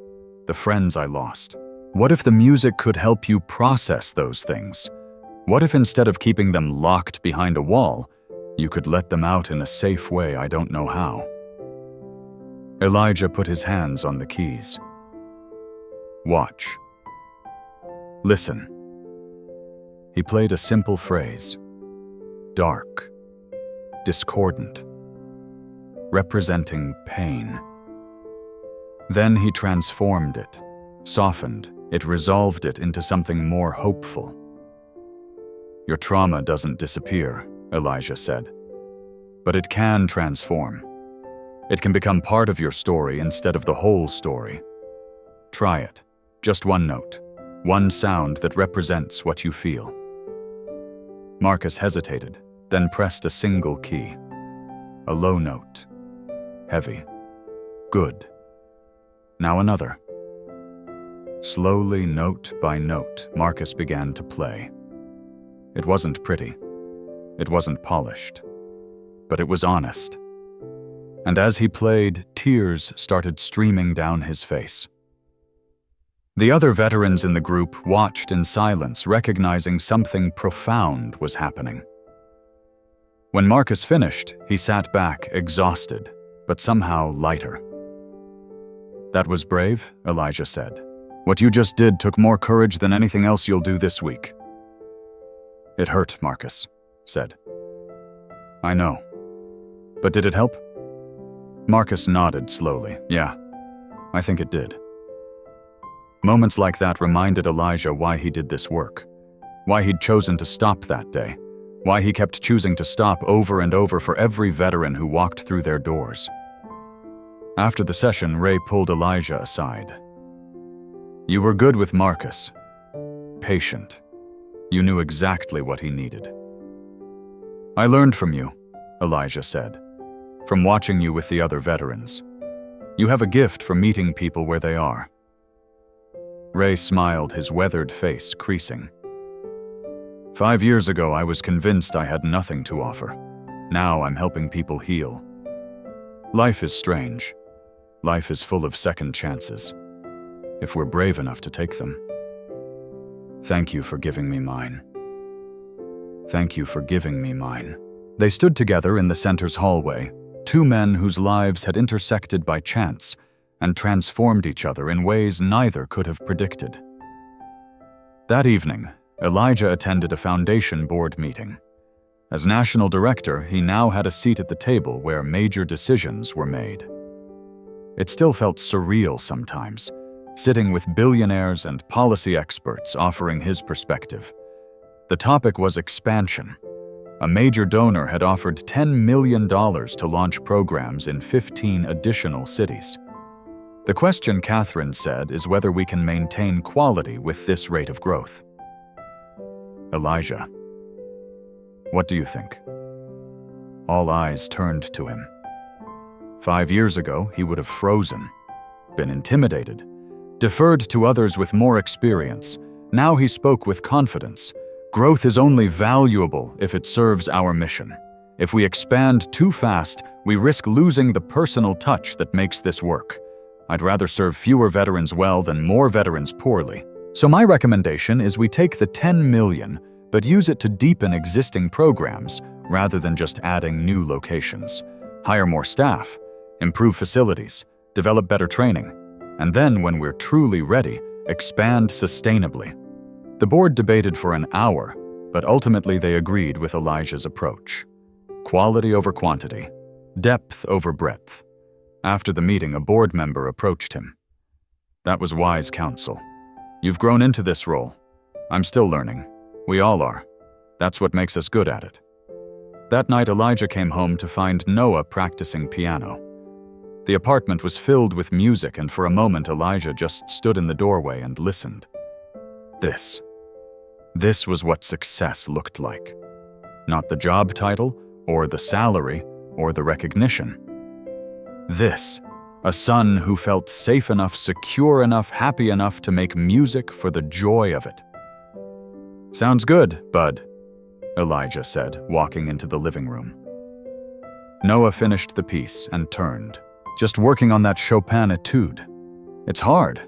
The friends I lost. What if the music could help you process those things? What if instead of keeping them locked behind a wall, you could let them out in a safe way I don't know how?" Elijah put his hands on the keys. "Watch. Listen." He played a simple phrase. Dark. Discordant. Representing pain. Then he transformed it, softened it, resolved it into something more hopeful. "Your trauma doesn't disappear," Elijah said, "but it can transform. It can become part of your story instead of the whole story. Try it. Just one note, one sound that represents what you feel." Marcus hesitated, then pressed a single key. A low note. Heavy. Good. Now another. Slowly, note by note, Marcus began to play. It wasn't pretty. It wasn't polished. But it was honest. And as he played, tears started streaming down his face. The other veterans in the group watched in silence, recognizing something profound was happening. When Marcus finished, he sat back, exhausted, but somehow lighter. "That was brave," Elijah said. "What you just did took more courage than anything else you'll do this week." "It hurt," Marcus said. "I know. But did it help?" Marcus nodded slowly. "Yeah, I think it did." Moments like that reminded Elijah why he did this work, why he'd chosen to stop that day, why he kept choosing to stop over and over for every veteran who walked through their doors. After the session, Ray pulled Elijah aside. "You were good with Marcus. Patient. You knew exactly what he needed." "I learned from you," Elijah said, "from watching you with the other veterans. You have a gift for meeting people where they are." Ray smiled, his weathered face creasing. 5 years ago, I was convinced I had nothing to offer. Now I'm helping people heal. Life is strange. Life is full of second chances, if we're brave enough to take them. Thank you for giving me mine. Thank you for giving me mine. They stood together in the center's hallway, two men whose lives had intersected by chance and transformed each other in ways neither could have predicted. That evening, Elijah attended a foundation board meeting. As national director, he now had a seat at the table where major decisions were made. It still felt surreal sometimes, sitting with billionaires and policy experts offering his perspective. The topic was expansion. A major donor had offered $10 million to launch programs in 15 additional cities. The question, Catherine said, is whether we can maintain quality with this rate of growth. "Elijah, what do you think?" All eyes turned to him. 5 years ago, he would have frozen, been intimidated, deferred to others with more experience. Now he spoke with confidence. "Growth is only valuable if it serves our mission. If we expand too fast, we risk losing the personal touch that makes this work. I'd rather serve fewer veterans well than more veterans poorly. So my recommendation is we take the 10 million, but use it to deepen existing programs rather than just adding new locations. Hire more staff, improve facilities, develop better training, and then when we're truly ready, expand sustainably." The board debated for an hour, but ultimately they agreed with Elijah's approach. Quality over quantity, depth over breadth. After the meeting, a board member approached him. "That was wise counsel. You've grown into this role. I'm still learning. We all are. That's what makes us good at it." That night, Elijah came home to find Noah practicing piano. The apartment was filled with music, and for a moment Elijah just stood in the doorway and listened. This was what success looked like. Not the job title, or the salary, or the recognition. This, a son who felt safe enough, secure enough, happy enough to make music for the joy of it. "Sounds good, bud," Elijah said, walking into the living room. Noah finished the piece and turned. "Just working on that Chopin etude. It's hard.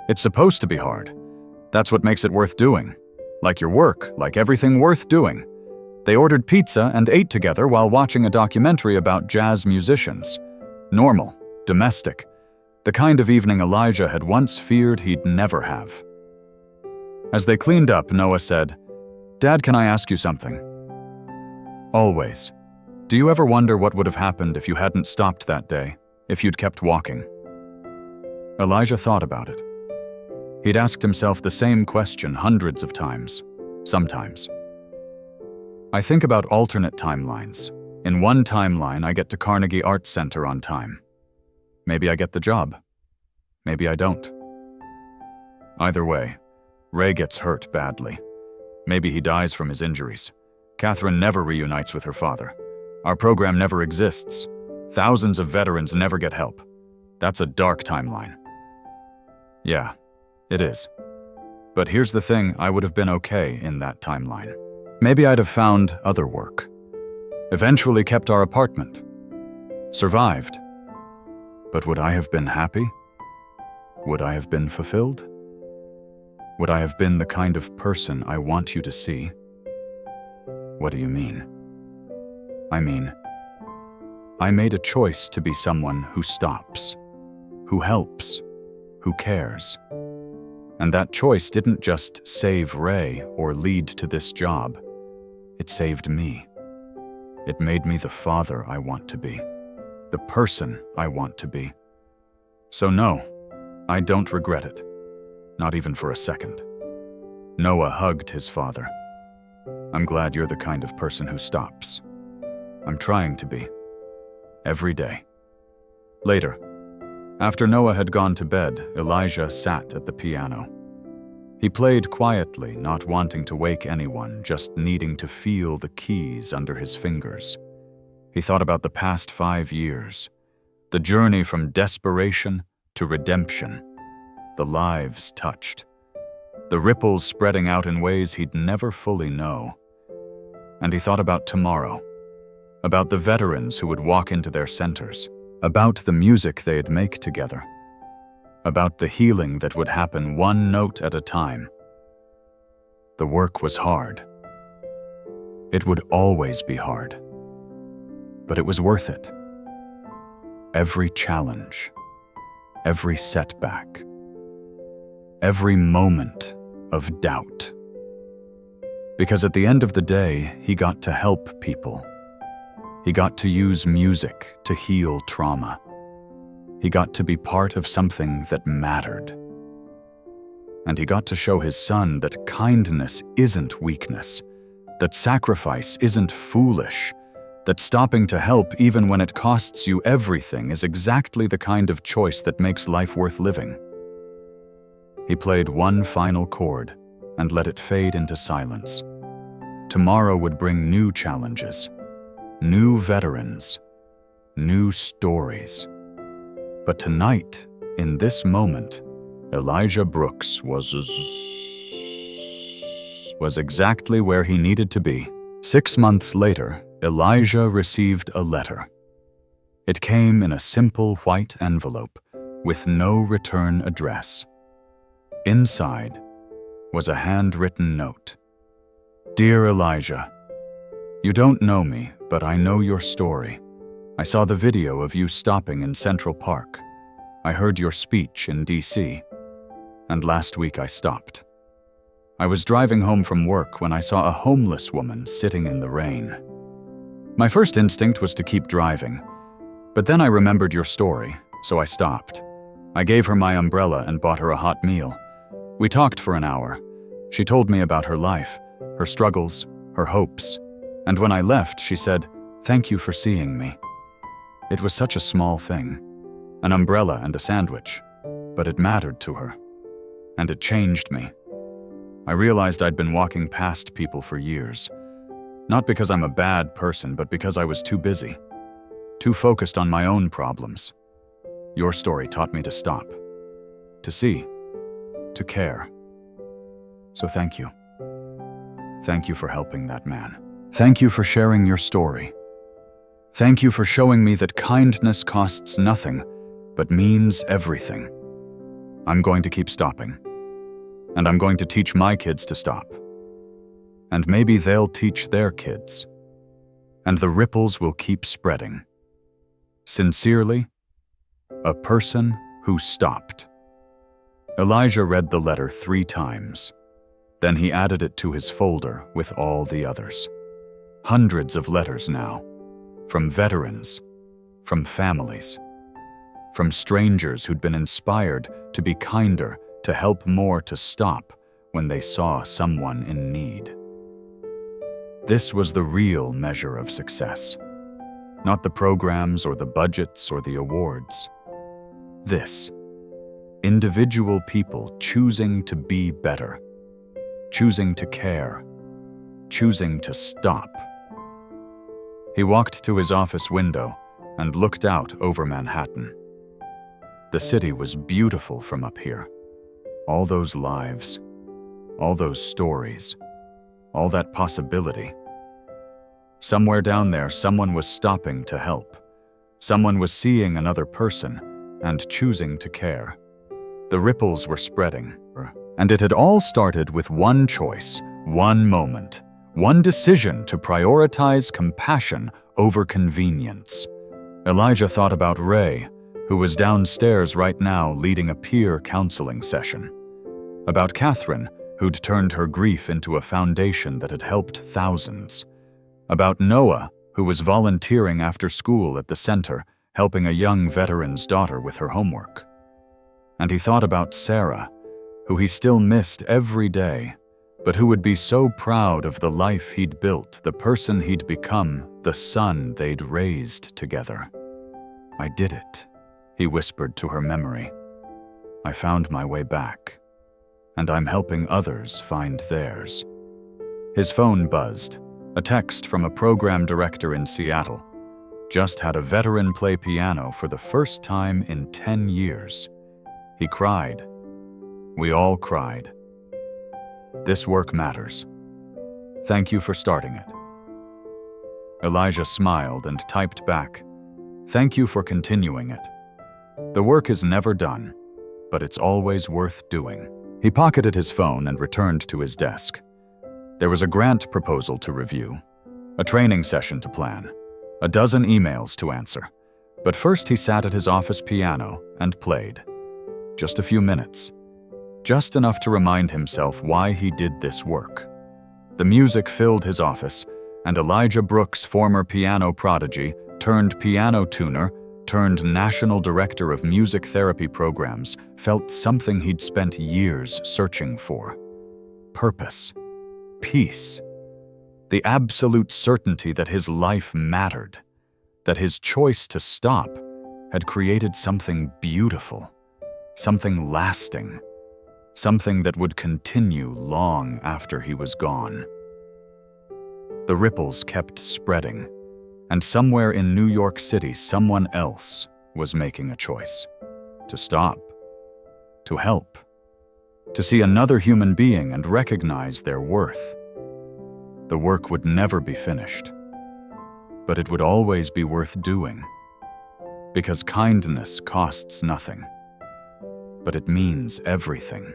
It's supposed to be hard. That's what makes it worth doing. Like your work, like everything worth doing." They ordered pizza and ate together while watching a documentary about jazz musicians. Normal, domestic, the kind of evening Elijah had once feared he'd never have. As they cleaned up, Noah said, "Dad, can I ask you something?" "Always. Do you ever wonder what would have happened if you hadn't stopped that day, if you'd kept walking?" Elijah thought about it. He'd asked himself the same question hundreds of times, sometimes. "I think about alternate timelines. In one timeline, I get to Carnegie Arts Center on time. Maybe I get the job. Maybe I don't. Either way, Ray gets hurt badly. Maybe he dies from his injuries. Catherine never reunites with her father. Our program never exists. Thousands of veterans never get help. That's a dark timeline." "Yeah, it is. But here's the thing, I would have been okay in that timeline. Maybe I'd have found other work. Eventually kept our apartment. Survived. But would I have been happy? Would I have been fulfilled? Would I have been the kind of person I want you to see?" "What do you mean?" "I mean, I made a choice to be someone who stops, who helps, who cares. And that choice didn't just save Ray or lead to this job. It saved me. It made me the father I want to be, the person I want to be. So no, I don't regret it, not even for a second. Noah hugged his father. I'm glad you're the kind of person who stops. I'm trying to be. Every day. Later, after Noah had gone to bed, Elijah sat at the piano. He played quietly, not wanting to wake anyone, just needing to feel the keys under his fingers. He thought about the past 5 years, the journey from desperation to redemption, the lives touched, the ripples spreading out in ways he'd never fully know. And he thought about tomorrow, about the veterans who would walk into their centers, about the music they'd make together, about the healing that would happen one note at a time. The work was hard. It would always be hard. But it was worth it. Every challenge, every setback, every moment of doubt. Because at the end of the day, he got to help people. He got to use music to heal trauma. He got to be part of something that mattered. And he got to show his son that kindness isn't weakness, that sacrifice isn't foolish, that stopping to help even when it costs you everything is exactly the kind of choice that makes life worth living. He played one final chord and let it fade into silence. Tomorrow would bring new challenges, new veterans, new stories. But tonight, in this moment, Elijah Brooks was exactly where he needed to be. 6 months later, Elijah received a letter. It came in a simple white envelope with no return address. Inside was a handwritten note. Dear Elijah, you don't know me, but I know your story. I saw the video of you stopping in Central Park. I heard your speech in D.C. And last week I stopped. I was driving home from work when I saw a homeless woman sitting in the rain. My first instinct was to keep driving, but then I remembered your story, so I stopped. I gave her my umbrella and bought her a hot meal. We talked for an hour. She told me about her life, her struggles, her hopes, and when I left, she said, "Thank you for seeing me." It was such a small thing, an umbrella and a sandwich, but it mattered to her, and it changed me. I realized I'd been walking past people for years, not because I'm a bad person, but because I was too busy, too focused on my own problems. Your story taught me to stop, to see, to care. So thank you. Thank you for helping that man. Thank you for sharing your story. Thank you for showing me that kindness costs nothing, but means everything. I'm going to keep stopping. And I'm going to teach my kids to stop. And maybe they'll teach their kids. And the ripples will keep spreading. Sincerely, a person who stopped. Elijah read the letter 3 times. Then he added it to his folder with all the others. Hundreds of letters now. From veterans, from families, from strangers who'd been inspired to be kinder, to help more, to stop when they saw someone in need. This was the real measure of success, not the programs or the budgets or the awards. This, individual people choosing to be better, choosing to care, choosing to stop. He walked to his office window and looked out over Manhattan. The city was beautiful from up here. All those lives, all those stories, all that possibility. Somewhere down there, someone was stopping to help. Someone was seeing another person and choosing to care. The ripples were spreading, and it had all started with one choice, one moment. One decision to prioritize compassion over convenience. Elijah thought about Ray, who was downstairs right now leading a peer counseling session. About Catherine, who'd turned her grief into a foundation that had helped thousands. About Noah, who was volunteering after school at the center, helping a young veteran's daughter with her homework. And he thought about Sarah, who he still missed every day, but who would be so proud of the life he'd built, the person he'd become, the son they'd raised together. "I did it," he whispered to her memory. "I found my way back. And I'm helping others find theirs." His phone buzzed, a text from a program director in Seattle. Just had a veteran play piano for the first time in 10 years. He cried. We all cried. This work matters. Thank you for starting it. Elijah smiled and typed back, "Thank you for continuing it. The work is never done, but it's always worth doing." He pocketed his phone and returned to his desk. There was a grant proposal to review, a training session to plan, a dozen emails to answer. But first he sat at his office piano and played. Just a few minutes. Just enough to remind himself why he did this work. The music filled his office, and Elijah Brooks, former piano prodigy, turned piano tuner, turned National Director of Music Therapy Programs, felt something he'd spent years searching for. Purpose. Peace. The absolute certainty that his life mattered, that his choice to stop had created something beautiful, something lasting, something that would continue long after he was gone. The ripples kept spreading. And somewhere in New York City, someone else was making a choice. To stop. To help. To see another human being and recognize their worth. The work would never be finished. But it would always be worth doing. Because kindness costs nothing. But it means everything.